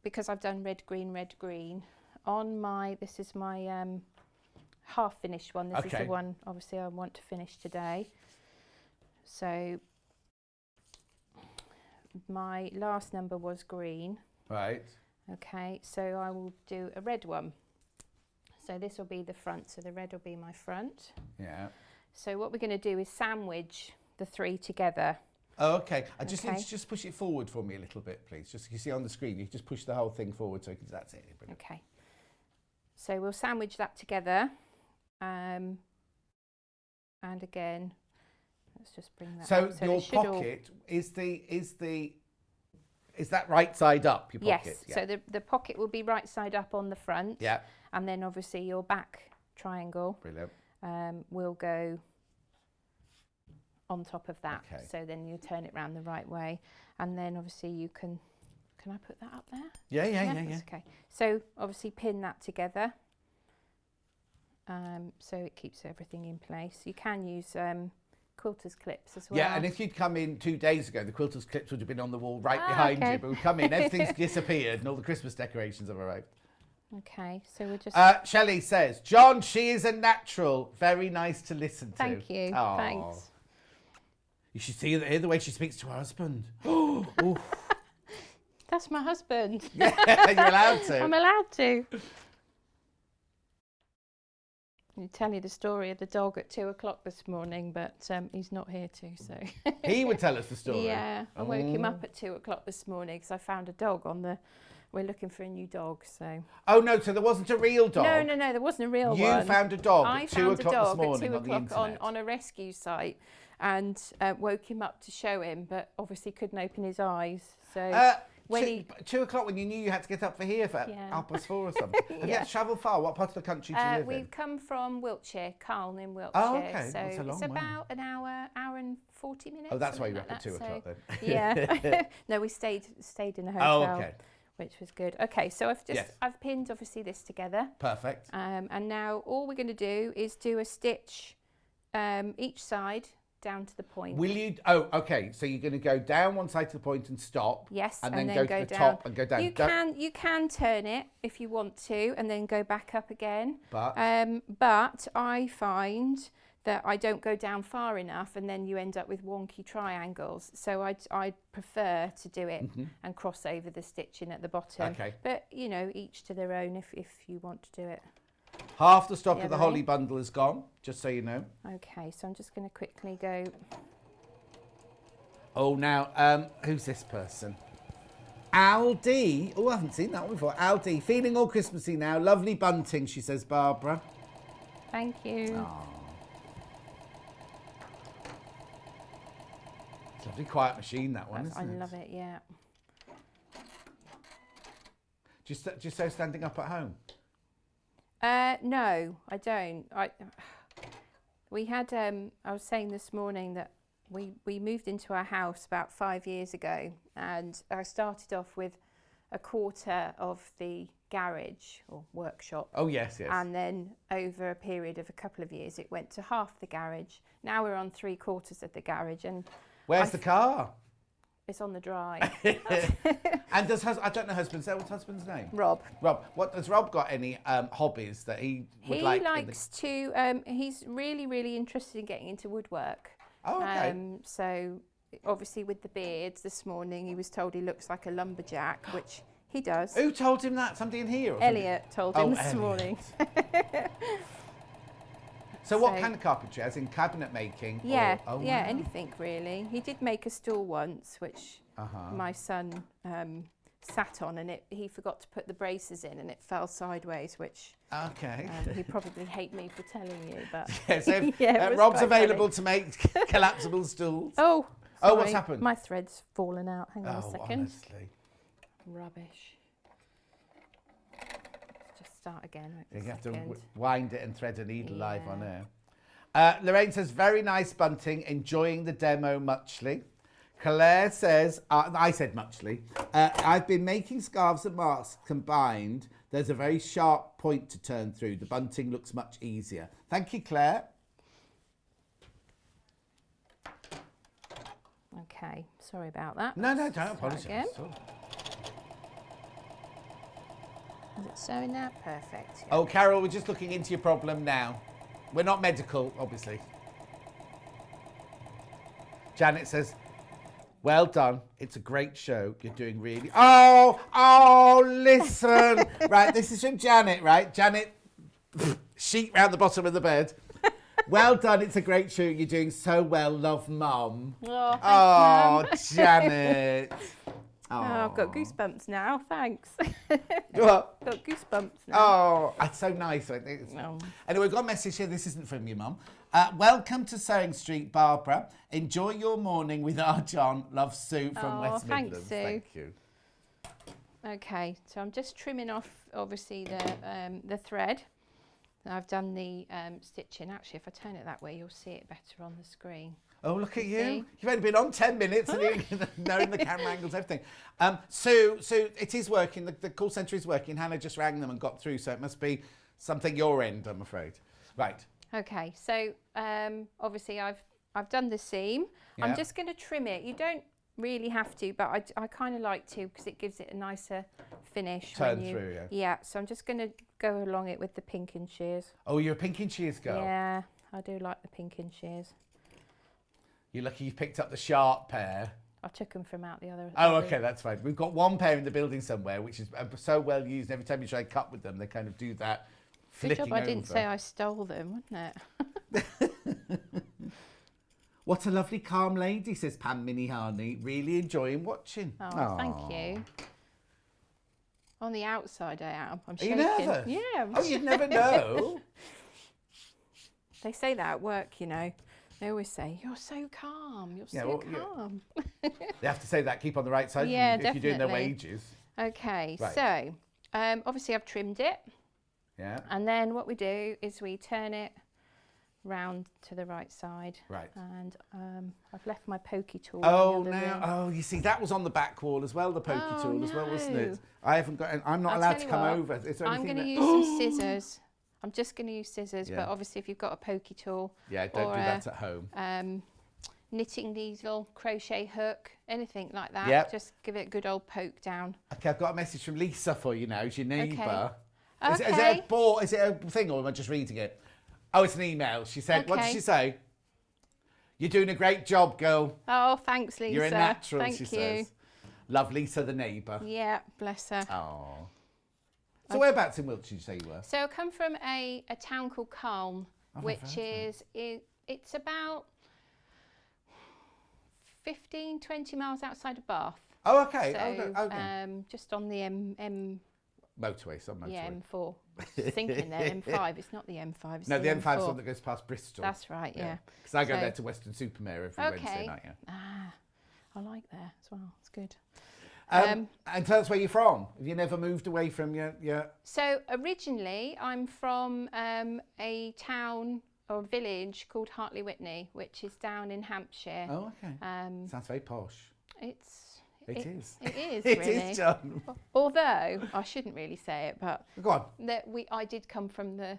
because I've done red green on this is my half finished one. This is the one obviously I want to finish today. So my last number was green. Right. Okay, so I will do a red one. So this will be the front, so the red will be my front. Yeah. So what we're going to do is sandwich the 3 together. Oh, okay. I just need to just push it forward for me a little bit, please. Just you see on the screen, you just push the whole thing forward, so that's it. Brilliant. Okay. So we'll sandwich that together. And again, let's just bring that up. So your pocket is that right side up, your pocket? Yes, so the pocket will be right side up on the front. Yeah. And then obviously your back triangle will go on top of that. Okay. So then you turn it round the right way. And then obviously you can I put that up there? Yeah. Okay. So obviously pin that together. So it keeps everything in place. You can use quilter's clips as well. Yeah, and if you'd come in 2 days ago, the quilter's clips would have been on the wall right behind you. But we come in, everything's disappeared, and all the Christmas decorations have arrived. Okay, so we're just. Shelley says, "John, she is a natural. Very nice to listen to." Thank you. Aww. Thanks. You should hear the way she speaks to her husband. Oh, That's my husband. yeah, you're allowed to. I'm allowed to. I'll tell you the story of the dog at 2 o'clock this morning, but he's not here to, so. He would tell us the story. Yeah, I woke him up at 2 o'clock this morning because I found a dog on the. We're looking for a new dog, so. Oh no! So there wasn't a real dog. No, there wasn't a real one. You found a dog I at 2 found o'clock a dog this morning at 2 on the o'clock internet. on a rescue site, and woke him up to show him, but obviously couldn't open his eyes. So when 2 o'clock when you knew you had to get up for here for 4:30 or something. Have you had to travel far? What part of the country do you live in? We've come from Wiltshire, Carlton in Wiltshire. Oh, okay. So That's a long it's way. about an hour and 40 minutes. Oh, that's why you're something up at 2 like o'clock that, then. so, yeah. No, we stayed in a hotel. Oh, okay. Which was good. Okay, so I've pinned obviously this together. Perfect. And now all we're going to do is do a stitch each side down to the point. Will you? Oh, okay. So you're going to go down one side to the point and stop. Yes, and then go to the down. top and go down. You can turn it if you want to, and then go back up again. But I find that I don't go down far enough, and then you end up with wonky triangles. So I prefer to do it and cross over the stitching at the bottom. Okay. But you know, each to their own if you want to do it. half the stock of the other holly way. bundle is gone, just so you know. Okay, so I'm just going to quickly go. Oh, now, who's this person? Aldi. Oh, I haven't seen that one before. Aldi, feeling all Christmassy now. Lovely bunting, she says, Barbara. Thank you. Oh. Lovely quiet machine, that one, isn't I it? love it, yeah. Do you sew standing up at home? No, I don't. We had, I was saying this morning that we moved into our house about 5 years ago, and I started off with a quarter of the garage or workshop. Oh, yes, yes. And then over a period of a couple of years, it went to half the garage. Now we're on 3/4 of the garage. And Where's the car? it's on the drive. And I don't know husband's name. What's husband's name? Rob. Rob. What has Rob got? Any hobbies that he would like? He likes to. He's really interested in getting into woodwork. Oh, okay. So obviously with the beards this morning, he was told he looks like a lumberjack, which he does. Who told him that? Somebody in here? Or Elliot told him this Elliot. morning. So what kind of carpentry? As in cabinet making? Yeah, or, yeah, wow. anything really. He did make a stool once, which my son sat on, and he forgot to put the braces in, and it fell sideways, which Okay. he probably hate me for telling you, but Yes, if, yeah, it was Rob's quite available funny. to make collapsible stools. Oh, Oh, what's sorry, happened? My thread's fallen out. Hang on a second. Honestly. Rubbish. Let's just start again. You have to Second. wind it and thread a needle live on Yeah. air. Lorraine says, very nice bunting, enjoying the demo muchly. Claire says, I said muchly, I've been making scarves and masks combined. There's a very sharp point to turn through. The bunting looks much easier. Thank you, Claire. Okay, sorry about that. No, Let's don't start apologise again. at all. Is it sewing now? Perfect. Yeah. Oh, Carol, we're just looking into your problem now. We're not medical, obviously. Janet says, well done. It's a great show. You're doing really... Oh, listen. Right, this is from Janet, right? Janet, sheet round the bottom of the bed. Well done. It's a great show. You're doing so well. Love, Mum. Oh, thanks, Mum. Janet. Oh, I've got goosebumps now. Thanks. What? Got goosebumps now. Oh, that's so nice. I think No. Anyway, we've got a message here. This isn't from your mum. Welcome to Sewing Street, Barbara. Enjoy your morning with our John. Love, Sue from Oh, West thanks, Midlands. Sue. Thank you. Okay, so I'm just trimming off, obviously, the thread. I've done the stitching. Actually, if I turn it that way, you'll see it better on the screen. Oh, look at you. See? You've only been on 10 minutes and you're knowing the camera angles, everything. Sue, it is working. The call centre is working. Hannah just rang them and got through, so it must be something your end, I'm afraid. Right. Okay, so obviously I've done the seam. Yeah. I'm just going to trim it. You don't really have to, but I kind of like to because it gives it a nicer finish. Turn through, yeah. Yeah, so I'm just going to go along it with the pinking shears. Oh, you're a pink and shears girl. Yeah, I do like the pinking shears. You're lucky you've picked up the sharp pair. I took them from out the other. Oh, okay, that's fine. We've got one pair in the building somewhere, which is so well used. Every time you try to cut with them, they kind of do that Good flicking job I didn't over. say I stole them, wasn't it? What a lovely calm lady, says Pam Minihani. Really enjoying watching. Oh, thank you. On the outside I am. I'm Are you shaking. nervous? Yeah. I'm Oh, you'd never know. They say that at work, you know. They always say, you're so calm, you're Yeah, so well, yeah. calm. They have to say that, keep on the right side Yeah, if you're doing their definitely. wages. Okay, Right. so obviously I've trimmed it. Yeah, And then what we do is we turn it round to the right side. right. And I've left my pokey tool. Oh, in the other room. now, you see, that was on the back wall as well, the pokey Oh, tool as well, wasn't it? no. I haven't got, I'm not I'll allowed tell to you come what, over. Is there I'm anything going to that- use some scissors. I'm just going to use scissors, Yeah. but obviously if you've got a pokey tool Yeah, don't or do that at home. knitting needle, crochet hook, anything like that, Yep. just give it a good old poke down. Okay, I've got a message from Lisa for you now, it's your neighbour. Okay. Is it a thing or am I just reading it? Oh, it's an email. She said, what did Okay. she say? You're doing a great job, girl. Oh, thanks, Lisa. You're a natural, Thank she you. says. Love Lisa, the neighbour. Yeah, bless her. Oh. So whereabouts in Wiltshire did you say you were? So I come from a town called Calne, I've which never heard it's about 15, 20 miles outside of Bath. Oh, okay. So, okay. just on the M Motorway, some motorway. yeah, M4. I was thinking there, M5. It's not the M5. It's No, the M5 is M4. one that goes past Bristol. That's right, yeah. Because I go So- there to Western Supermare every Wednesday night, yeah. Ah, I like there as well. It's good. And tell us where you're from. Have you never moved away from your... So originally I'm from a town or village called Hartley Whitney, which is down in Hampshire. Oh, okay. Sounds very posh. It is. It really. is, John. Although I shouldn't really say it, but Go on. I did come from there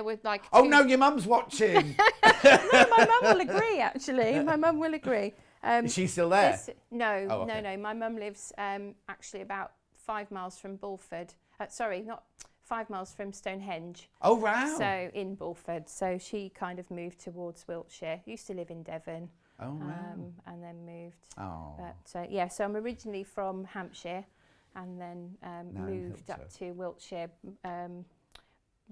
were like Oh no, your mum's watching. No, my mum will agree actually. My mum will agree. Is she still there? No, Oh, okay. no. My mum lives actually about 5 miles from Bulford. Sorry, not 5 miles from Stonehenge. Oh wow. So in Bulford. So she kind of moved towards Wiltshire. Used to live in Devon. Oh wow. And then moved. Oh. But yeah, so I'm originally from Hampshire, and then moved up to Wiltshire.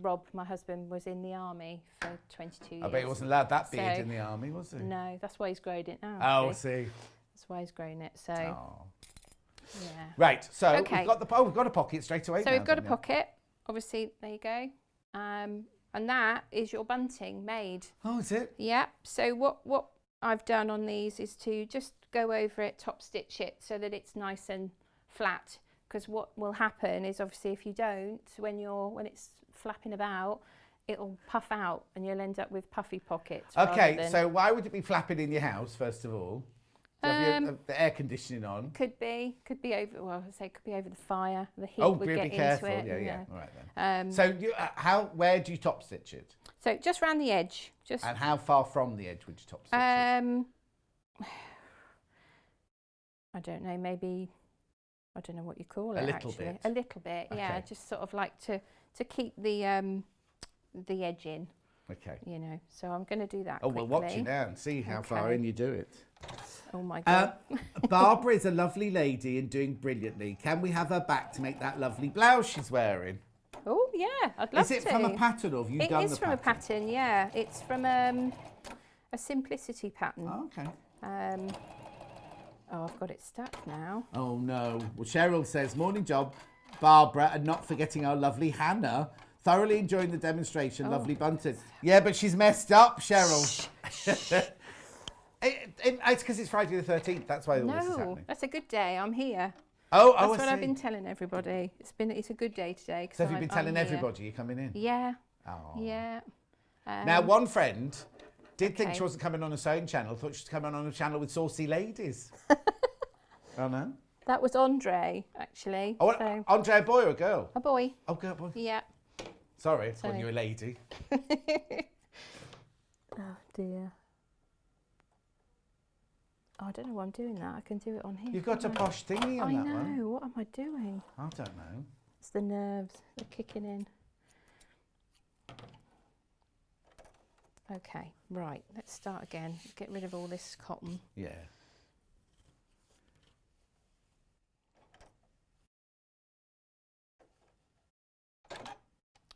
Rob, my husband, was in the army for 22 years. I bet he wasn't allowed that beard in the army, was he? No, that's why he's grown it now. Oh, I see. That's why he's grown it. So, yeah. Right. So Okay. we've got a pocket straight away. So now, we've got a haven't we? pocket. Obviously, there you go. And that is your bunting made. Oh, is it? Yeah. So what I've done on these is to just go over it, top stitch it, so that it's nice and flat. Because what will happen is obviously if you don't, when it's flapping about, it'll puff out and you'll end up with puffy pockets. Okay, so why would it be flapping in your house, first of all? Do you have the air conditioning on? Could be over. Well, I say it could be over the fire. The heat Oh, would be get careful. into it. Yeah. All right then. So where do you top stitch it? So just round the edge. Just. And how far from the edge would you top stitch it? I don't know. Maybe. I don't know what you call it. A little actually. bit. A little bit. Yeah. Okay. Just sort of like to keep the edge in. Okay. You know. So I'm going to do that. Oh, we'll watch you now and see how far Okay. in you do it. Oh my God. Barbara is a lovely lady and doing brilliantly. Can we have her back to make that lovely blouse she's wearing? Oh yeah, I'd love to. Is it from a pattern or have you done the pattern? It is from a pattern, yeah. It's from a simplicity pattern. Oh, okay. Oh, I've got it stuck now. Oh no. Well, Cheryl says, morning job, Barbara, and not forgetting our lovely Hannah. Thoroughly enjoying the demonstration, lovely Bunting. Yeah, but she's messed up, Cheryl. It's because it's Friday the 13th. That's why all this is No, happening. that's a good day. I'm here. Oh, That's I what see. I've been telling everybody. It's a good day today. 'Cause So have you been I'm telling here. everybody you're coming in? Yeah. Oh. Yeah. Now, one friend did think okay. she wasn't coming on a sewing channel, thought she was coming on a channel with saucy ladies. Oh, no? That was Andre, actually. Oh, so, Andre, a boy or a girl? a boy. Oh, girl, boy. Yeah. Sorry, when you're a lady. Oh dear. Oh, I don't know why I'm doing that. I can do it on here. You've got a can't I? posh thingy on I that know. one. What am I doing? I don't know. It's the nerves. They're kicking in. Okay, right. Let's start again. Get rid of all this cotton. Yeah.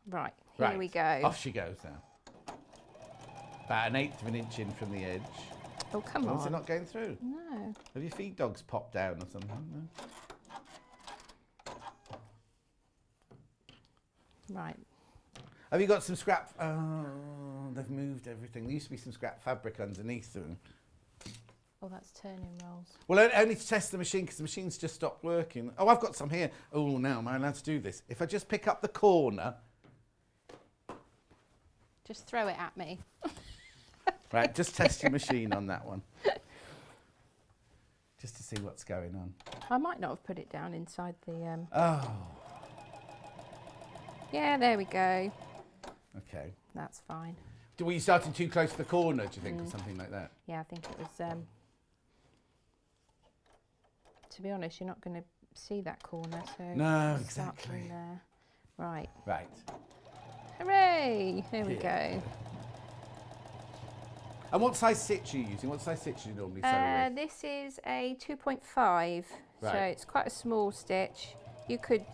Right, here we go. Off she goes now. About 1/8 of an inch in from the edge. Oh, come Oh, is it on. not going through? No. Have your feed dogs popped down or something? No? Right. Have you got some scrap? Oh, they've moved everything. There used to be some scrap fabric underneath them. Oh, that's turning rolls. Well, only to test the machine because the machine's just stopped working. Oh, I've got some here. Oh, now am I allowed to do this? If I just pick up the corner. Just throw it at me. Right, just test your machine on that one. Just to see what's going on. I might not have put it down inside the... Oh, Yeah, there we go. okay. That's fine. Were you starting too close to the corner, do you think, or something like that? Yeah, I think it was... To be honest, you're not going to see that corner, so... No, start from exactly. there. Right. Right. Hooray! There we Yeah. go. And what size stitch are you using? What size stitch do you normally sew with? This is a 2.5, so Right. it's quite a small stitch. You could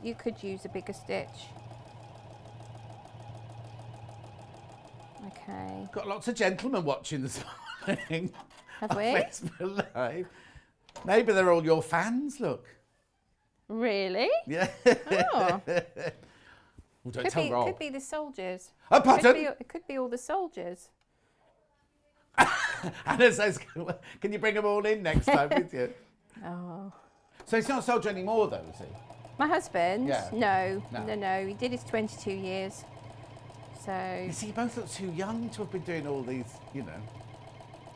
use a bigger stitch. Okay. Got lots of gentlemen watching this morning. Have on we? Facebook Live. Maybe they're all your fans, look. Really? Yeah. Oh. Well, don't tell Rob. Could be the soldiers. Oh, pardon? It could be all the soldiers. Anna says, can you bring them all in next time with you? Oh. So he's not a soldier anymore, though, is he? My husband? Yeah. No. He did his 22 years. So. You see, you both look too young to have been doing all these, you know.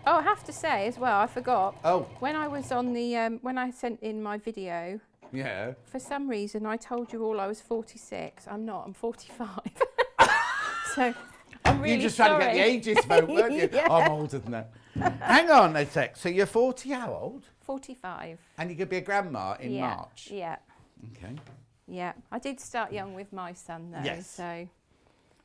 Oh, I have to say as well, I forgot. Oh. When I was on the, when I sent in my video, Yeah. for some reason I told you all I was 46. I'm not, I'm 45. So, I'm really You just trying to get the ages vote, weren't you? Yeah. I'm older than that. Hang on a sec. So you're 40 how old? 45. And you could be a grandma in Yeah. March? Yeah. Okay. Yeah. I did start young with my son though, Yes. so.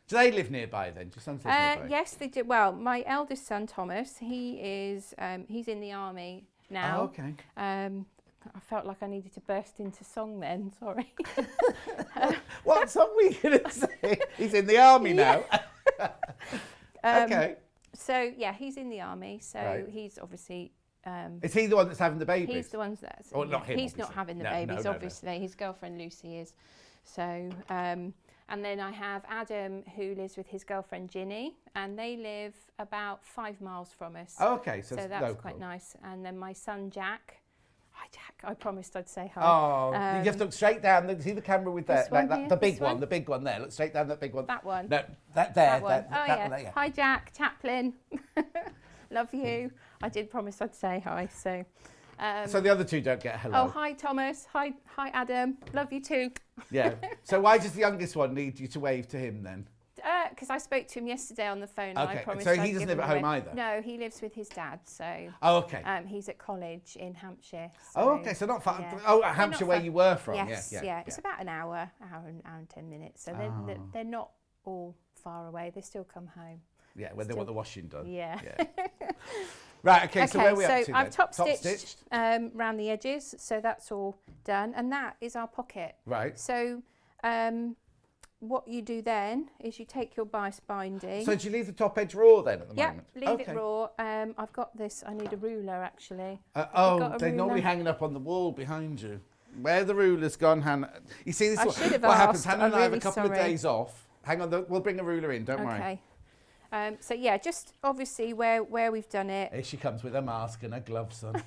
Do they live nearby then? Your sons live nearby? Yes, they do. Well, my eldest son, Thomas, he is, he's in the army now. Oh, okay. I felt like I needed to burst into song then, sorry. What song were you going to say? He's in the army now. Okay. So, yeah, he's in the army, so Right. he's obviously... Is he the one that's having the babies? he's the one that's... Or not him, He's not obviously. having the No, babies, no. obviously. His girlfriend Lucy is. So, and then I have Adam, who lives with his girlfriend Ginny, and they live about 5 miles from us. Oh, okay. So, So it's that's local. quite nice. And then my son Jack. Hi Jack, I promised I'd say hi. Oh, you have to look straight down. See the camera with This that, one that here? the big This one, one? the big one there. Look straight down that big one. That one. No, that there. That one. That Oh one yeah. there. Hi Jack, Chaplain. Love you. I did promise I'd say hi. So. So the other two don't get a hello. Oh, hi Thomas. Hi Adam. Love you too. Yeah. So why does the youngest one need you to wave to him then? Because I spoke to him yesterday on the phone. And I Okay, promised so he I'd doesn't give live him at a home wave. either? No, he lives with his dad. So. Oh, okay. He's at college in Hampshire. Oh, so, okay. So not far. yeah. Oh, They're Hampshire, not where far. you were from. Yes, Yeah. It's about an hour and 10 minutes. So they're not all far away. They still come home. Yeah, when they want the washing done. Yeah. Right. Okay. So where are we up to? I've then? top stitched round the edges, so that's all done, and that is our pocket. Right. So what you do then is you take your bias binding. So do you leave the top edge raw then at the yeah, moment? leave it raw. I've got this. I need a ruler actually. Oh, got a they're normally ruler? hanging up on the wall behind you. Where the ruler's gone, Hannah. You see this? I What should have happens? asked, Hannah and I'm I have a really couple of sorry. days off. Hang on, we'll bring a ruler in. Don't worry. Okay. So yeah, just obviously where we've done it. Here she comes with a mask and her gloves on.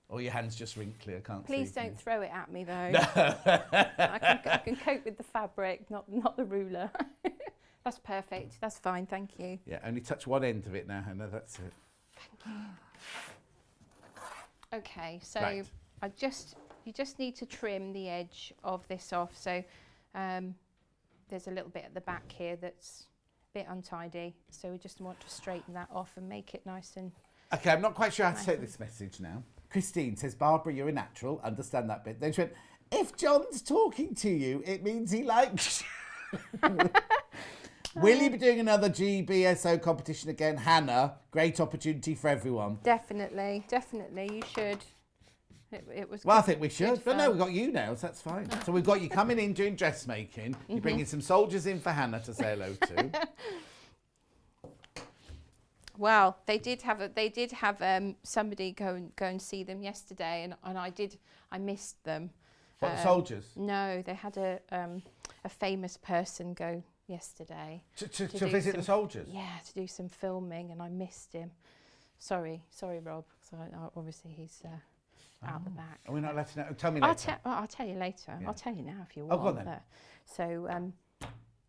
Or your hand's just wrinkly. I can't see. Please don't you. throw it at me though. I can cope with the fabric, not the ruler. That's perfect. That's fine. Thank you. Yeah, only touch one end of it now, Hannah. That's it. Okay, so Right. you just need to trim the edge of this off. So there's a little bit at the back here that's a bit untidy. So we just want to straighten that off and make it nice and... Okay, I'm not quite sure how to take this message now. Christine says, Barbara, you're a natural. Understand that bit. Then she went, if John's talking to you, it means he likes you. Will you be doing another GBSO competition again? Hannah, great opportunity for everyone. Definitely, you should. It was Well, I good- think we good should. But no, fun. we've got you now, so that's fine. So we've got you coming in doing dressmaking. You're bringing some soldiers in for Hannah to say hello to. Well, they did have somebody go and see them yesterday, and I missed them. What, the soldiers? No, they had a famous person go yesterday. To do visit the some- soldiers? Yeah, to do some filming, and I missed him. Sorry, Rob. So obviously he's out the back. Are we not allowed to know? Tell me later. I'll tell you later. Yeah. I'll tell you now if you Oh, want. go on then. So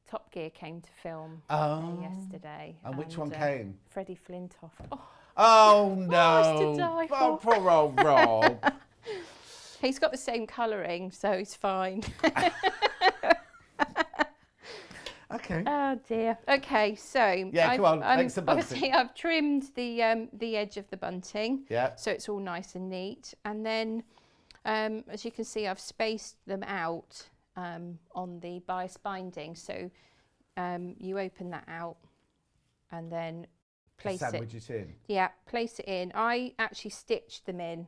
Top Gear came to film yesterday. And which one came? Freddie Flintoff. Oh, Oh, no. it's to die Oh, for. poor old Rob. he's got the same colouring, so he's fine. Okay. Oh dear. Okay, so Yeah, come on, make some bunting. obviously I've trimmed the edge of the bunting, Yeah. so it's all nice and neat. And then, as you can see, I've spaced them out on the bias binding. So you open that out and then place it. Sandwich it in. Yeah, place it in. I actually stitched them in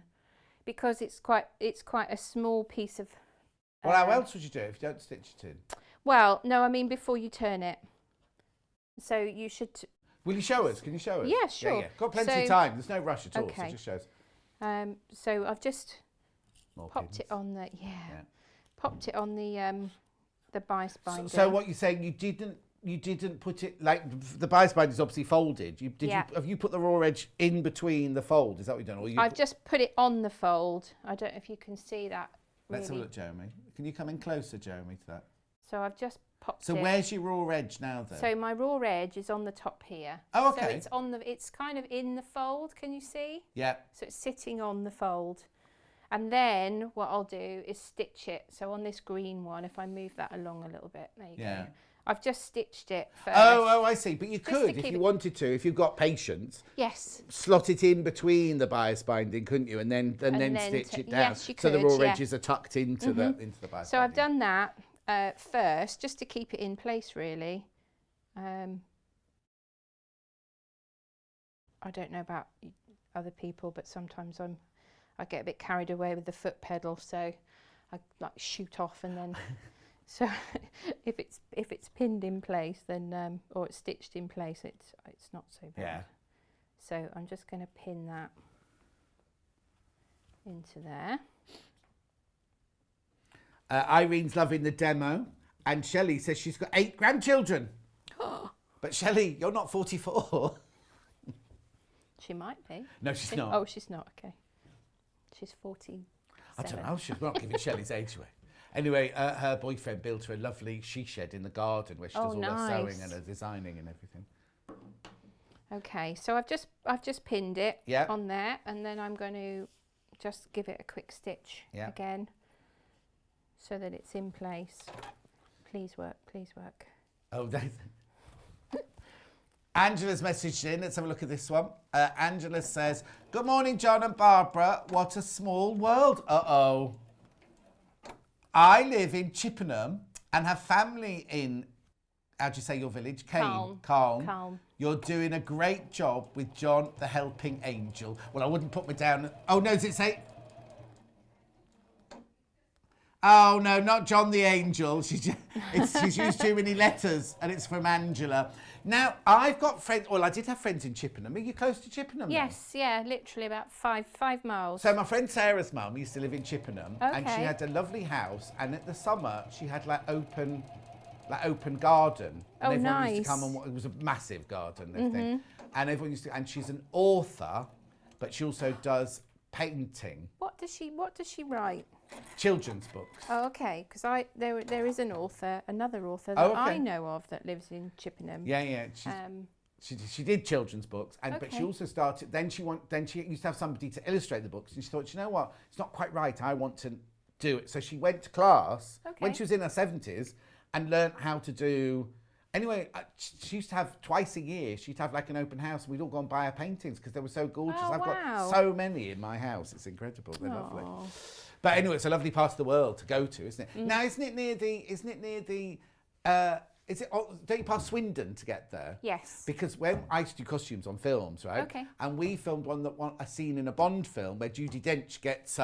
because it's quite a small piece of. Well, how else would you do it if you don't stitch it in? Well, no, I mean before you turn it. So you should. Will you show us? Can you show us? Yeah, sure. Yeah. Got plenty of So- time. There's no rush at all. Okay. So just show us. So I've just More popped pins. it on the popped it on the bias binding. So what you're saying, you didn't you didn't put it like the bias bind is obviously folded. Have you put the raw edge in between the fold? Is that what you've done? Or I've just put it on the fold. I don't know if you can see that. Let's have a look, Jeremy. Can you come in closer, Jeremy, to that? So I've just popped it. So where's your raw edge now then? So my raw edge is on the top here. Oh, okay. So it's on the. It's kind of in the fold. Can you see? Yeah. So it's sitting on the fold. And then what I'll do is stitch it. So on this green one, if I move that along a little bit, there you go. I've just stitched it first. Oh, I see. But you could, if you wanted to, if you've got patience. Yes. Slot it in between the bias binding, couldn't you? And then stitch it down. Yes, you could, so the raw edges are tucked into the bias So binding. I've done that first, just to keep it in place, really. I don't know about other people, but sometimes I get a bit carried away with the foot pedal, so I like shoot off and then. So if it's pinned in place, then or it's stitched in place, it's not so bad. Yeah. So I'm just going to pin that into there. Irene's loving the demo, and Shelley says she's got 8 grandchildren. But Shelley, you're not 44. She might be. No, she's not. Oh, she's not. Okay. She's 14. I don't know. She's not giving Shelley's age away. Anyway, her boyfriend built her a lovely she shed in the garden where she does all her sewing and her designing and everything. Okay, so I've just pinned it on there, and then I'm going to just give it a quick stitch again, so that it's in place. Please work, please work. Oh, Angela's messaged in. Let's have a look at this one. Angela says, "Good morning, John and Barbara. What a small world." Uh-oh. I live in Chippenham and have family in, how do you say your village? Calne. You're doing a great job with John, the helping angel. Well, I wouldn't put me down. Oh, no, does it say? Oh, no, not John the angel. She's used too many letters, and it's from Angela. Now, I've got friends, well, I did have friends in Chippenham. Are you close to Chippenham? Yes, yeah, literally about five miles. So my friend Sarah's mum used to live in Chippenham, and she had a lovely house, and at the summer she had like open garden. And everyone used to come and it was a massive garden, everything. And everyone used to, and she's an author, but she also does painting. What does she write? Children's books. Oh, okay, because there is another author that I know of that lives in Chippenham. Yeah. She did children's books, but she also started. Then she used to have somebody to illustrate the books, and she thought, you know what, it's not quite right. I want to do it. So she went to class when she was in her 70s and learnt how to do. Anyway, she used to have twice a year. She'd have like an open house, and we'd all go and buy her paintings because they were so gorgeous. I've got so many in my house. It's incredible. They're lovely. But anyway, it's a lovely part of the world to go to, isn't it? Now, don't you pass Swindon to get there? Yes. Because when I used to do costumes on films, right? Okay. And we filmed a scene in a Bond film where Judi Dench gets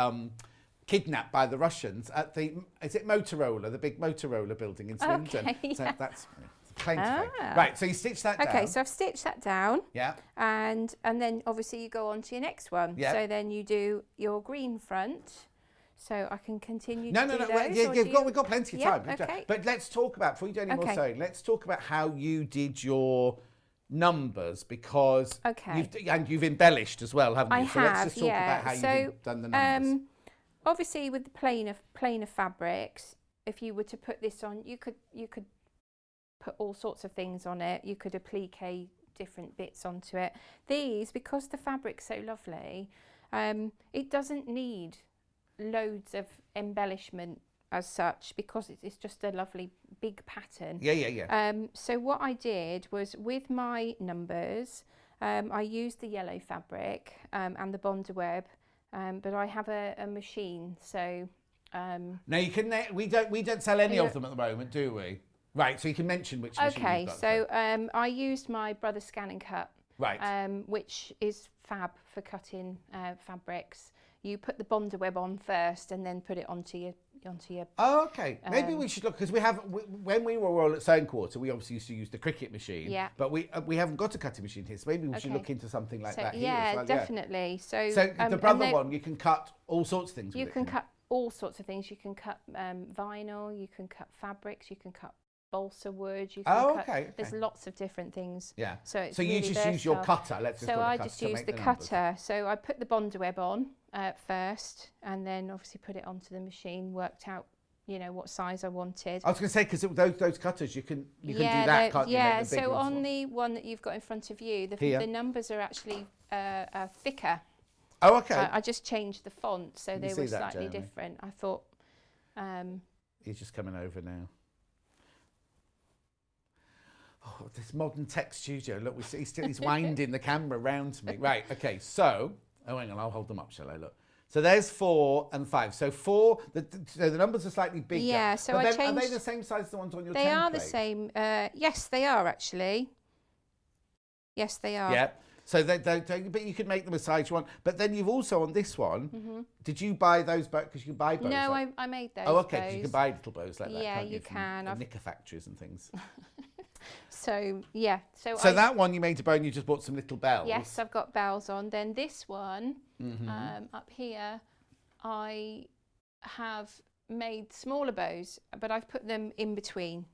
kidnapped by the Russians at the Motorola, the big Motorola building in Swindon. Okay, so that's claim to fame. Right, so you stitch that down. Okay, so I've stitched that down. Yeah. And then obviously you go on to your next one. Yeah. So then you do your green front. So I can continue No. We've got plenty of time. Okay. But let's talk about, before you do any more sewing, let's talk about how you did your numbers, because you've embellished as well, haven't you? So let's just talk about how you've done the numbers. Obviously with the plainer fabrics, if you were to put this on, you could put all sorts of things on it. You could applique different bits onto it. These, because the fabric's so lovely, it doesn't need loads of embellishment as such, because it's just a lovely big pattern. Yeah. So what I did was, with my numbers, I used the yellow fabric and the Bonder web, but I have a machine, so now you can. We don't sell any of them at the moment, do we? Right. So you can mention which machine you've got. So I used my Brother Scan and Cut, right, which is fab for cutting fabrics. You put the Bonder web on first, and then put it onto your. Oh, okay. Maybe we should look, because when we were all at Sewing Quarter, we obviously used to use the Cricut machine. Yeah. But we haven't got a cutting machine here, so maybe we should look into something like that here as well. Definitely. So the Brother one, you can cut all sorts of things. You can cut all sorts of things. You can cut vinyl. You can cut fabrics. You can cut balsa wood. You can cut. Okay. There's lots of different things. Yeah. So it's you really just use your versatile. cutter. Let's just So call it I a cutter just to use make the numbers. cutter. So I put the bondweb on first, and then obviously put it onto the machine. Worked out, you know, what size I wanted. I was going to say, because those cutters, you can do that, can't you? Yeah. Make the big So ones on one. the one that you've got in front of you, Here. the numbers are actually thicker. Oh, okay. I just changed the font, so Can you they see were that, slightly Jeremy? different. I thought. He's just coming over now. Oh, this modern tech studio. Look, he's winding the camera round to me. Right, okay, so, hang on, I'll hold them up, shall I? Look. So there's 4 and 5. So 4, so the numbers are slightly bigger. Yeah, so but I then, are they changed- the same size as the ones on your template? They are the same. Yes, they are actually. Yes, they are. Yeah. So but you could make them as size you want. But then you've also on this one, did you buy those bows? Because you can buy bows. No, like, I made those. oh, okay, because you bows. can buy little bows like that. Yeah, Can't you from can. the I've- knicker factories and things. So yeah, so That one you made a bow and you just bought some little bells. Yes, I've got bells on. Then this one Mm-hmm. up here, I have made smaller bows, but I've put them in between.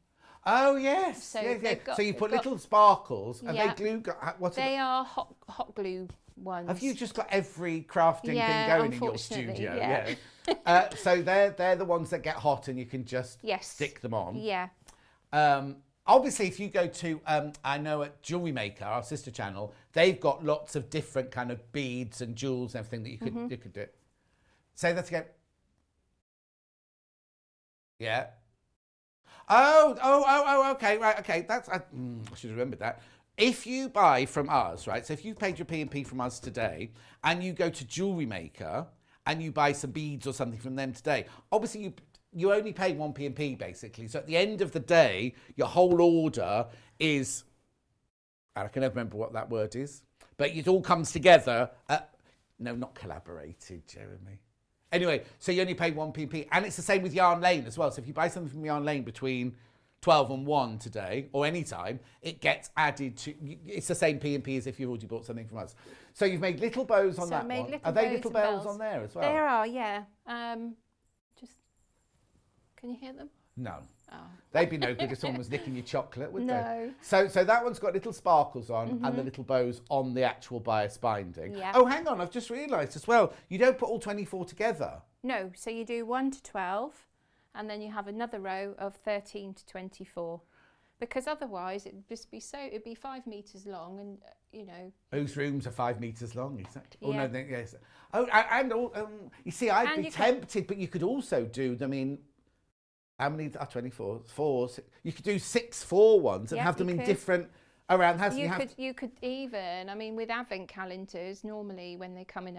Oh yes, So yes, yes. they've got- So you they've put got- little sparkles and Yeah. they glue. What? They are hot glue ones. Have you just got every crafting Yeah, thing going in your unfortunately, studio? yeah. So they're the ones that get hot and you can just Yes. stick them on. Yeah. Obviously, if you go to, I know at Jewelry Maker, our sister channel, they've got lots of different kind of beads and jewels and everything that you could do. Say that again. Yeah. Oh, okay, right, okay. That's I should have remembered that. If you buy from us, right, so if you paid your P&P from us today and you go to Jewelry Maker and you buy some beads or something from them today, obviously you only pay one P&P basically. So at the end of the day, your whole order is, I can never remember what that word is, but it all comes together. No, not collaborated, Jeremy. Anyway, so you only pay one P&P, and it's the same with Yarn Lane as well. So if you buy something from Yarn Lane between 12 and 1 today, or any time, it gets added to, it's the same P&P as if you've already bought something from us. So you've made little bows on So that I made one. little Are they bows little and bells bells. on there as well? There are, yeah. Just, can you hear them? No. Oh. They'd be no good if someone was nicking your chocolate, would No. they? So that one's got little sparkles on and the little bows on the actual bias binding. Yeah. Oh, hang on, I've just realised as well, you don't put all 24 together. No, so you do 1 to 12, and then you have another row of 13 to 24. Because otherwise it'd just be it'd be 5 metres long, and you know. Whose rooms are 5 metres long, exactly. Oh, Yeah. no, yes. Oh, and you see, I'd And be you can- tempted, but you could also do them in, how many are 24? 4. You could do 6 4 ones and Yeah, have them you in could. different, around the house. You could even, I mean, with advent calendars, normally when they come in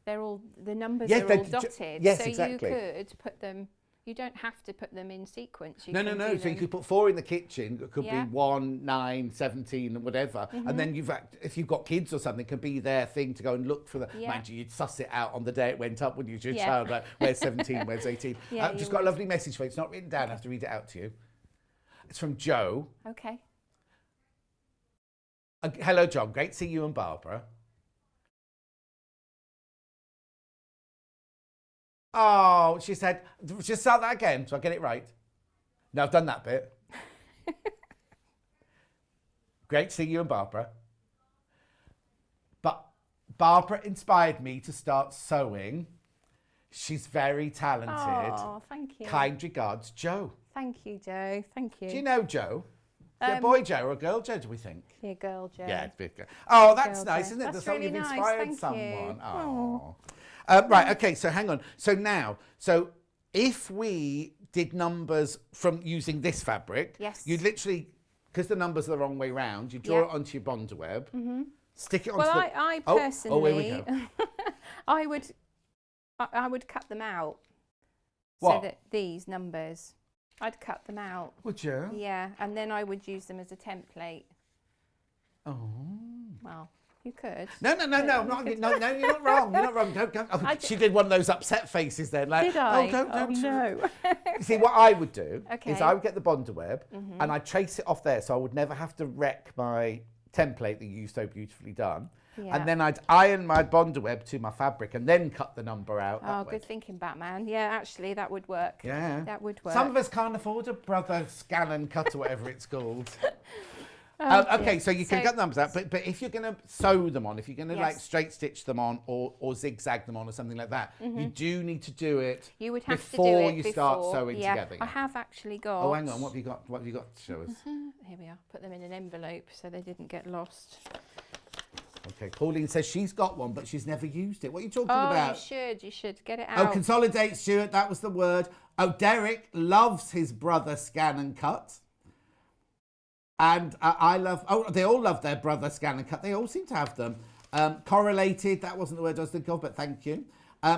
the numbers Yeah, are they're all ju- dotted. yes, so exactly. you could put them, you don't have to put them in sequence. You No. can do So you them- could put 4 in the kitchen. It could Yeah. be 1, 9, 17, and whatever. And then if you've got kids or something, it can be their thing to go and look for the. Yeah. Mind you, you'd suss it out on the day it went up when you were a Yeah. child. Like, where's 17? Where's 18? Yeah, I've you just got a would. lovely message for you. It's not written down. I have to read it out to you. It's from Joe. Okay. Hello, John. Great to see you and Barbara. Oh, she said, just start that again so I get it right. No, I've done that bit. Great to see you and Barbara. But Barbara inspired me to start sewing. She's very talented. Oh, thank you. Kind regards, Joe. Thank you, Joe. Thank you. Do you know Joe? Is it a boy Joe or a girl Joe, do we think? You're a girl, Joe. Yeah, it's a big girl. Oh, that's Girl, nice, Joe. isn't it? That's That's really you've nice, inspired thank you. someone. Aw. Oh. Right, okay, so hang on. So now, if we did numbers from using this fabric, Yes. you'd literally, because the numbers are the wrong way round, you draw Yeah. it onto your bondweb, stick it onto Well, the... I Oh, personally, here we go. I would cut them out. What? So that these numbers, I'd cut them out. Would you? Yeah, and then I would use them as a template. Oh. Well, you could. No, I'm not, no, you're not wrong. You're not wrong. Don't. Oh, she did one of those upset faces then. Like, Did I? Oh, don't. no. You see, what I would do is Okay. I would get the bondweb and I'd trace it off there so I would never have to wreck my template that you've so beautifully done. Yeah. And then I'd iron my bonder web to my fabric and then cut the number out. Oh, that way. good thinking, Batman. Yeah, actually, that would work. Yeah. That would work. Some of us can't afford a brother scan and cut or whatever it's called. Okay, so you can cut the numbers out, but if you're going to sew them on, if you're going to like straight stitch them on or zigzag them on or something like that, you do need to do it You would have before to do it you start sewing together. I have actually got. Oh, hang on, what have you got? What have you got to show us? Here we are. Put them in an envelope so they didn't get lost. Okay, Pauline says she's got one, but she's never used it. What are you talking Oh, about? you should get it Oh, out. consolidate, Stuart, that was the word. Oh, Derek loves his brother scan and cut. And I love, they all love their brother scan and cut. They all seem to have them. Correlated, that wasn't the word I was thinking of, but thank you.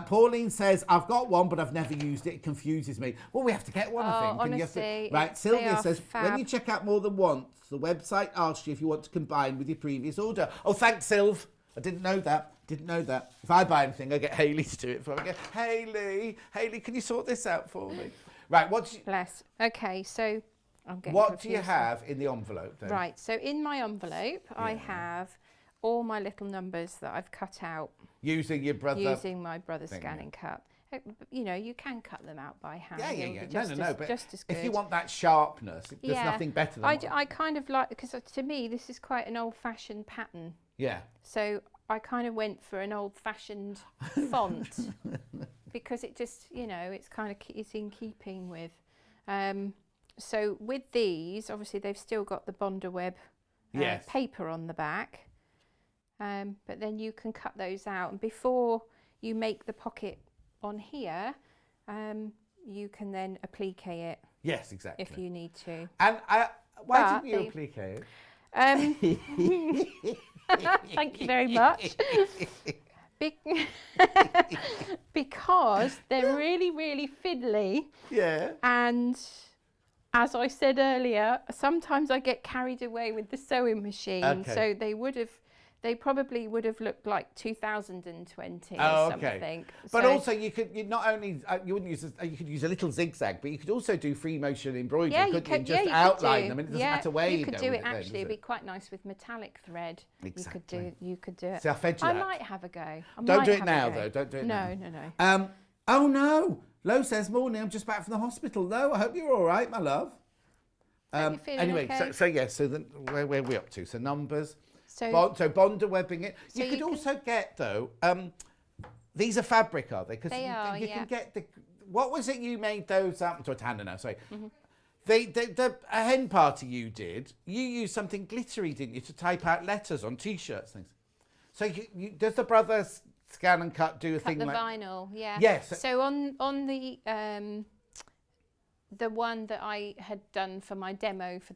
Pauline says, I've got one, but I've never used it. It confuses me. Well, we have to get one, I think. And you have to- honestly, right, Sylvia says, fab. when you check out more than once, the website asks you if you want to combine with your previous order. Oh, thanks, Sylv. I didn't know that. If I buy anything, I get Hayley to do it for me. I go, Hayley, can you sort this out for me? Right, Bless. Okay, so I'm getting what confused. do you have in the envelope then? Right, so in my envelope, I have all my little numbers that I've cut out Using your brother. using my brother's thing, scan and cut. You know, you can cut them out by hand. Yeah. It'll be No. But just as good. if you want that sharpness, there's nothing better than I kind of like, because to me, this is quite an old-fashioned pattern. Yeah. So I kind of went for an old-fashioned font because it just, you know, it's in keeping with. So with these, obviously they've still got the Bonder Web paper on the back, but then you can cut those out, and before you make the pocket on here, you can then applique it. Yes, exactly. If you need to. And why didn't you applique it? Thank you very much. Because they're really, really fiddly. Yeah. And as I said earlier, sometimes I get carried away with the sewing machine. Okay. So they probably would have looked like 2020 or something. But so, also you not only you wouldn't use you could use a little zigzag, but you could also do free motion embroidery, couldn't you? And just outline them, and it doesn't matter where you go. You could do with it actually. then, It'd be quite nice with metallic thread. Exactly. You could do it. See, I fed you I that. might have a go. Don't do it now, though. Don't do it now. No. Oh no. Lo says, morning, I'm just back from the hospital. Lo, I hope you're all right, my love. You feeling Anyway, okay? so then where are we up to? So numbers. So Bonder webbing it. So You could also get, though, these are fabric, are they? Because They are, you yeah. can get the, what was it you made those, to Tana now, sorry. A hen party you did, you used something glittery, didn't you, to type out letters on T-shirts, things. So does the brother scan and cut do a thing cut the like... vinyl, yeah. Yes. So on the one that I had done for my demo for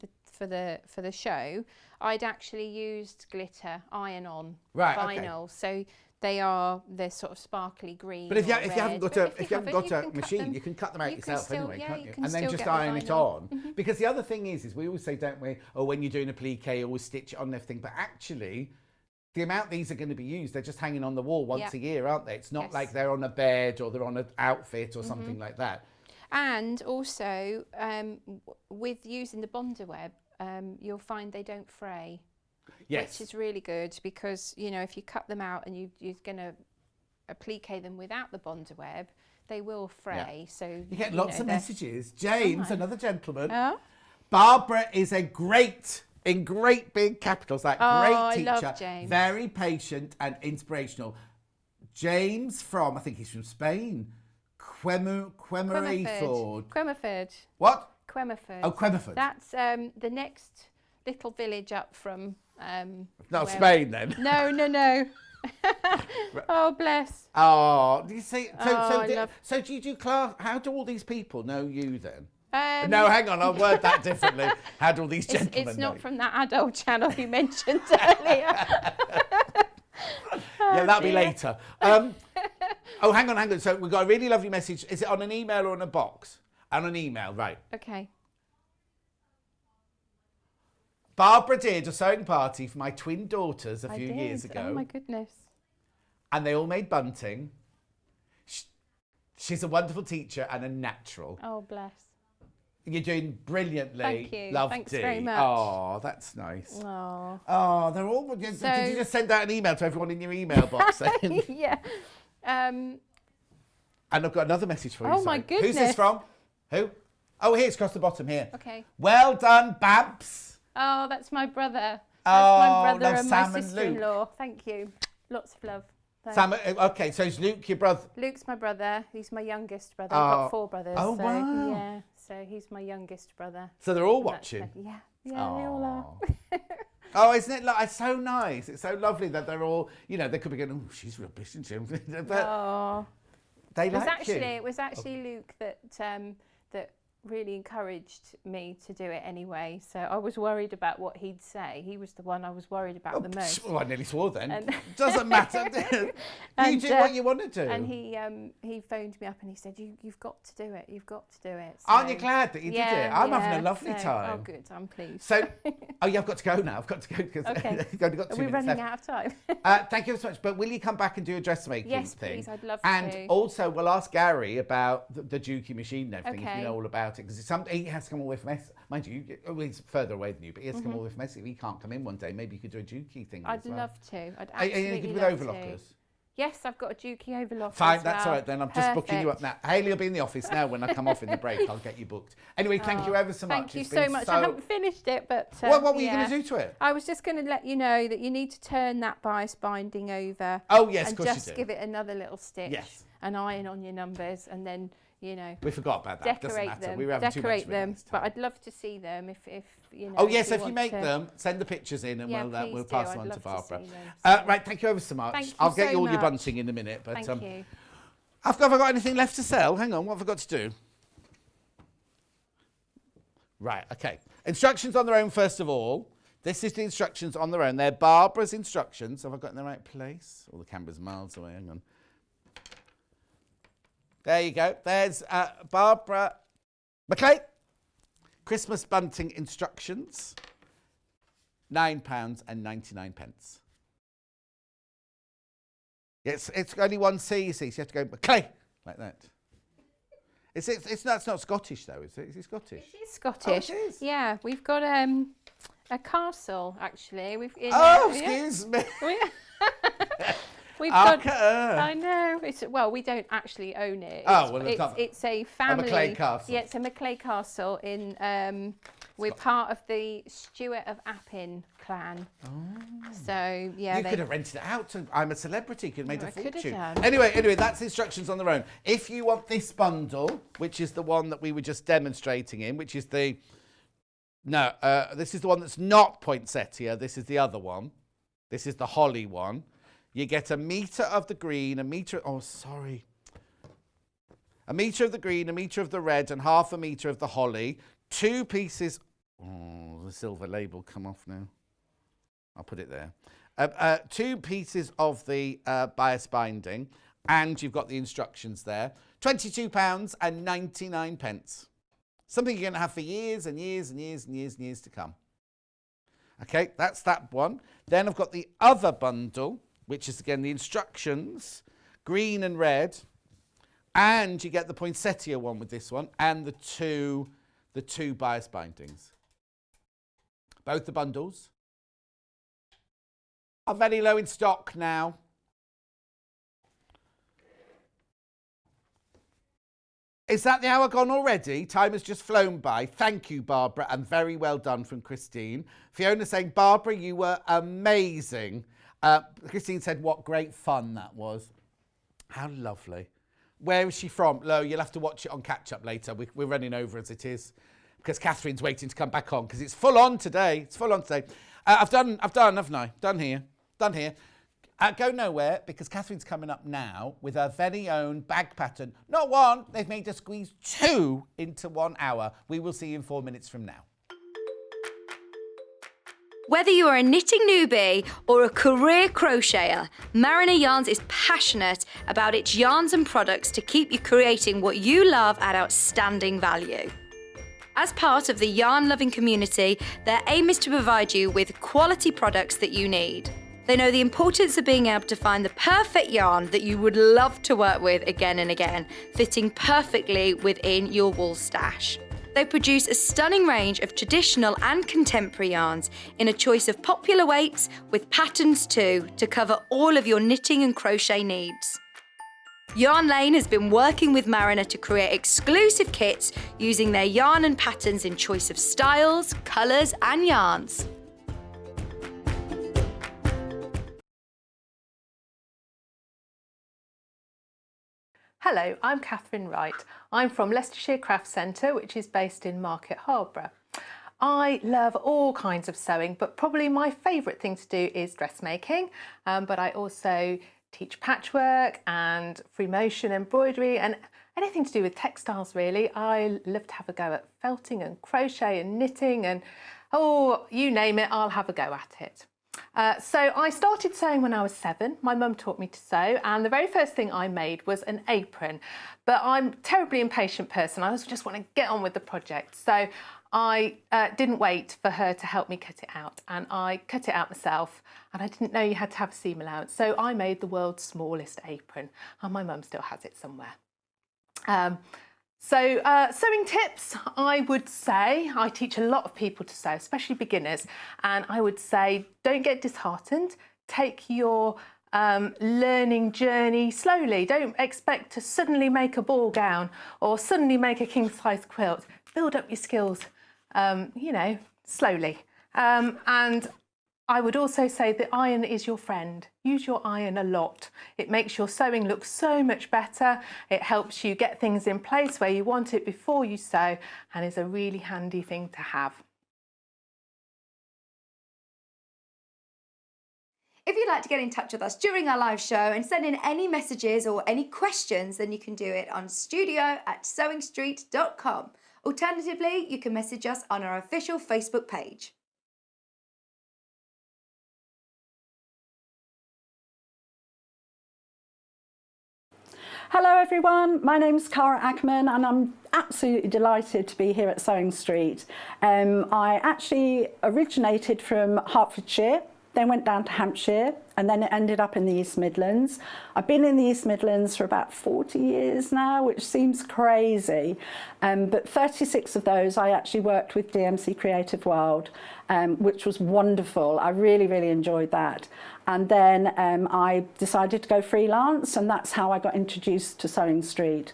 the show, I'd actually used glitter iron-on vinyl. Okay. So they're sort of sparkly green. But if you or haven't got red. a machine, you can cut them out yourself anyway, can't you? And then just iron it on. Because the other thing is we always say, don't we? Oh, when you're doing applique, always stitch it on everything. But actually, the amount these are going to be used, they're just hanging on the wall once a year, aren't they? It's not like they're on a bed or they're on an outfit or something like that. And also, with using the Bonder web, you'll find they don't fray. Yes. Which is really good because, you know, if you cut them out and you're going to applique them without the Bonder web, they will fray. So you get lots of messages. James, another gentleman. Oh? Barbara is a great, in great big capitals, great teacher. I love James. Very patient and inspirational. James from, I think he's from Spain. Quemerford. What? Quemerford. Oh, Quemerford. That's the next little village up from... Not Spain then. No. Oh, bless. Oh, do you see? I So do you do class? How do all these people know you then? No, hang on, I'll word that differently. How do all these gentlemen It's know not from that adult channel you mentioned earlier. Yeah, that'll be later. Oh, hang on. So we've got a really lovely message. Is it on an email or on a box? On an email, right. Okay. Barbara did a sewing party for my twin daughters a few years ago. Oh, my goodness. And they all made bunting. She's a wonderful teacher and a natural. Oh, bless. You're doing brilliantly. Thank you. Loved Thanks it. very much. Oh, that's nice. Oh. Oh, they're all. Did you just send out an email to everyone in your email box saying? Yeah. And I've got another message for you. Oh, my sorry. Who's this goodness. from? Who? Oh, here, it's across the bottom here. Okay. Well done, Babs. Oh, that's my brother. That's Oh, my brother that's and Sam my and Luke. sister-in-law. Thank you. Lots of love. Thanks. Sam, okay, so it's Luke, your brother. Luke's my brother. He's my youngest brother. I've got 4 brothers. Oh, so, wow. Yeah, so he's my youngest brother. So they're all And that's watching. Yeah, they all are. Oh, isn't it? It's so nice. It's so lovely that they're all, you know, they could be going, oh, she's rubbish, isn't she? But Oh. they It was like you. actually, it was actually Luke that that really encouraged me to do it anyway. So I was worried about what he'd say. He was the one I was worried about the most. Oh, I nearly swore then. And- Doesn't matter. You do what you want to do. And he phoned me up and he said, "You've got to do it. You've got to do it." So, Aren't you glad that you did it? I'm having a lovely time. Oh, good. I'm pleased. So, oh yeah, I've got to go now. I've got to go because Okay. I've only got 2 Are we minutes running left. out of time? Thank you so much. But will you come back and do a dressmaking Yes, thing? please. I'd love and to. And also, we'll ask Gary about the Juki machine and everything, if Okay. you know all about it. Because he has to come all the way from Essex. Mind you, he's further away than you, but he has to come all the way from Essex. If he can't come in one day, maybe you could do a Juki thing I'd as well. love to. I'd Are you absolutely good with love overlockers? to. Yes, I've got a Juki overlocker. Fine, as that's well. all right then. I'm just booking you up now. Hayley will be in the office now. When I come off in the break, I'll get you booked. Anyway, thank you ever so much. Thank you It's so been much. I haven't finished it, but What were you yeah. going to do to it? I was just going to let you know that you need to turn that bias binding over. Oh yes, of and course you just do. give it another little stitch. Yes. And iron on your numbers, and then We forgot about that. Doesn't decorate matter. them. We were having too much Decorate of it them. next But time. I'd love to see them if you know. Oh yes, if you want make to. them, send the pictures in, and Yeah, we'll please pass do. them on I'd to love to Barbara. see them, so. Right, thank you ever so much. Thank you I'll get so you all your much. bunting in a minute. But Thank you. have I got anything left to sell? Hang on, what have I got to do? Right, okay. Instructions on their own, first of all. This is the instructions on their own. They're Barbara's instructions. Have I got in the right place? Oh, the camera's miles away. Hang on. There you go. There's Barbara Mclay. Christmas bunting instructions. £9.99. It's only one C, you see, so you have to go Mclay, like that. That's not Scottish though, is it? Is it Scottish? It is Scottish. Oh, it is? Yeah, we've got a castle actually. Excuse me. We've got. Arca. I know. We don't actually own it. Oh, well, it's a family. Mclay castle. Yeah, it's a Mclay castle in. We're part of the Stewart of Appin clan. Oh. So yeah. You could have rented it out to I'm a Celebrity, could have made a I could have fortune. done. Anyway, that's instructions on their own. If you want this bundle, which is the one that we were just demonstrating in, which is this is the one that's not poinsettia. This is the other one. This is the holly one. You get a metre of the green, a metre of the green, a metre of the red, and half a metre of the holly. 2 pieces. Oh, the silver label come off now. I'll put it there. 2 pieces of the bias binding, and you've got the instructions there. £22.99. Something you're going to have for years and years and years and years and years to come. Okay, that's that one. Then I've got the other bundle, which is again the instructions, green and red, and you get the poinsettia one with this one, and the two bias bindings. Both the bundles are very low in stock now. Is that the hour gone already? Time has just flown by. Thank you, Barbara, and very well done from Christine. Fiona saying, Barbara, you were amazing. Christine said, what great fun that was. How lovely. Where is she from? Lo, you'll have to watch it on catch-up later. We're running over as it is because Katharine's waiting to come back on because it's full on today. It's full on today. I've done, haven't I? Done here. Go nowhere because Katharine's coming up now with her very own bag pattern. Not one, they've made her squeeze 2 into 1 hour. We will see you in 4 minutes from now. Whether you are a knitting newbie or a career crocheter, Mariner Yarns is passionate about its yarns and products to keep you creating what you love at outstanding value. As part of the yarn-loving community, their aim is to provide you with quality products that you need. They know the importance of being able to find the perfect yarn that you would love to work with again and again, fitting perfectly within your wool stash. They produce a stunning range of traditional and contemporary yarns in a choice of popular weights with patterns too to cover all of your knitting and crochet needs. Yarn Lane has been working with Mariner to create exclusive kits using their yarn and patterns in choice of styles, colours and yarns. Hello, I'm Katharine Wright. I'm from Leicestershire Craft Centre, which is based in Market Harborough. I love all kinds of sewing, but probably my favourite thing to do is dressmaking. But I also teach patchwork and free motion embroidery and anything to do with textiles really. I love to have a go at felting and crochet and knitting and oh, you name it, I'll have a go at it. So I started sewing when I was 7. My mum taught me to sew and the very first thing I made was an apron. But I'm a terribly impatient person. I just want to get on with the project. So I didn't wait for her to help me cut it out and I cut it out myself and I didn't know you had to have a seam allowance. So I made the world's smallest apron and my mum still has it somewhere. Sewing tips, I would say, I teach a lot of people to sew, especially beginners, and I would say don't get disheartened, take your learning journey slowly. Don't expect to suddenly make a ball gown or suddenly make a king-size quilt. Build up your skills, you know, slowly. And I would also say the iron is your friend. Use your iron a lot. It makes your sewing look so much better. It helps you get things in place where you want it before you sew and is a really handy thing to have. If you'd like to get in touch with us during our live show and send in any messages or any questions, then you can do it on studio@sewingstreet.com. Alternatively, you can message us on our official Facebook page. Hello everyone, my name's Cara Ackerman and I'm absolutely delighted to be here at Sewing Street. I actually originated from Hertfordshire, then went down to Hampshire and then it ended up in the East Midlands. I've been in the East Midlands for about 40 years now, which seems crazy, but 36 of those I actually worked with DMC Creative World, which was wonderful. I really, really enjoyed that. And then I decided to go freelance and that's how I got introduced to Sewing Street.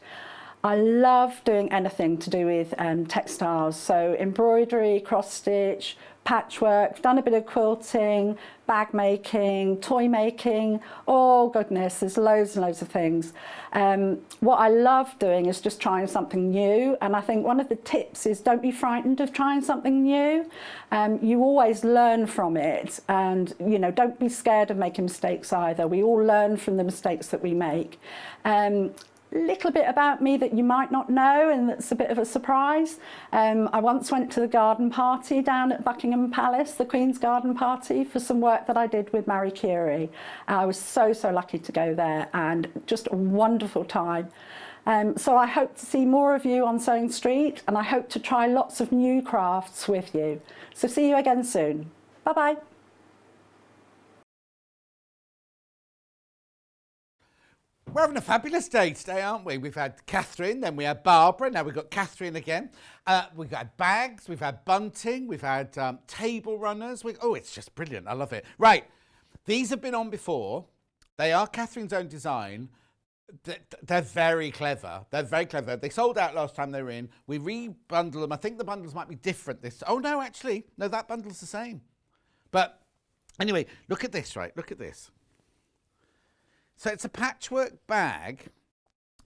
I love doing anything to do with textiles, so embroidery, cross stitch, patchwork, done a bit of quilting, bag making, toy making, oh goodness, there's loads and loads of things. What I love doing is just trying something new, and I think one of the tips is don't be frightened of trying something new. You always learn from it, and you know, don't be scared of making mistakes either. We all learn from the mistakes that we make. Little bit about me that you might not know and that's a bit of a surprise. I once went to the garden party down at Buckingham Palace, the Queen's garden party, for some work that I did with Marie Curie. I was so lucky to go there and just a wonderful time. So I hope to see more of you on Sewing Street and I hope to try lots of new crafts with you. So see you again soon. Bye bye. We're having a fabulous day today, aren't we? We've had Katharine, then we had Barbara, now we've got Katharine again. We've had bags, we've had bunting, we've had table runners. Oh, it's just brilliant. I love it. Right, these have been on before. They are Katharine's own design. They're very clever. They're very clever. They sold out last time they were in. We rebundle them. I think the bundles might be different this. Oh, no, actually. No, that bundle's the same. But anyway, look at this, right? Look at this. So it's a patchwork bag,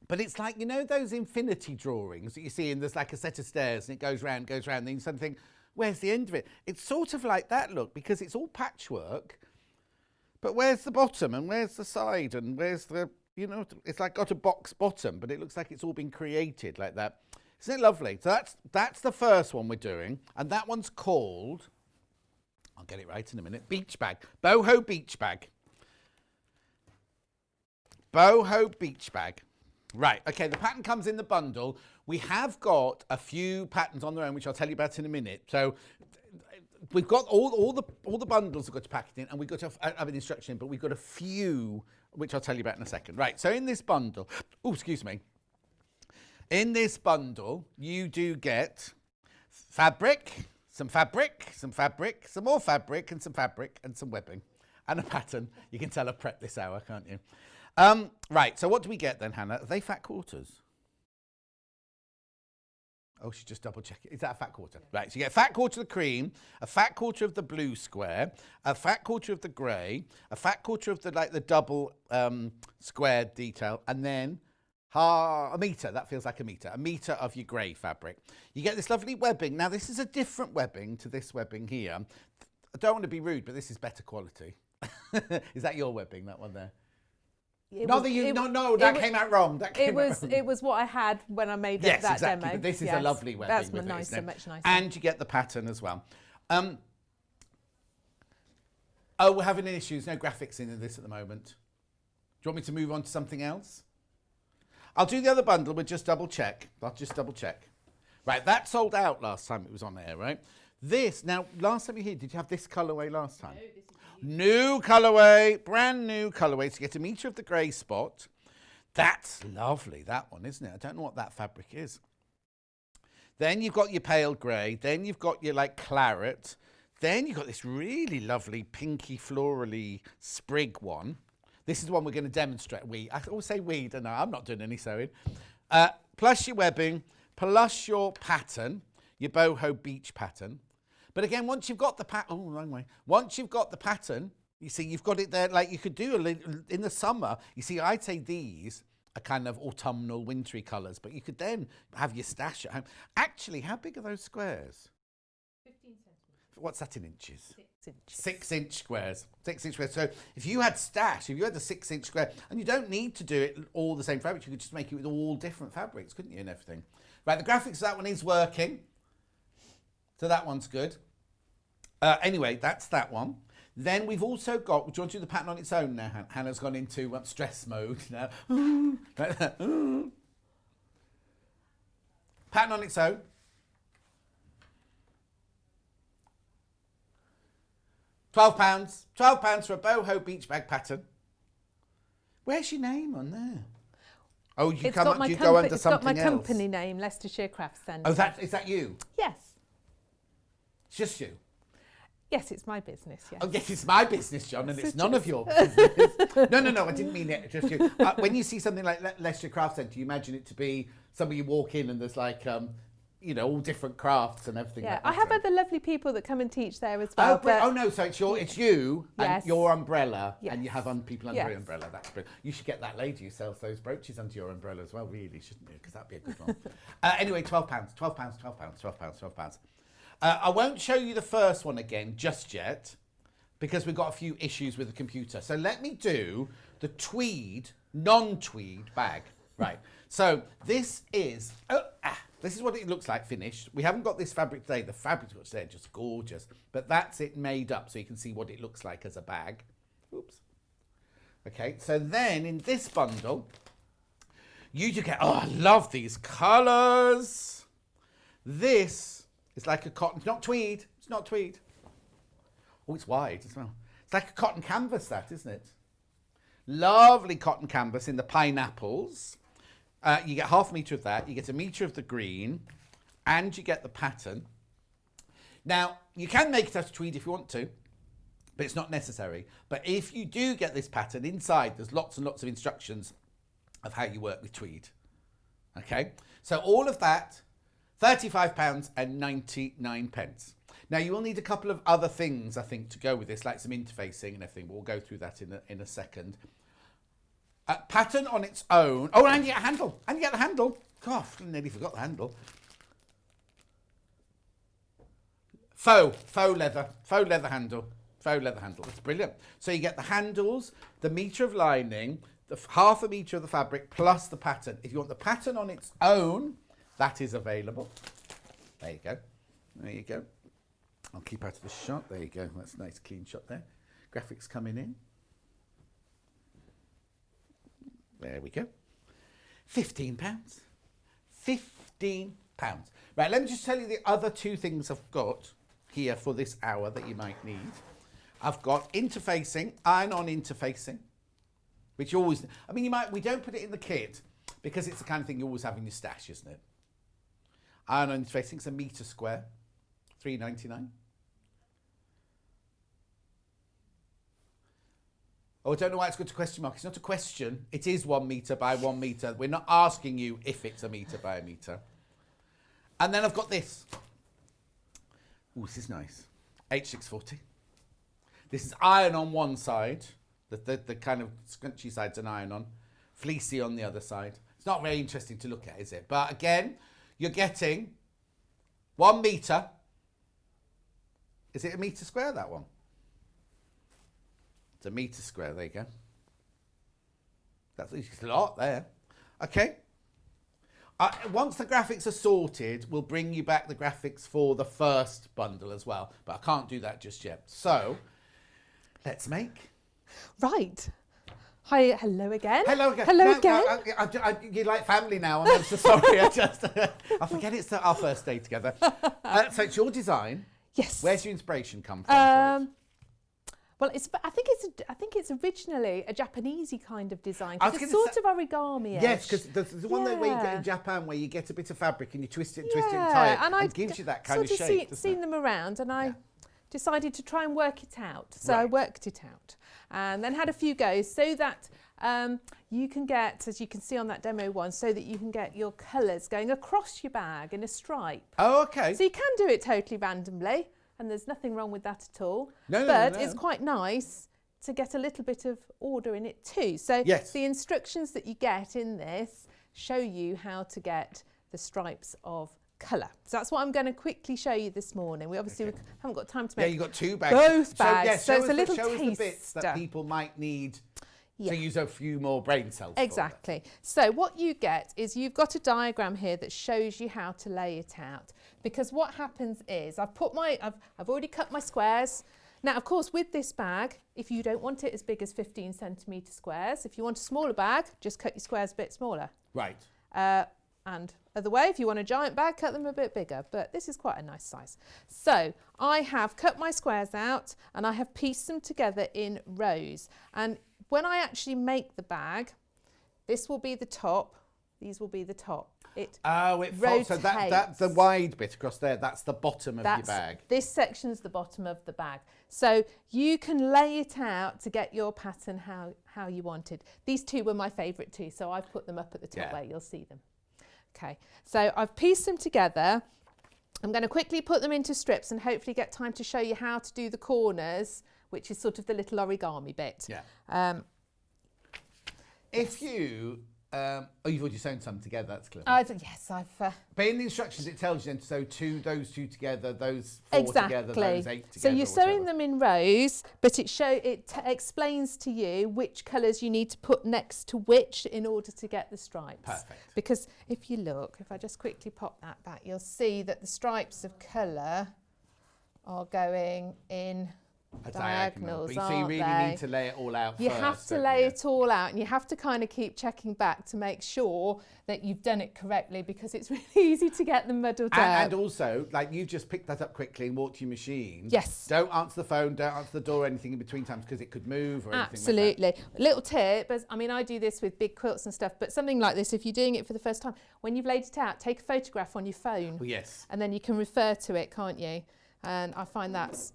but it's like, you know, those infinity drawings that you see, and there's like a set of stairs and it goes round, then you suddenly think, where's the end of it? It's sort of like that look, because it's all patchwork, but where's the bottom and where's the side and where's the, you know, it's like got a box bottom, but it looks like it's all been created like that. Isn't it lovely? So that's the first one we're doing, and that one's called, I'll get it right in a minute, beach bag, Boho beach bag. Boho beach bag. Right, okay, the pattern comes in the bundle. We have got a few patterns on their own, which I'll tell you about in a minute. So we've got all the bundles we've got to pack it in, and we've got to have an instruction, but we've got a few, which I'll tell you about in a second. Right, so in this bundle, oh, excuse me. In this bundle, you do get fabric, some fabric, some fabric, some more fabric, and some webbing, and a pattern. You can tell I've prepped this hour, can't you? Right, so what do we get then, Hannah? Are they fat quarters? Oh, she's just double checking. Is that a fat quarter? Right, so you get a fat quarter of the cream, a fat quarter of the blue square, a fat quarter of the grey, a fat quarter of the double square detail, and then a metre. That feels like a metre of your grey fabric. You get this lovely webbing. Now, this is a different webbing to this webbing here. I don't want to be rude, but this is better quality. Is that your webbing, that one there? That came out wrong. It was what I had when I made that exactly. demo. But this is a lovely webbing. That's with nicer, it, much nicer. And you get the pattern as well. We're having issues. No graphics in this at the moment. Do you want me to move on to something else? I'll do the other bundle. We'll just double check. Right, that sold out last time it was on air, right? This, now, last time you were here, did you have this colourway last time? No, this is new colourway, brand new colourway. So you get a metre of the grey spot. That's lovely, that one, isn't it? I don't know what that fabric is. Then you've got your pale grey. Then you've got your, like, claret. Then you've got this really lovely pinky florally sprig one. This is the one we're going to demonstrate. I always say we, don't know. I'm not doing any sewing. Plus your webbing, plus your pattern, your boho beach pattern. But again, once you've got the pattern, wrong way. Once you've got the pattern, you see, you've got it there, like you could do in the summer. You see, I'd say these are kind of autumnal, wintry colours, but you could then have your stash at home. Actually, how big are those squares? 15 centimetres. What's that in inches? 6 inches. 6-inch squares. 6-inch squares. So if you had stash, if you had a 6-inch square, and you don't need to do it all the same fabric, you could just make it with all different fabrics, couldn't you, and everything? Right, the graphics of that one is working. So that one's good. Anyway, that's that one. Then we've also got, do you want to do the pattern on its own now? Hannah's gone into stress mode now. Pattern on its own. £12. £12 for a boho beach bag pattern. Where's your name on there? Oh, you go under something else. It's got my company name, Leicestershire Crafts Centre. Oh, is that you? Yes. It's just you? Yes, it's my business, yes. Oh, yes, it's my business, John, and it's none of your business. No, I didn't mean it, just you. When you see something like Leicestershire Crafts Centre, you imagine it to be somewhere you walk in and there's like, all different crafts and everything. Yeah, like I have other lovely people that come and teach there as well. So it's you and your umbrella, yes. and you have people under your Yes. umbrella. That's brilliant. You should get that lady who sells those brooches under your umbrella as well, really, shouldn't you? Because that'd be a good one. Anyway, £12. I won't show you the first one again just yet, because we've got a few issues with the computer. So let me do the tweed, non-tweed bag. Right. So this is what it looks like finished. We haven't got this fabric today. The fabric looks there, just gorgeous. But that's it made up, so you can see what it looks like as a bag. Oops. Okay, so then in this bundle, you do get, I love these colours. This is like a cotton, it's not tweed. Oh, it's wide as well. It's like a cotton canvas, that, isn't it? Lovely cotton canvas in the pineapples. You get half a metre of that, you get a metre of the green, and you get the pattern. Now, you can make it out of tweed if you want to, but it's not necessary. But if you do get this pattern, inside there's lots and lots of instructions of how you work with tweed. Okay? So all of that, £35.99. Now, you will need a couple of other things, I think, to go with this, like some interfacing and everything, but we'll go through that in a second. Pattern on its own. Oh, and you get a handle. God, I nearly forgot the handle. Faux leather handle. It's brilliant. So you get the handles, the metre of lining, the half a metre of the fabric, plus the pattern. If you want the pattern on its own, that is available. There you go. I'll keep out of the shot. There you go. That's a nice clean shot there. Graphics coming in. There we go. £15. £15. Right, let me just tell you the other two things I've got here for this hour that you might need. I've got interfacing, iron-on interfacing, which you always, we don't put it in the kit because it's the kind of thing you always have in your stash, isn't it? Iron-on interfacing is a metre square. $3.99. Oh, I don't know why it's got a question mark. It's not a question. It is 1 metre by 1 metre. We're not asking you if it's a metre by a metre. And then I've got this. Oh, this is nice. H640. This is iron on one side. The kind of scrunchy side's an iron on. Fleecy on the other side. It's not very interesting to look at, is it? But again, you're getting 1 metre. Is it a metre square, that one? It's a metre square, there you go. That's a lot there. Okay. Once the graphics are sorted, we'll bring you back the graphics for the first bundle as well. But I can't do that just yet. So, let's make. Right. Hi, hello again. Hello again. Hello No, again. you're like family now. I'm so sorry. I forget it's our first day together. So it's your design. Yes. Where's your inspiration come from? For it? Well, I think it's originally a Japanesey kind of design. I was It's gonna sort of origami. Yes, because the one that where you get in Japan where you get a bit of fabric and you twist it and twist it and tie it, and it gives you that kind of shape. Seen them around, and I decided to try and work it out. So I worked it out, and then had a few goes so that you can get, as you can see on that demo one, so that you can get your colours going across your bag in a stripe. Oh, okay. So you can do it totally randomly. And there's nothing wrong with that at all. No. It's quite nice to get a little bit of order in it too. So the instructions that you get in this show you how to get the stripes of colour. So that's what I'm going to quickly show you this morning. We obviously haven't got time to make you've got 2 bags. both bags. So it's a little show us the taster. bits that people might need to use a few more brain cells. Exactly. So what you get is you've got a diagram here that shows you how to lay it out. Because what happens is I've already cut my squares. Now, of course, with this bag, if you don't want it as big as 15 centimetre squares, if you want a smaller bag, just cut your squares a bit smaller. Right. And other way, if you want a giant bag, cut them a bit bigger. But this is quite a nice size. So I have cut my squares out and I have pieced them together in rows. And when I actually make the bag, this will be the top, these will be the top. It rotates. So that's the wide bit across there, that's the bottom of your bag. This section's the bottom of the bag. So you can lay it out to get your pattern how you wanted. These two were my favourite too, so I've put them up at the top where you'll see them. Okay, so I've pieced them together. I'm going to quickly put them into strips and hopefully get time to show you how to do the corners, which is sort of the little origami bit. Yeah. If you, you've already sewn some together, that's clever. Yes, I've... But in the instructions it tells you then to sew those two together, those 4 together, those 8 together. So you're sewing them in rows, but it explains to you which colours you need to put next to which in order to get the stripes. Perfect. Because if you look, if I just quickly pop that back, you'll see that the stripes of colour are going in diagonals, so you really need to lay it all out You first, have to lay it all out, and you have to kind of keep checking back to make sure that you've done it correctly, because it's really easy to get them muddled up. And also, like, you've just picked that up quickly and walked to your machine. Yes. Don't answer the phone, don't answer the door or anything in between times, because it could move or anything Absolutely. like that. Little tip, I mean, I do this with big quilts and stuff, but something like this, if you're doing it for the first time, when you've laid it out, take a photograph on your phone. Oh, yes. And then you can refer to it, can't you? And I find that's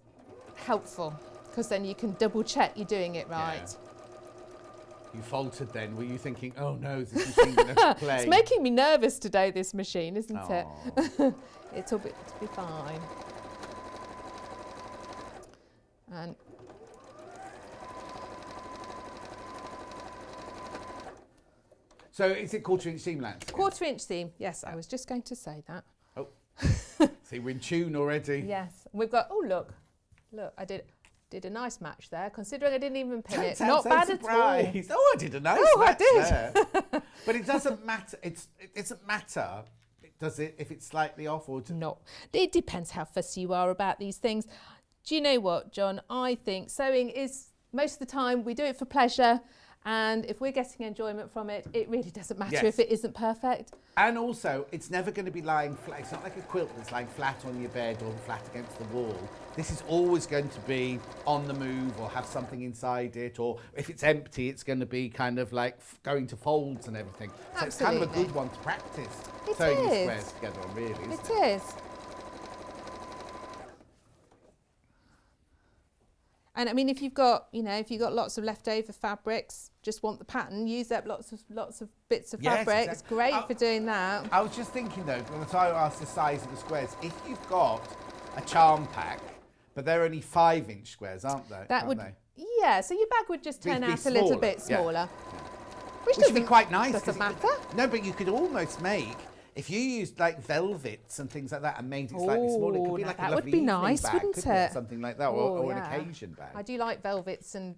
helpful, because then you can double check you're doing it right. Yeah. You faltered then. Were you thinking, oh no, is this machine going to play? It's making me nervous today, this machine, isn't it? It'll be fine. And so is it 1/4 inch seam length? 1/4 inch seam, yes, I was just going to say that. Oh, see, we're in tune already. Yes, we've got, look, I did a nice match there, considering I didn't even pin it. Not so bad surprised. at all. Oh, I did a nice match there. But it doesn't matter. It doesn't matter, does it, if it's slightly off or... No, it depends how fussy you are about these things. Do you know what, John? I think sewing is, most of the time, we do it for pleasure. And if we're getting enjoyment from it, it really doesn't matter if it isn't perfect. And also, it's never going to be lying flat. It's not like a quilt that's lying flat on your bed or flat against the wall. This is always going to be on the move or have something inside it. Or if it's empty, it's going to be kind of like going to folds and everything. So Absolutely. it's kind of a good one to practice It sewing your is. squares together on, really, isn't it? It is. And I mean, if you've got, if you've got lots of leftover fabrics, just want the pattern, use up lots of bits of Yes, fabric. exactly. It's great for doing that. I was just thinking though, by the time I asked the size of the squares, if you've got a charm pack, but they're only 5-inch squares, aren't they? Yeah, so your bag would just turn Be out a little smaller, bit yeah. smaller. Which would be quite nice. Doesn't matter. No, but you could almost make, if you used like velvets and things like that and made it slightly smaller, it could be like a that lovely would be evening nice, bag, wouldn't couldn't it? Something like that, or an occasion bag. I do like velvets and,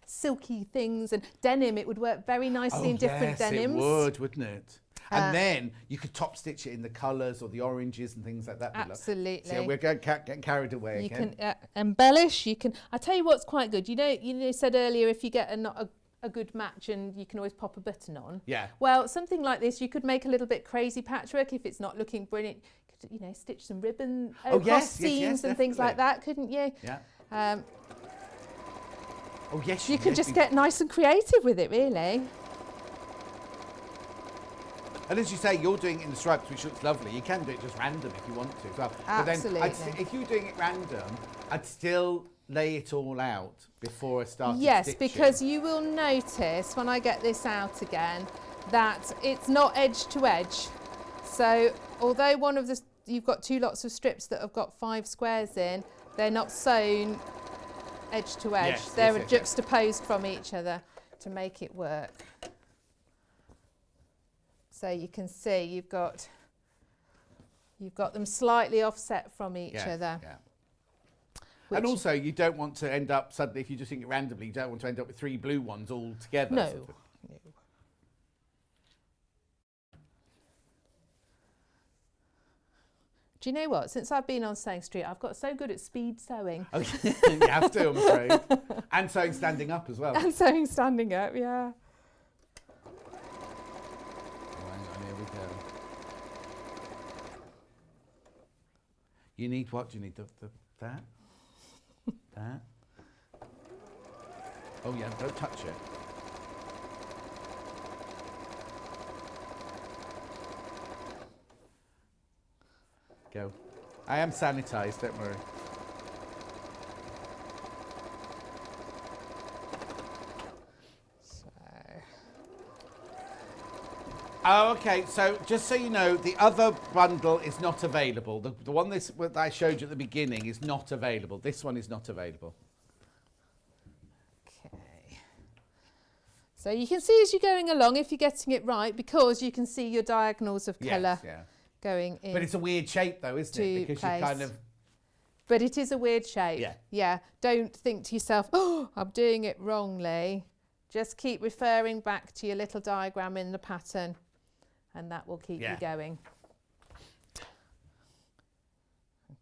silky things and denim. It would work very nicely in different denims. It would, wouldn't it? And then you could top stitch it in the colours or the oranges and things like that. Absolutely. So we're getting carried away again. You can embellish. I tell you what's quite good. You said earlier if you get a good match and you can always pop a button on. Yeah. Well, something like this, you could make a little bit crazy patchwork if it's not looking brilliant. You could, stitch some ribbon across seams and things like that, couldn't you? Yeah. Oh yes. You could just get nice and creative with it, really. And as you say, you're doing it in the stripes, which looks lovely. You can do it just random if you want to as well. Absolutely. But then if you were doing it random, I'd still lay it all out before I started Yes, stitching. because you will notice when I get this out again that it's not edge to edge. So although you've got 2 lots of strips that have got 5 squares in, they're not sewn edge to edge. They're juxtaposed from each other to make it work. So you can see you've got them slightly offset from each other. Yeah. And also, you don't want to end up suddenly, if you're just doing it randomly, you don't want to end up with 3 blue ones all together. No. Sort of. No. Do you know what? Since I've been on Sewing Street, I've got so good at speed sewing. Okay. You have to, I'm afraid. And sewing standing up as well. And sewing standing up, yeah. Here we go. You need what? Do you need that? That? Oh yeah, don't touch it. Go. I am sanitised, don't worry. Oh, okay, so just so you know, the other bundle is not available. The one that I showed you at the beginning is not available. This one is not available. Okay. So you can see as you're going along if you're getting it right, because you can see your diagonals of colour going in. But it's a weird shape though, isn't it? Because you kind of... But it is a weird shape. Yeah. Yeah. Don't think to yourself, oh, I'm doing it wrongly. Just keep referring back to your little diagram in the pattern, and that will keep you going.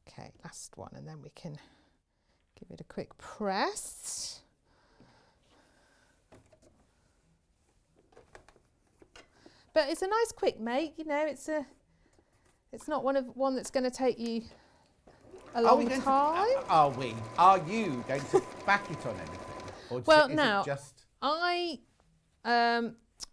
Okay, last one, and then we can give it a quick press. But it's a nice quick make, it's not one that's going to take you a long time. Are you going to back it on anything? Or Well, is now, it just...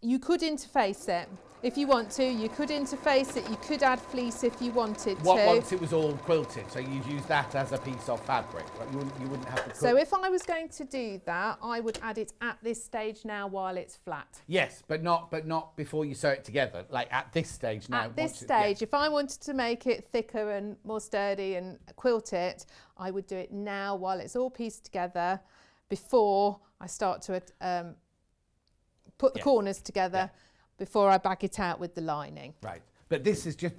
you could interface it if you want to. You could interface it. You could add fleece if you wanted to. Once it was all quilted, so you'd use that as a piece of fabric. Like you wouldn't have to quilt. So if I was going to do that, I would add it at this stage now while it's flat. Yes, but not before you sew it together. Like at this stage now. At this stage, if I wanted to make it thicker and more sturdy and quilt it, I would do it now while it's all pieced together, before I start to put the corners together, before I bag it out with the lining. Right. But this is just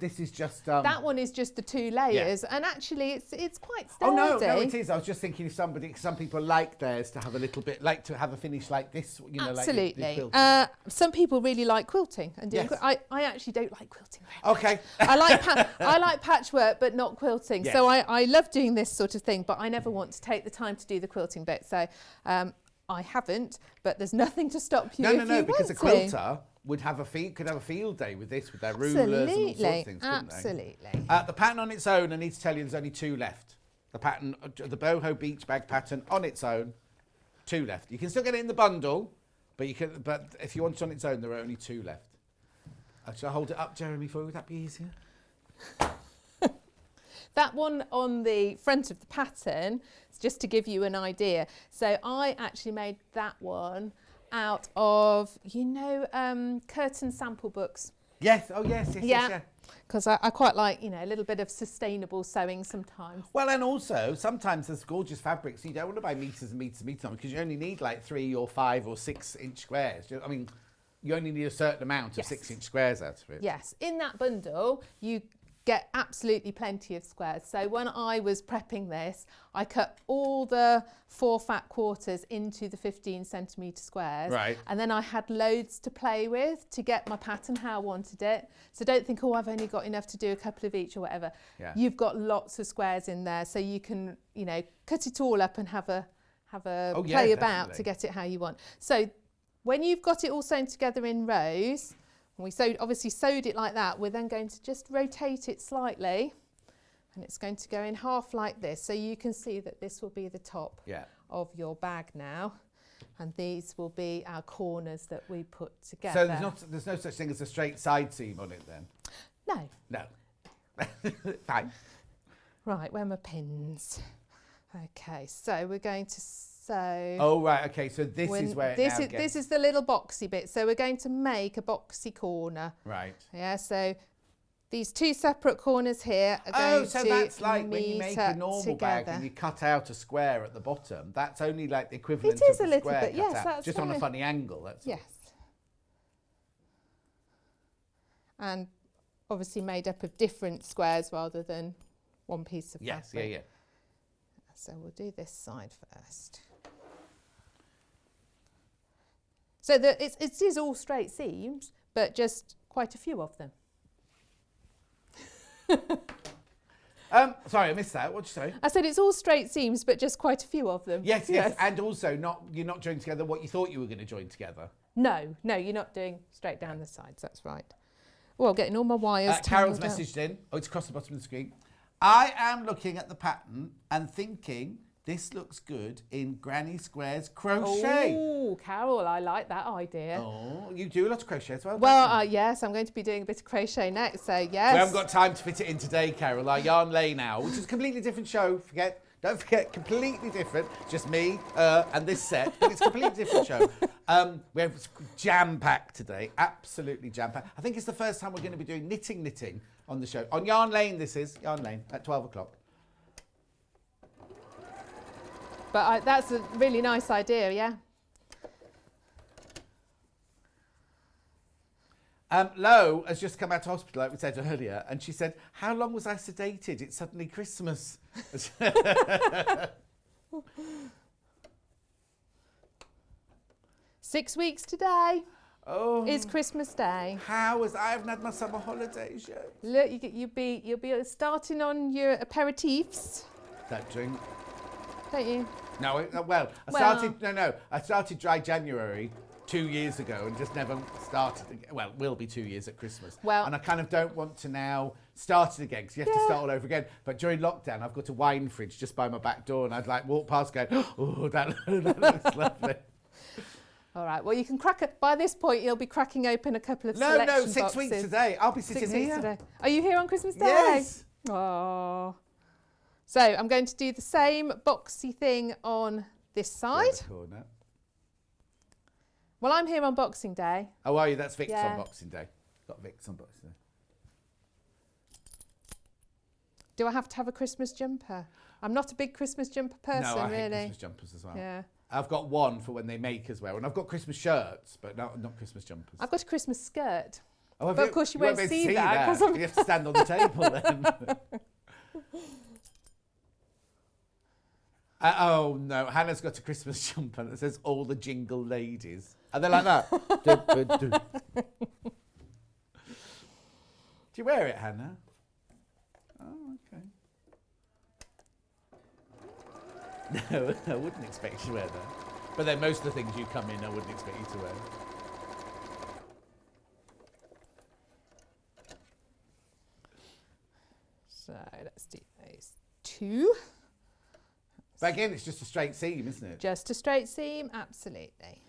that one is just the 2 layers, and actually it's quite sturdy. Oh no, it is. I was just thinking if some people like theirs to have a little bit, like to have a finish like this, Absolutely. Like some people really like quilting and doing. Yes. I actually don't like quilting very much. Okay. I like patchwork, but not quilting. Yes. So I love doing this sort of thing, but I never want to take the time to do the quilting bit. So I haven't, but there's nothing to stop you. No, because a quilter could have a field day with this, with their rulers and all sorts of things, couldn't they? Absolutely. The pattern on its own, I need to tell you, there's only 2 left. The pattern, the Boho beach bag pattern on its own, 2 left. You can still get it in the bundle, but if you want it on its own, there are only 2 left. Shall I hold it up, Jeremy, for you? Would that be easier? that one on the front of the pattern, just to give you an idea. So I actually made that one out of, curtain sample books. Yes, oh yes. Because I quite like, a little bit of sustainable sewing sometimes. Well, and also sometimes there's gorgeous fabrics. You don't want to buy meters and meters and meters on because you only need like 3 or 5 or 6 inch squares. I mean, you only need a certain amount of 6 inch squares out of it. Yes, in that bundle, you get absolutely plenty of squares. So when I was prepping this, I cut all the 4 fat quarters into the 15 centimetre squares. Right. And then I had loads to play with to get my pattern how I wanted it. So don't think, oh, I've only got enough to do a couple of each or whatever. Yeah. You've got lots of squares in there, so you can, cut it all up and have a play about to get it how you want. So when you've got it all sewn together in rows, and we obviously sewed it like that, we're then going to just rotate it slightly, and it's going to go in half like this. So you can see that this will be the top of your bag now, and these will be our corners that we put together. So there's no such thing as a straight side seam on it then? No. No. Fine. Right, where are my pins? Okay, so we're going to sew. Oh, right, okay, so this is where this is the little boxy bit. So we're going to make a boxy corner. Right. Yeah, so these 2 separate corners here are going to so that's like when you make a normal together. bag and you cut out a square at the bottom. That's only like the equivalent It is of a the little square bit, cut yes, out, that's just on a very- funny angle. That's all. Yes. And obviously made up of different squares rather than one piece of Yes, fabric. yeah. So we'll do this side first. So it is all straight seams, but just quite a few of them. Sorry, I missed that. What'd you say? I said it's all straight seams, but just quite a few of them. Yes. And also you're not joining together what you thought you were going to join together. No, you're not doing straight down the sides. That's right. Well, getting all my wires Carol's tangled up. messaged in. Oh, it's across the bottom of the screen. I am looking at the pattern and thinking this looks good in Granny Square's crochet. Oh, Carol, I like that idea. Oh, you do a lot of crochet as well? Well, yes, I'm going to be doing a bit of crochet next, so yes. We haven't got time to fit it in today, Carol. Our Yarn Lay now, which is a completely different show. Don't forget, completely different. Just me and this set, but it's a completely different show. We have jam-packed today, absolutely jam-packed. I think it's the first time we're going to be doing knitting on the show. On Yarn Lane, this is Yarn Lane at 12 o'clock. But that's a really nice idea, yeah. Lo has just come out of hospital, like we said earlier, and she said, how long was I sedated? It's suddenly Christmas. 6 weeks today Oh, is Christmas Day. I haven't had my summer holidays yet. Look, you'll be starting on your aperitifs, That drink. don't you? No, I started dry January 2 years ago and just never started again. Well, it will be 2 years at Christmas. Well- and I kind of don't want to now start it again because you have to start all over again. But during lockdown, I've got a wine fridge just by my back door and I'd like walk past going, oh, that looks lovely. All right, well, you can crack it. By this point, you'll be cracking open a couple of selection No, boxes. 6 weeks today. I'll be sitting 6 here. weeks today. Are you here on Christmas Day? Yes. Oh. So I'm going to do the same boxy thing on this side. Corner. Well, I'm here on Boxing Day. Oh, are you? That's Vic's Yeah. on Boxing Day. Got Vic's on Boxing Day. Do I have to have a Christmas jumper? I'm not a big Christmas jumper person, No, I hate really. Christmas jumpers as well. Yeah. I've got one for when they make as well. And I've got Christmas shirts, but not Christmas jumpers. I've got a Christmas skirt. Oh, have But you? of course you won't won't be able to see that, 'cause I'm- You have to stand on the table then. Oh no, Hannah's got a Christmas jumper that says all the jingle ladies. Are they like that? Do you wear it, Hannah? Oh, okay. No, I wouldn't expect you to wear that. But then most of the things you come in, I wouldn't expect you to wear. So let's do those two. But again, it's just a straight seam, isn't it? Just a straight seam, absolutely.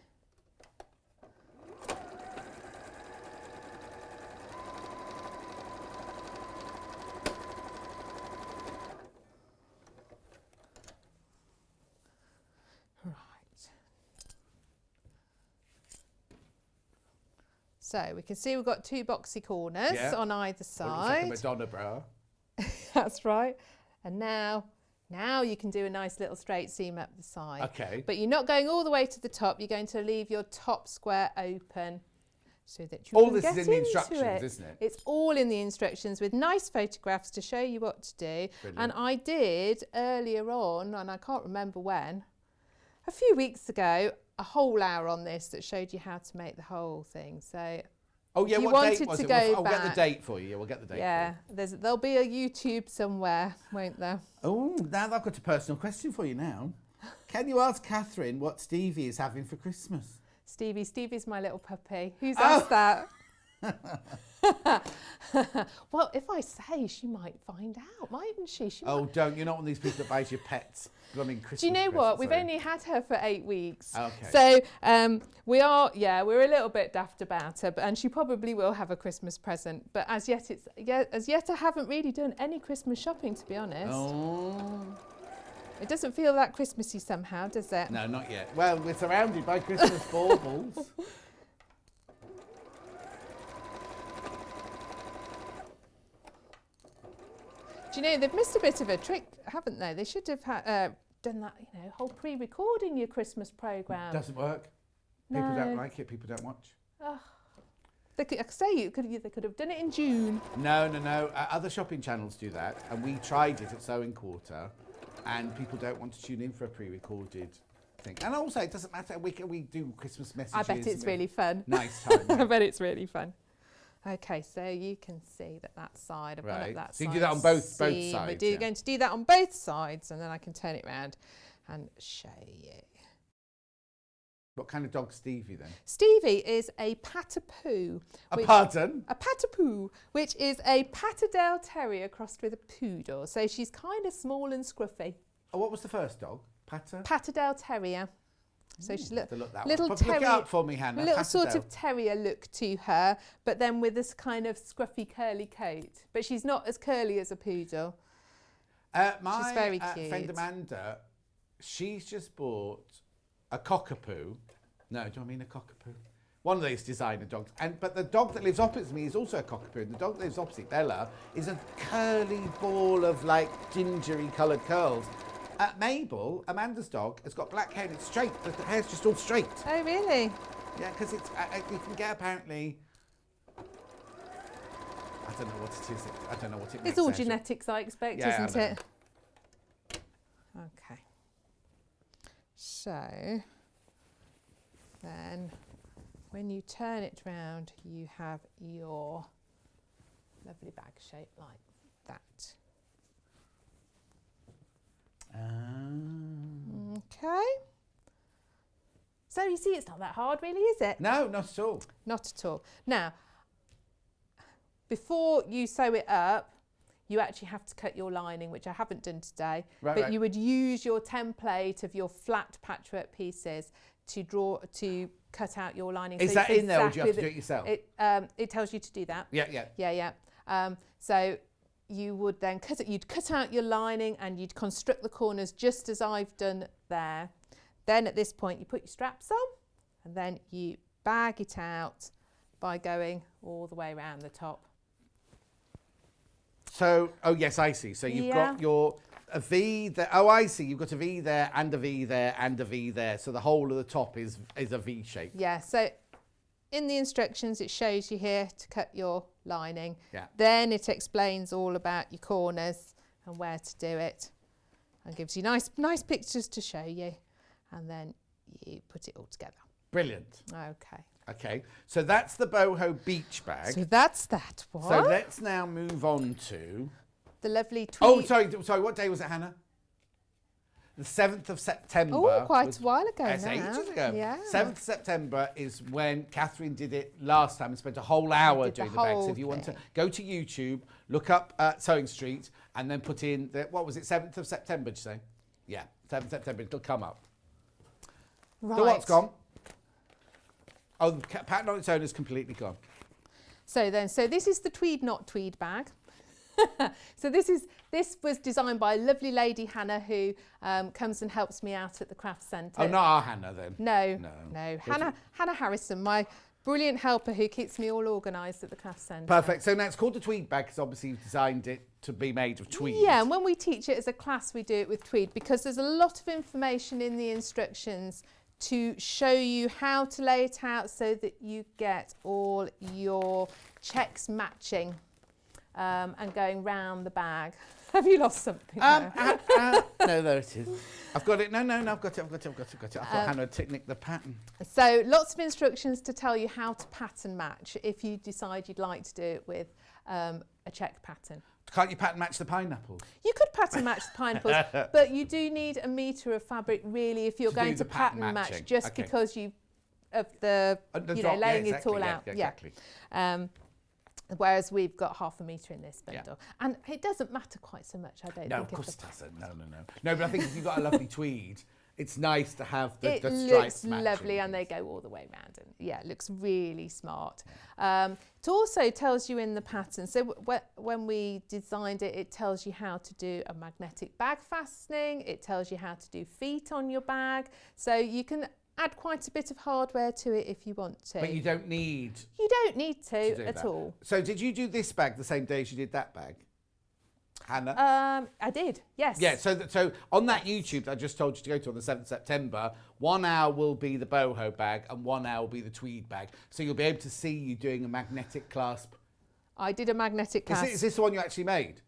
So we can see we've got 2 boxy corners on either Looks side. like a Madonna bra. That's right. And now you can do a nice little straight seam up the side. Okay. But you're not going all the way to the top. You're going to leave your top square open so that you All can this get is in the into instructions, it. isn't it? It's all in the instructions with nice photographs to show you what to do. Brilliant. And I did earlier on, and I can't remember when, a few weeks ago, a whole hour on this that showed you how to make the whole thing. So Oh yeah, if you what date wanted was to it? go I'll get the back- date for you. We'll get the date. yeah, there'll be a YouTube somewhere, won't there? Oh, now I've got a personal question for you now. Can you ask Katharine what Stevie is having for Christmas? Stevie's my little puppy. Who's Oh. asked that? Well, if I say, she might find out, mightn't she? Oh, don't. You're not one of these people that buys your pets blooming Christmas Do you know what? presents, We've are you? only had her for 8 weeks. Okay. So we're a little bit daft about her, and she probably will have a Christmas present. But as yet I haven't really done any Christmas shopping, to be honest. Oh. It doesn't feel that Christmassy somehow, does it? No, not yet. Well, we're surrounded by Christmas baubles. Do you know, they've missed a bit of a trick, haven't they? They should have done that, whole pre-recording your Christmas programme. Doesn't work. People No. don't like it. People don't watch. They could, like I say, they could have done it in June. No. Other shopping channels do that, and we tried it at Sewing Quarter, and people don't want to tune in for a pre-recorded thing. And also, it doesn't matter. We do Christmas messages. I bet it's really fun. Nice time. I right? bet it's really fun. Okay, so you can see that side, I've gone Right. up that So side. you do that on both seam. sides, We're yeah. going to do that on both sides, and then I can turn it round and show you. What kind of dog Stevie then? Stevie is a Patapoo. Pardon? A Patapoo, which is a Patterdale Terrier crossed with a poodle. So she's kind of small and scruffy. Oh, what was the first dog? Patter? Patterdale Terrier. So she's have to look that little one. Look it terrier, up for me, Hannah. a little sort Patterdale. of terrier look to her, but then with this kind of scruffy curly coat. But she's not as curly as a poodle. My She's very friend cute. Amanda, she's just bought a cockapoo. No, do I mean a cockapoo? One of these designer dogs. But the dog that lives opposite me is also a cockapoo. And the dog that lives opposite Bella is a curly ball of like gingery coloured curls. Mabel, Amanda's dog, has got black hair and it's straight. The hair's just all straight. Oh, really? Yeah, because it's you can get apparently. I don't know what it is. I don't know what it. It's makes all out of. genetics, I expect, Yeah, I isn't know. it? Okay. So then when you turn it round, you have your lovely bag shape like that. Okay. So you see, it's not that hard, really, is it? No, not at all. Not at all. Now, before you sew it up, you actually have to cut your lining, which I haven't done today. Right, but right. you would use your template of your flat patchwork pieces to cut out your lining. Is So that it's in there, or do you have to exactly do it yourself? It tells you to do that. Yeah. Yeah. So you would then you'd cut out your lining and you'd construct the corners just as I've done there. Then at this point you put your straps on and then you bag it out by going all the way around the top. So, oh yes, I see. So you've Yeah. got a V there. Oh, I see. You've got a V there and a V there and a V there. So the whole of the top is a V shape. Yeah, so in the instructions it shows you here to cut your lining. Yeah. Then it explains all about your corners and where to do it and gives you nice pictures to show you, and then you put it all together. Brilliant. Okay. Okay. So that's the Boho beach bag. So that's that one. So let's now move on to. The lovely tweed. Oh, sorry. What day was it, Hannah? The 7th of September. Oh, quite was- a while ago That's now. ages ago. Yeah. 7th of September is when Katharine did it last time and spent a whole hour did the doing the bag. So whole if you want to thing. go to YouTube, look up Sewing Street, and then put in what was it? 7th of September? Did you say? Yeah, 7th of September. It'll come up. Right. The what's gone? Oh, the pattern on its own is completely gone. So this is the tweed not tweed bag. So this was designed by a lovely lady, Hannah, who comes and helps me out at the craft centre. Oh, not our Hannah then. No. Was Hannah Harrison, my brilliant helper who keeps me all organised at the class centre. Perfect. So now it's called the Tweed bag because obviously you've designed it to be made of tweed. Yeah, and when we teach it as a class, we do it with Tweed because there's a lot of information in the instructions to show you how to lay it out so that you get all your checks matching and going round the bag. Have you lost something? No, there it is. I've got it. No, I've got it. I thought Hannah would nick the pattern. So lots of instructions to tell you how to pattern match if you decide you'd like to do it with a check pattern. Can't you pattern match the pineapples? You could pattern match the pineapples, but you do need a metre of fabric really if you're going to pattern match, just because of the laying it all out. Yeah, exactly. Whereas we've got half a metre in this bundle. Yeah. And it doesn't matter quite so much, I don't think. No, of course it doesn't. No. No, but I think if you've got a lovely tweed, it's nice to have the stripes matching. It looks lovely and they go all the way around. And yeah, it looks really smart. It also tells you in the pattern. So when we designed it, it tells you how to do a magnetic bag fastening. It tells you how to do feet on your bag. So you can add quite a bit of hardware to it if you want to. But you don't need... You don't need to at all. So did you do this bag the same day as you did that bag, Hannah? I did, yes. Yeah, so on that YouTube that I just told you to go to on the 7th of September, 1 hour will be the boho bag and 1 hour will be the tweed bag. So you'll be able to see you doing a magnetic clasp. I did a magnetic clasp. Is this the one you actually made?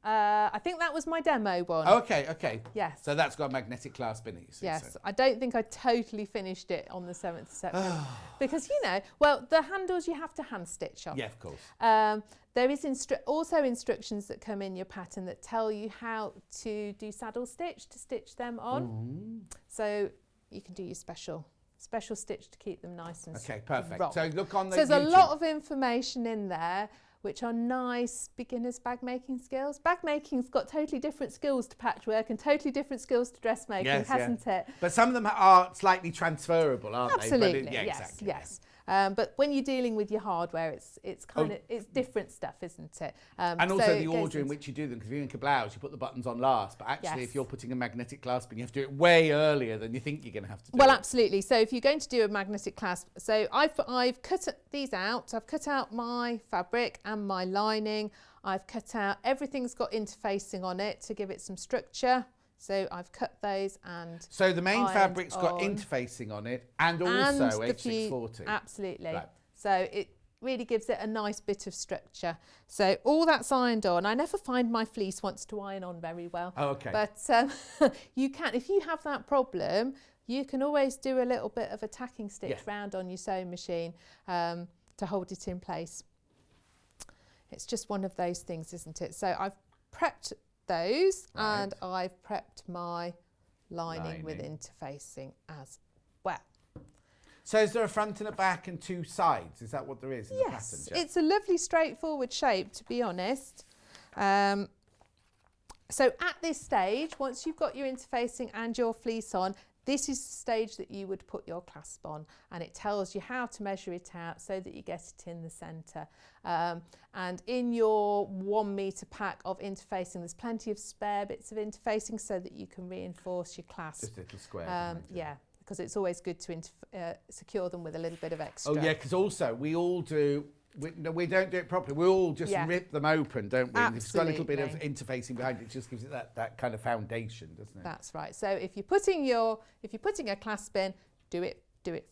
I think that was my demo one. Okay. Yes. So that's got a magnetic clasp in it. Yes. So. I don't think I totally finished it on the 7th of September. Because, the handles you have to hand stitch on. Yeah, of course. There is also instructions that come in your pattern that tell you how to do saddle stitch to stitch them on. So you can do your special stitch to keep them nice and okay, perfect. rock. So look on the So there's YouTube. a lot of information in there which are nice beginners bag making skills. Bag making's got totally different skills to patchwork and totally different skills to dressmaking, hasn't it? But some of them are slightly transferable, aren't Absolutely, they? Absolutely, exactly. Yes. But when you're dealing with your hardware, it's different stuff, isn't it? And also the order in which you do them, because if you're in blouse, you put the buttons on last. But actually, if you're putting a magnetic clasp in, you have to do it way earlier than you think you're going to have to do. Well, absolutely. So if you're going to do a magnetic clasp, so I've cut these out. I've cut out my fabric and my lining. I've cut out everything's got interfacing on it to give it some structure. So I've cut those and so the main fabric's got interfacing on it and also H640. Absolutely. Right. So it really gives it a nice bit of structure. So all that's ironed on. I never find my fleece wants to iron on very well. Oh, okay. But you can, if you have that problem, you can always do a little bit of a tacking stitch round on your sewing machine to hold it in place. It's just one of those things, isn't it? So I've prepped those and I've prepped my lining with interfacing as well. So is there a front and a back and two sides? Is that what there is in the pattern? Yes, it's a lovely straightforward shape, to be honest. So at this stage, once you've got your interfacing and your fleece on, this is the stage that you would put your clasp on, and it tells you how to measure it out so that you get it in the centre. And in your 1 metre pack of interfacing, there's plenty of spare bits of interfacing so that you can reinforce your clasp. Just little squares. Because it's always good to secure them with a little bit of extra. Oh yeah, because also we all do. We don't do it properly. We all just rip them open, don't we? Absolutely. It's got a little bit of interfacing behind it. It just gives it that kind of foundation, doesn't it? That's right. So if you're putting a clasp in, do it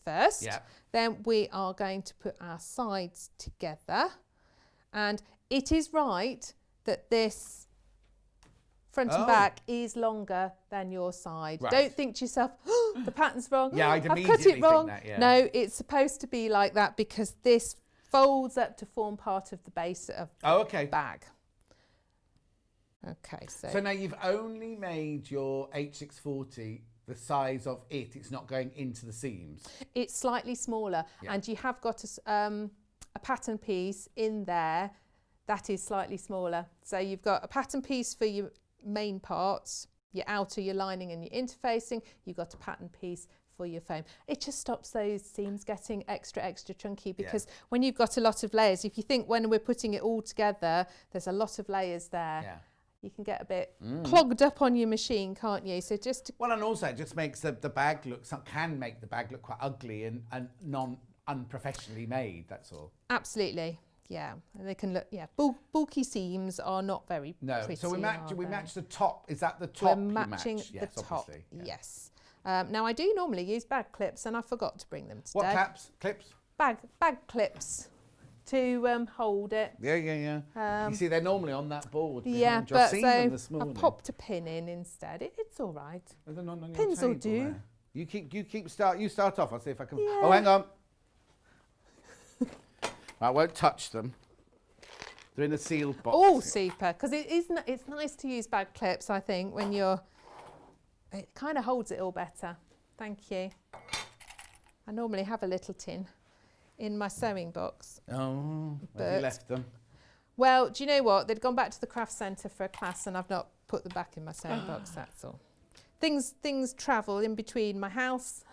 first. Yeah. Then we are going to put our sides together, and it is right that this front and back is longer than your side. Right. Don't think to yourself, oh, the pattern's wrong. Yeah, I'd I've immediately cut it wrong. think that. Yeah. No, it's supposed to be like that because this folds up to form part of the base of the bag. Okay, so now you've only made your H640 the size of it. It's not going into the seams. It's slightly smaller, and you have got a pattern piece in there that is slightly smaller. So you've got a pattern piece for your main parts, your outer, your lining and your interfacing. You've got a pattern piece for your foam. It just stops those seams getting extra chunky because when you've got a lot of layers, if you think when we're putting it all together, there's a lot of layers there. Yeah. You can get a bit clogged up on your machine, can't you? So just well, and also it just makes the bag look, can make the bag look quite ugly and unprofessionally made, that's all. Absolutely, yeah. And they can look, bulky seams are not very pretty. So we match the top. Is that the We're top? matching you match? the Yes, top, obviously, yeah. yes. Now I do normally use bag clips and I forgot to bring them today. What clips? Bag clips to hold it. Yeah. You see, they're normally on that board. Yeah, behind. but I've seen them this so morning. I've popped a pin in instead. It's all right. They're not on your Pins will table do. there. You start off. I'll see if I can. Yeah. Oh, hang on. I won't touch them. They're in a sealed box. Oh, super! Because it's nice to use bag clips. I think when it kind of holds it all better. Thank you. I normally have a little tin in my sewing box. Oh, where have you left them? Well, do you know what? They'd gone back to the craft centre for a class and I've not put them back in my sewing box, that's all. Things travel in between my house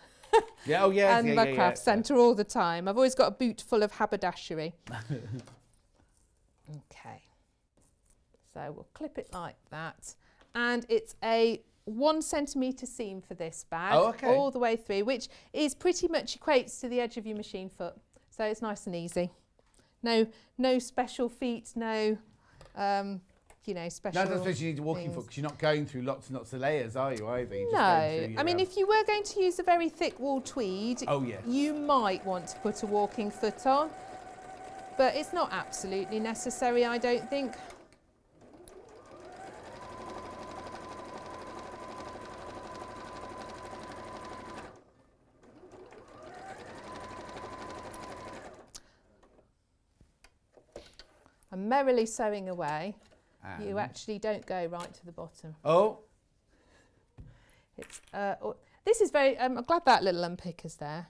and my craft centre all the time. I've always got a boot full of haberdashery. Okay. So we'll clip it like that. And it's a 1 centimetre seam for this bag, all the way through, which is pretty much equates to the edge of your machine foot. So it's nice and easy. No special feet, no, special. No, especially you need a walking foot because you're not going through lots and lots of layers, are you, either? You're just No, going through I mean, if you were going to use a very thick wool tweed, yes. you might want to put a walking foot on, but it's not absolutely necessary, I don't think. I'm merrily sewing away. You actually don't go right to the bottom. Oh. It's this is very. I'm glad that little unpicker's there.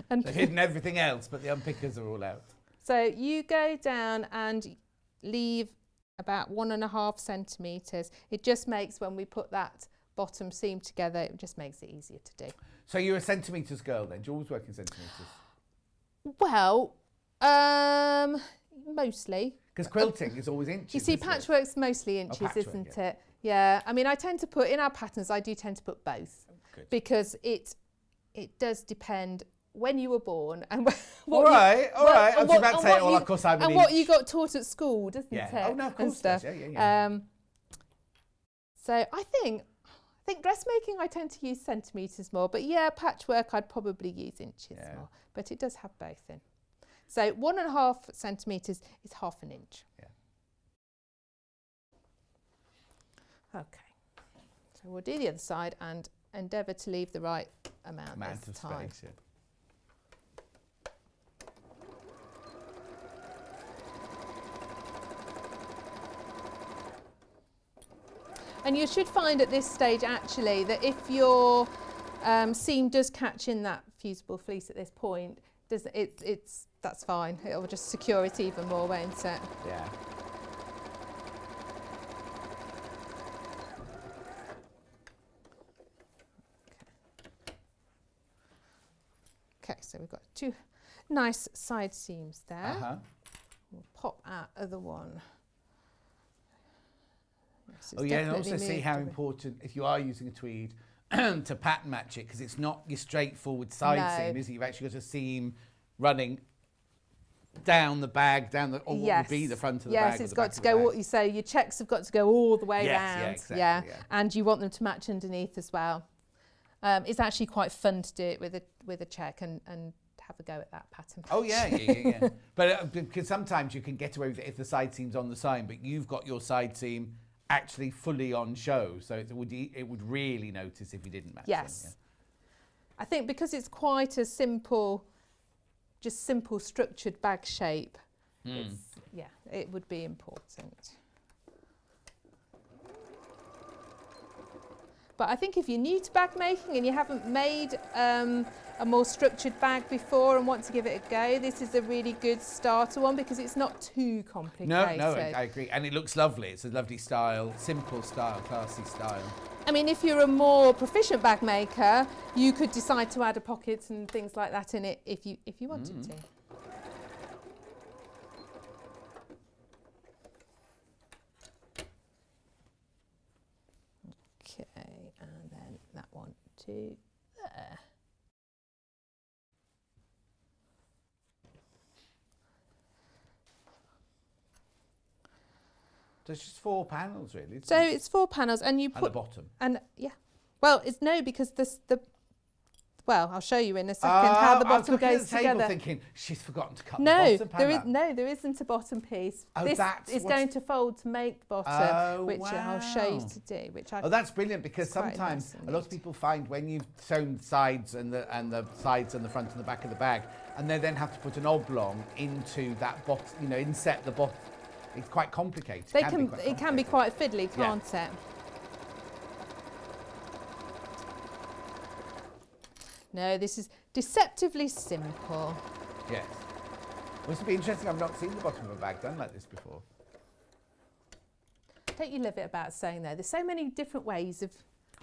And They've hidden everything else, but the unpickers are all out. So you go down and leave about 1.5 centimetres. It just makes, when we put that bottom seam together, it just makes it easier to do. So you're a centimetres girl then? Do you always work in centimetres? Well, mostly. Because quilting is always inches. You see, patchwork's mostly inches, isn't it? Yeah. I mean, I tend to put, in our patterns, I do tend to put both. Good. Because it does depend when you were born and what all right. I was about to say, of course I'm an and inch. what you got taught at school, doesn't it? Oh, no, of course stuff. does. Yeah. So I think dressmaking I tend to use centimetres more, but yeah, patchwork I'd probably use inches more. But it does have both in. So 1.5 centimetres is half an inch. Yeah. Okay. So we'll do the other side and endeavour to leave the right amount this time. Space, yeah. And you should find at this stage actually that if your seam does catch in that fusible fleece at this point, that's fine. It'll just secure it even more, won't it? Yeah. Okay, so we've got 2 nice side seams there. We'll pop our other one. Yes, And also see how important, if you are using a tweed, to pattern match it, because it's not your straightforward side seam, is it? You've actually got a seam running down the bag, or what would be the front of the bag. Yes, it's got to go, what you say, your checks have got to go all the way round. Yeah, exactly. Yeah. And you want them to match underneath as well. It's actually quite fun to do it with a check and have a go at that pattern. Oh, yeah. But because sometimes you can get away with it if the side seam's on the side, but you've got your side seam actually fully on show, so it would really notice if you didn't match them. Yes. I think because it's quite a simple structured bag shape, it would be important. But I think if you're new to bag making and you haven't made a more structured bag before and want to give it a go, this is a really good starter one because it's not too complicated. No, I agree. And it looks lovely. It's a lovely style, simple style, classy style. I mean, if you're a more proficient bag maker, you could decide to add a pocket and things like that in it if you wanted to. Okay, and then that one to there. So it's just 4 panels, really. So it's 4 panels, and you put and the bottom. And yeah, well, it's no, because well, I'll show you in a second how the bottom goes I was looking at the table together. thinking she's forgotten to cut No, the bottom panel. there isn't a bottom piece. Oh, this that's is what's- going to fold to make the bottom, Oh, which I'll show you wow. to do. Oh, that's brilliant, because It's quite sometimes nice and a lot of neat. people find when you've sewn sides and the sides and the front and the back of the bag, and they then have to put an oblong into that bottom, you know, inset the bottom. It's quite complicated. It can be quite fiddly, Yeah. can't it? No, this is deceptively simple. Yes. This would be interesting. I've not seen the bottom of a bag done like this before. Don't you love it about sewing though? There's so many different ways of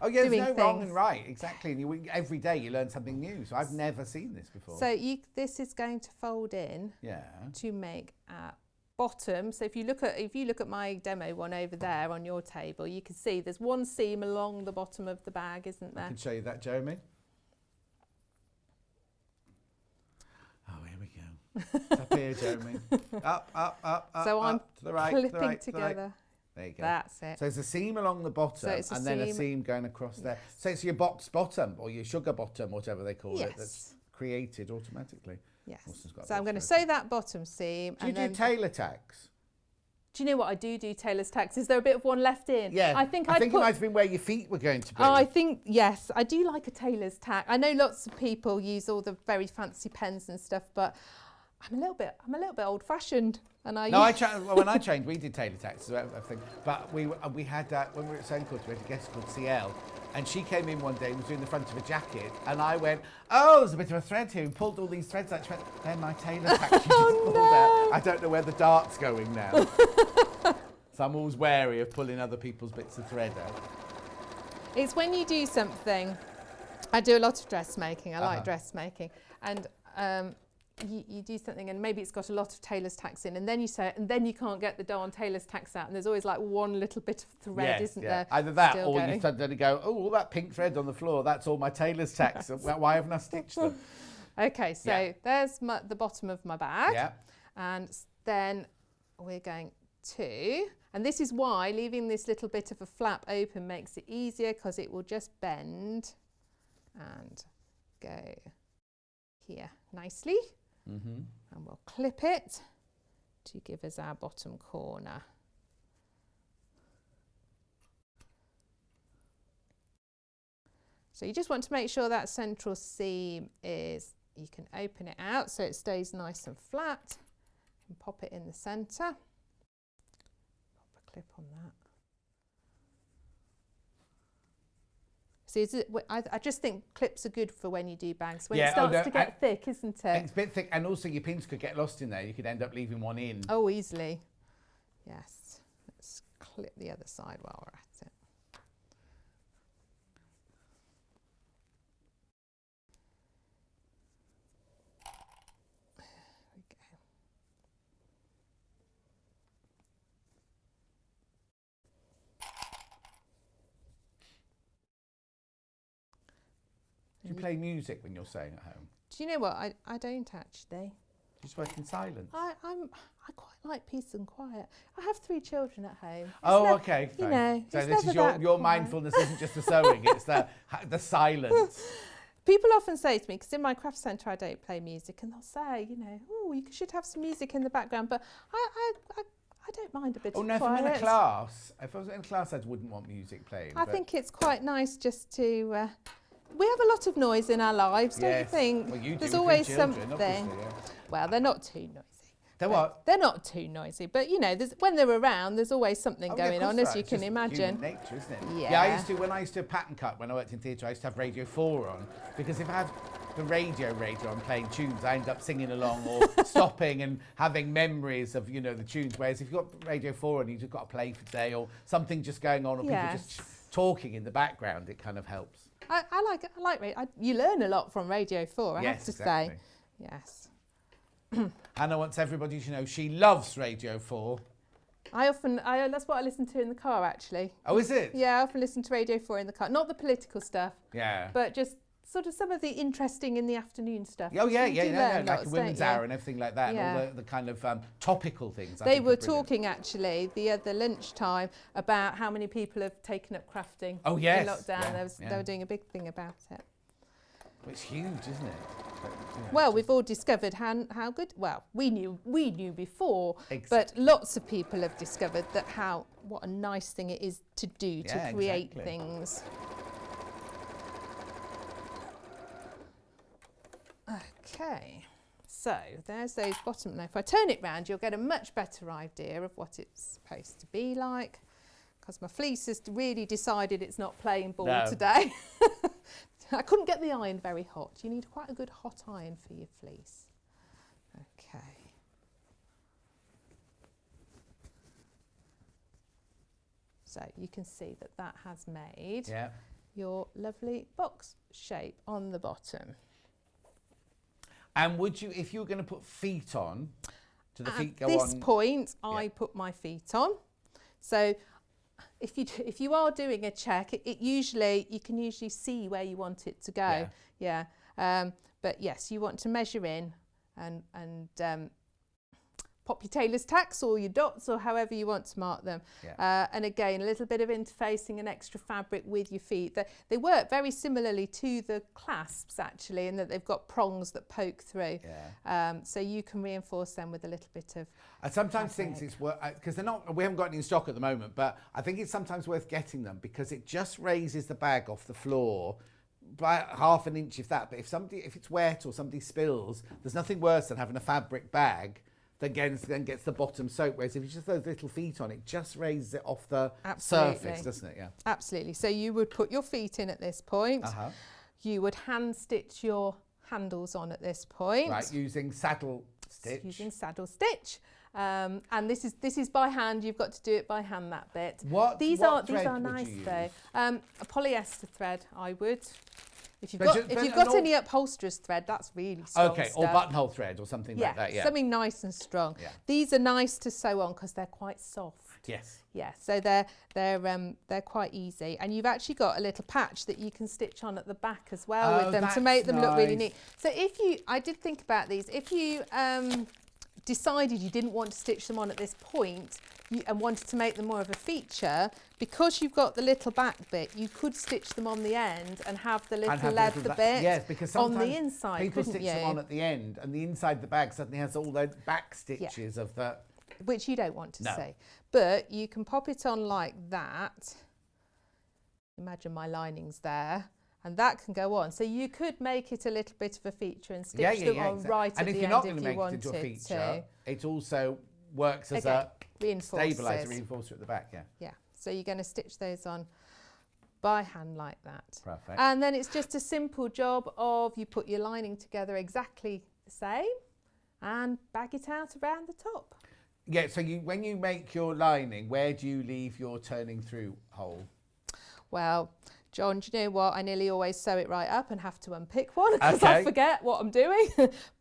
Oh yeah, doing there's no wrong things. and right, exactly. And every day you learn something new. So I've never seen this before. So this is going to fold in yeah. to make a bottom. So if you look at my demo one over there on your table, you can see there's one seam along the bottom of the bag, isn't I there? can show you that, Jeremy. Oh, here we go. It's up here, Jeremy. Up, So I'm up, to the right, clipping to the right, to the right. together. There you go. That's it. So it's a seam along the bottom, it's a and then a seam- seam going across there. So it's your box bottom or your sugar bottom, whatever they call it, that's Yes. created automatically. Yes. Austin's got a So bit I'm going to of sew that bottom seam. Do you and do then, tailor tacks? do you know what I do tailor's tacks? Is there a bit of one left in? Yeah. I think it might have been where your feet were going to be. Oh, I think, yes, I do like a tailor's tack. I know lots of people use all the very fancy pens and stuff, but I'm a little bit old fashioned. And No, when I trained, we did tailor tacks, everything. But we had when we were at sewing course, we had a guest called CL, and she came in one day and was doing the front of a jacket, and I went, "Oh, there's a bit of a thread here." And pulled all these threads out. She went, "They're my tailor tacks." She just pulled out. I don't know where the dart's going now. So I'm always wary of pulling other people's bits of thread out. It's when you do something. I do a lot of dressmaking. I like Uh-huh. dressmaking, and you do something, and maybe it's got a lot of tailor's tacks in, and then you sew it, and then you can't get the darn tailor's tacks out, and there's always like one little bit of thread, isn't there? Either that, still or going. you suddenly go, "Oh, all that pink thread on the floor, that's all my tailor's tacks. Why haven't I stitched them?" Okay, so Yeah. there's the bottom of my bag, Yeah. and then we're going to, and this is why leaving this little bit of a flap open makes it easier, because it will just bend and go here nicely. Mm-hmm. And we'll clip it to give us our bottom corner. So you just want to make sure that central seam is, you can open it out so it stays nice and flat, and pop it in the centre. Pop a clip on that. See, I just think clips are good for when you do bags. When it starts to get thick, isn't it? It's a bit thick, and also your pins could get lost in there. You could end up leaving one in. Oh, easily. Yes. Let's clip the other side while we're at it. There we go. Do you play music when you're sewing at home? Do you know what? I don't actually. You just work in silence. I quite like peace and quiet. I have 3 children at home. Oh, okay. You fine. know, So it's this is never that your quiet. mindfulness isn't just the sewing; it's the silence. People often say to me, because in my craft centre I don't play music, and they'll say, you know, oh, you should have some music in the background, but I don't mind a bit Oh of no, if quiet. I'm in a class, if I was in a class, I wouldn't want music playing. I but think it's quite nice just to. We have a lot of noise in our lives, don't you yes. think? Well, you do There's with your always children, something. obviously, yeah. Well, they're not too noisy. They're But what? They're not too noisy, but you know, when they're around, there's always something Oh, yeah, of going course on, there as are. you It's can just imagine. human nature, isn't it? Yeah. when I used to pattern cut when I worked in theatre, I used to have Radio 4 on, because if I had the radio on playing tunes, I end up singing along or stopping and having memories of, you know, the tunes. Whereas if you've got Radio 4 on, you've just got to play for today, or something just going on, or people just talking in the background, it kind of helps. I like it. I like radio. You learn a lot from Radio 4, I have Yes, to exactly. say. Yes. Hannah wants everybody to know she loves Radio 4. That's what I listen to in the car, actually. Oh, is it? Yeah, I often listen to Radio 4 in the car. Not the political stuff, Yeah. but just sort of some of the interesting in the afternoon stuff. Oh yeah, You do no, learn like lots, a women's don't you? hour and everything like that, Yeah. and all the kind of topical things. I They think were are brilliant. talking actually the other lunchtime about how many people have taken up crafting Oh, yes. in lockdown. Yeah, They were doing a big thing about it. It's huge, isn't it? But, yeah, Well, we've all discovered how good. Well, we knew before, Exactly. but lots of people have discovered that what a nice thing it is to do to Yeah, create exactly. things. Okay, so there's those bottom. Now, if I turn it round, you'll get a much better idea of what it's supposed to be like. Because my fleece has really decided it's not playing ball No. today. I couldn't get the iron very hot. You need quite a good hot iron for your fleece. Okay. So you can see that that has made Yeah. your lovely box shape on the bottom. And would you, if you were going to put feet on, do the feet go At this on? point, I Yeah. put my feet on. So if you are doing a check, you can usually see where you want it to go. Yeah. But yes, you want to measure in and pop your tailor's tacks or your dots or however you want to mark them. Yeah. And again, a little bit of interfacing and extra fabric with your feet. They work very similarly to the clasps actually, in that they've got prongs that poke through. Yeah. So you can reinforce them with a little bit of I sometimes think it's worth, because we haven't got any in stock at the moment, but I think it's sometimes worth getting them because it just raises the bag off the floor by half an inch, if that. But if it's wet or somebody spills, there's nothing worse than having a fabric bag that then gets the bottom soaked. Whereas if you just those little feet on, it just raises it off the surface, doesn't it? Yeah. Absolutely. So you would put your feet in at this point. Uh-huh. You would hand stitch your handles on at this point. Right, using saddle stitch. Using saddle stitch. And this is by hand. You've got to do it by hand, that bit. These what are thread would nice you though. use? A polyester thread, I would. If you've But got any upholsterer's thread, that's really strong Okay, stuff. or buttonhole thread or something like that. Yeah. Something nice and strong. Yeah. These are nice to sew on because they're quite soft. Yes. Yeah, so they're quite easy, and you've actually got a little patch that you can stitch on at the back as well with them to make them look really neat. So I did think about these. If you decided you didn't want to stitch them on at this point and wanted to make them more of a feature, because you've got the little back bit, you could stitch them on the end and have the little leather bit yes, because on sometimes the inside, people couldn't stitch you? them on at the end, and the inside of the bag suddenly has all those back stitches of the. Which you don't want to No. see. But you can pop it on like that. Imagine my lining's there. And that can go on. So you could make it a little bit of a feature and stitch them on exactly. right And at if the you're end not if going to you make it wanted into a feature, to. it also works as Again, a reinforces. stabiliser, reinforcer at the back. Yeah. Yeah. So you're going to stitch those on by hand like that. Perfect. And then it's just a simple job of you put your lining together exactly the same and bag it out around the top. Yeah. So when you make your lining, where do you leave your turning through hole? Well, John, do you know what? I nearly always sew it right up and have to unpick one because I forget what I'm doing.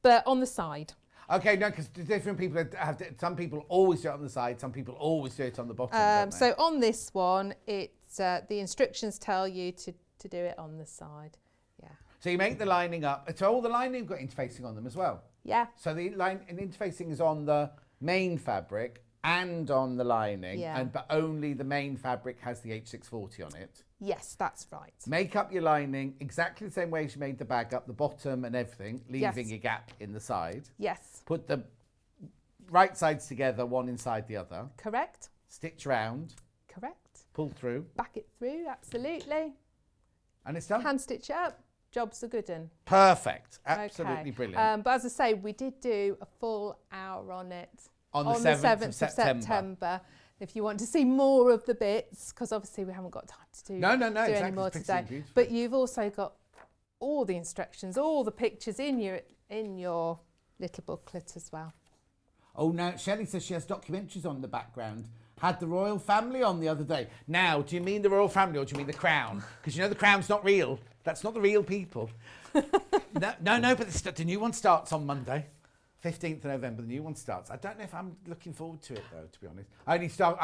But on the side. Okay, no, because different people some people always do it on the side, some people always do it on the bottom. Don't they? So on this one, it's the instructions tell you to do it on the side. Yeah. So you make the lining up. So all the lining got interfacing on them as well. Yeah. So the line and interfacing is on the main fabric and on the lining, Yeah. but only the main fabric has the H640 on it. Yes, that's right. Make up your lining exactly the same way as you made the bag up, the bottom and everything, leaving Yes. a gap in the side. Yes. Put the right sides together, one inside the other. Correct. Stitch round, Correct. pull through, Back it through, absolutely. and it's done. Hand stitch it up. Job's a good one. Perfect. Absolutely Okay. brilliant. But as I say, we did do a full hour on it On the 7th of September. If you want to see more of the bits, because obviously we haven't got time to do, No, do exactly. any more It's pretty today. beautiful. But you've also got all the instructions, all the pictures in your little booklet as well. Oh, now Shelley says she has documentaries on in the background. Had the royal family on the other day. Now, do you mean the royal family or do you mean the crown? Because you know the crown's not real. That's not the real people. no, but the new one starts on Monday. 15th of November, the new one starts. I don't know if I'm looking forward to it, though, to be honest. I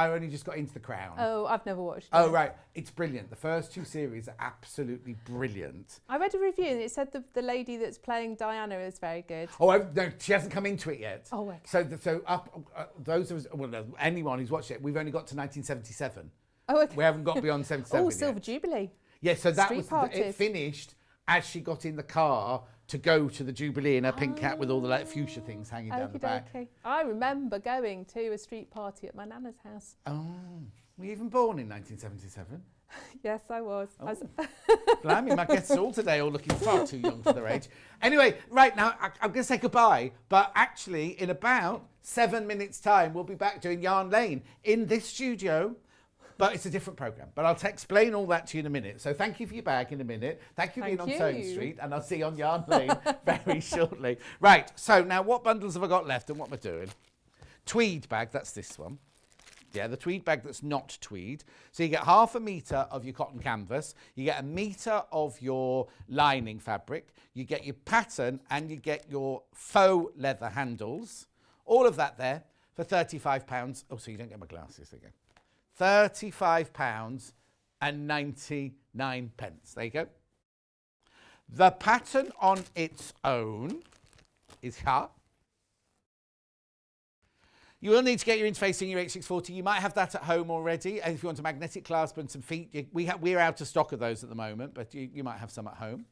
only just got into The Crown. Oh, I've never watched it. Oh, right. It's brilliant. The first 2 series are absolutely brilliant. I read a review and it said the lady that's playing Diana is very good. Oh, no, she hasn't come into it yet. Oh, okay. So those of us, well, no, anyone who's watched it, we've only got to 1977. Oh, okay. We haven't got beyond 77 Oh, Silver yet. Jubilee. Yeah, so that Street was, parties. it finished as she got in the car to go to the Jubilee in her pink hat with all the like fuchsia things hanging down the back. Okay. I remember going to a street party at my nana's house. Oh, were you even born in 1977? Yes, I was. Oh. Blimey, my guests all today all looking far too young for their age. Anyway, right now, I'm going to say goodbye, but actually in about 7 minutes' time, we'll be back doing Yarn Lane in this studio. But it's a different programme. But I'll explain all that to you in a minute. So thank you for your bag in a minute. Thank you for being on Sewing Street. And I'll see you on Yarn Lane very shortly. Right, so now what bundles have I got left and what am I doing? Tweed bag, that's this one. Yeah, the tweed bag that's not tweed. So you get 1/2 metre of your cotton canvas. You get 1 metre of your lining fabric. You get your pattern and you get your faux leather handles. All of that there for £35. Oh, so you don't get my glasses again. £35.99. There you go. The pattern on its own is here. You will need to get your interfacing, your H640. You might have that at home already. And if you want a magnetic clasp and some feet, we're out of stock of those at the moment, but you might have some at home.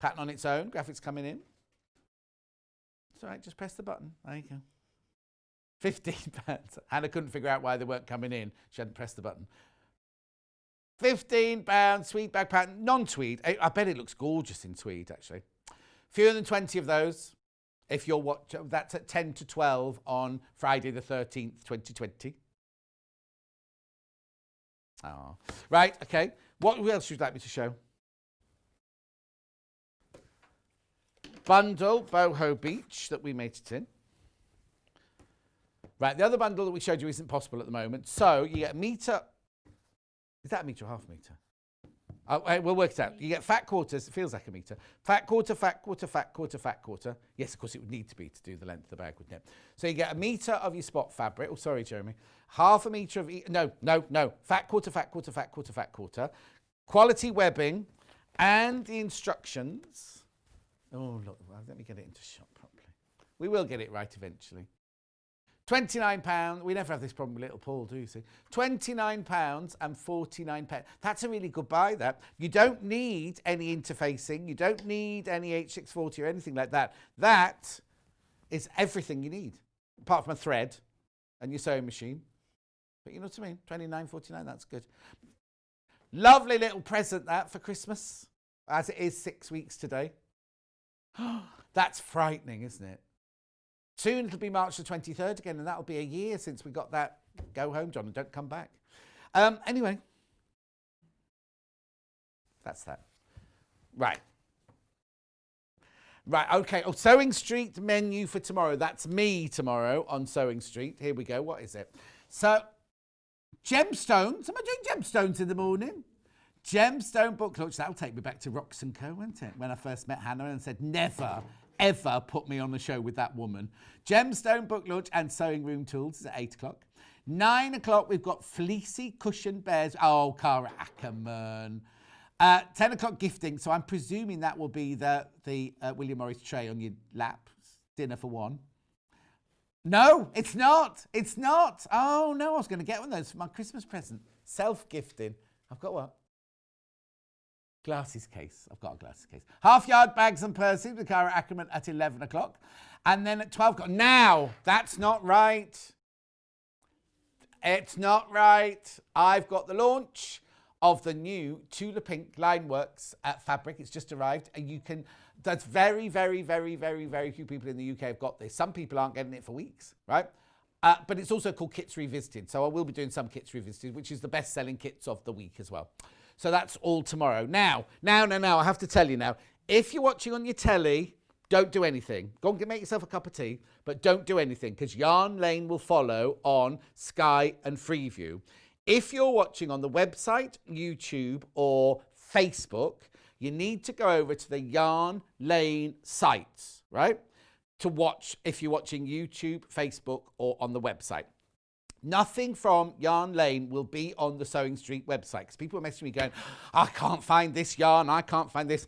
Pattern on its own, graphics coming in. It's all right, just press the button. There you go. £15. Hannah couldn't figure out why they weren't coming in. She hadn't pressed the button. £15, tweed bag pattern, non-tweed. I bet it looks gorgeous in tweed, actually. Fewer than 20 of those. If you're watching, that's at 10 to 12 on Friday the 13th, 2020. Oh. Right, okay. What else would you like me to show? Bundle, Boho Beach, that we made it in. Right, the other bundle that we showed you isn't possible at the moment. So you get 1 metre. Is that 1 metre or 1/2 metre? Oh, we'll work it out. You get fat quarters. It feels like 1 metre. Fat quarter, fat quarter, fat quarter, fat quarter. Yes, of course, it would need to be to do the length of the bag, wouldn't it? So you get 1 metre of your spot fabric. Oh, sorry, Jeremy. 1/2 metre of... No. Fat quarter, fat quarter, fat quarter, fat quarter. Quality webbing and the instructions. Oh, look. Well, let me get it into shot properly. We will get it right eventually. £29. We never have this problem with little Paul, do you see? £29.49. That's a really good buy, that. You don't need any interfacing. You don't need any H640 or anything like that. That is everything you need, apart from a thread and your sewing machine. But you know what I mean? £29.49, that's good. Lovely little present, that, for Christmas, as it is 6 weeks today. That's frightening, isn't it? Soon it'll be March the 23rd again, and that'll be a year since we got that go home, John, and don't come back. Anyway, that's that. Right, okay. Oh, Sewing Street menu for tomorrow. That's me tomorrow on Sewing Street. Here we go. What is it? So, gemstones. Am I doing gemstones in the morning? Gemstone book launch. That'll take me back to Rocks & Co, won't it? When I first met Hannah and said, never, ever put me on the show with that woman. Gemstone book launch and sewing room tools is at 8 o'clock. 9 o'clock, we've got fleecy cushion bears. Oh, Cara Ackerman. 10 o'clock gifting. So I'm presuming that will be the William Morris tray on your lap. Dinner for one. No, it's not. It's not. Oh, no, I was going to get one of those for my Christmas present. Self-gifting. I've got what? Glasses case. I've got a glasses case. Half-yard bags and purses with Cara Ackerman at 11 o'clock. And then at 12 o'clock. Now, that's not right. It's not right. I've got the launch of the new Tula Pink Lineworks fabric. It's just arrived. And you can... That's very, very, very, very, very few people in the UK have got this. Some people aren't getting it for weeks, right? But it's also called Kits Revisited. So I will be doing some Kits Revisited, which is the best-selling kits of the week as well. So that's all tomorrow. Now, I have to tell you now, if you're watching on your telly, don't do anything. Go and make yourself a cup of tea, but don't do anything because Yarn Lane will follow on Sky and Freeview. If you're watching on the website, YouTube or Facebook, you need to go over to the Yarn Lane sites, right? to watch if you're watching YouTube, Facebook, or on the website. Nothing from Yarn Lane will be on the Sewing Street website, because people are messaging me going, I can't find this yarn, I can't find this.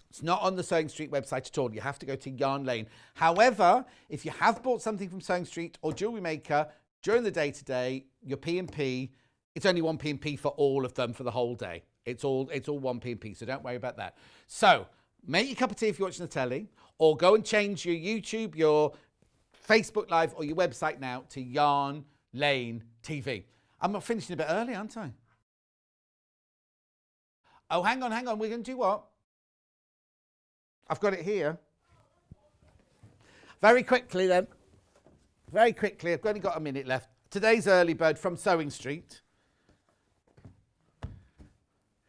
It's not on the Sewing Street website at all. You have to go to Yarn Lane. However, if you have bought something from Sewing Street or Jewellery Maker during the day today, your P&P, it's only one P&P for all of them for the whole day. It's all one P&P, so don't worry about that. So make your cup of tea if you're watching the telly, or go and change your YouTube, your Facebook Live, or your website now to Yarn Lane TV. I'm not finishing a bit early, aren't I? Oh, hang on. We're going to do what? I've got it here. Very quickly then. Very quickly. I've only got a minute left. Today's early bird from Sewing Street.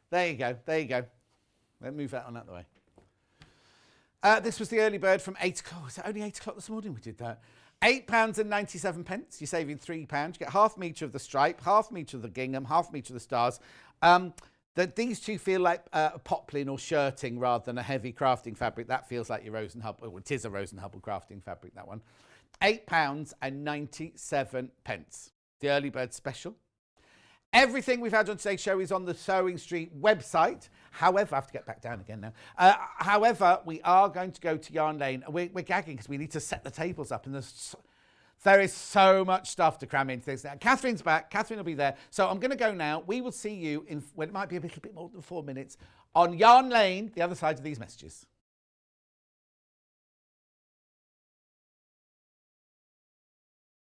There you go. Let's move that on out of the way. This was the early bird from 8 o'clock. Was it only 8 o'clock this morning we did that? £8.97. You're saving £3. You get half metre of the stripe, half metre of the gingham, half metre of the stars. These two feel like poplin or shirting rather than a heavy crafting fabric. That feels like your Rose and Hubble. Well, it is a Rose and Hubble crafting fabric, that one. £8.97. The early bird special. Everything we've had on today's show is on the Sewing Street website. However, I have to get back down again now. However, we are going to go to Yarn Lane. We're gagging because we need to set the tables up, and there is so much stuff to cram into this now. Katharine's back. Katharine will be there. So I'm going to go now. We will see you in, well, it might be a little bit more than 4 minutes, on Yarn Lane, the other side of these messages.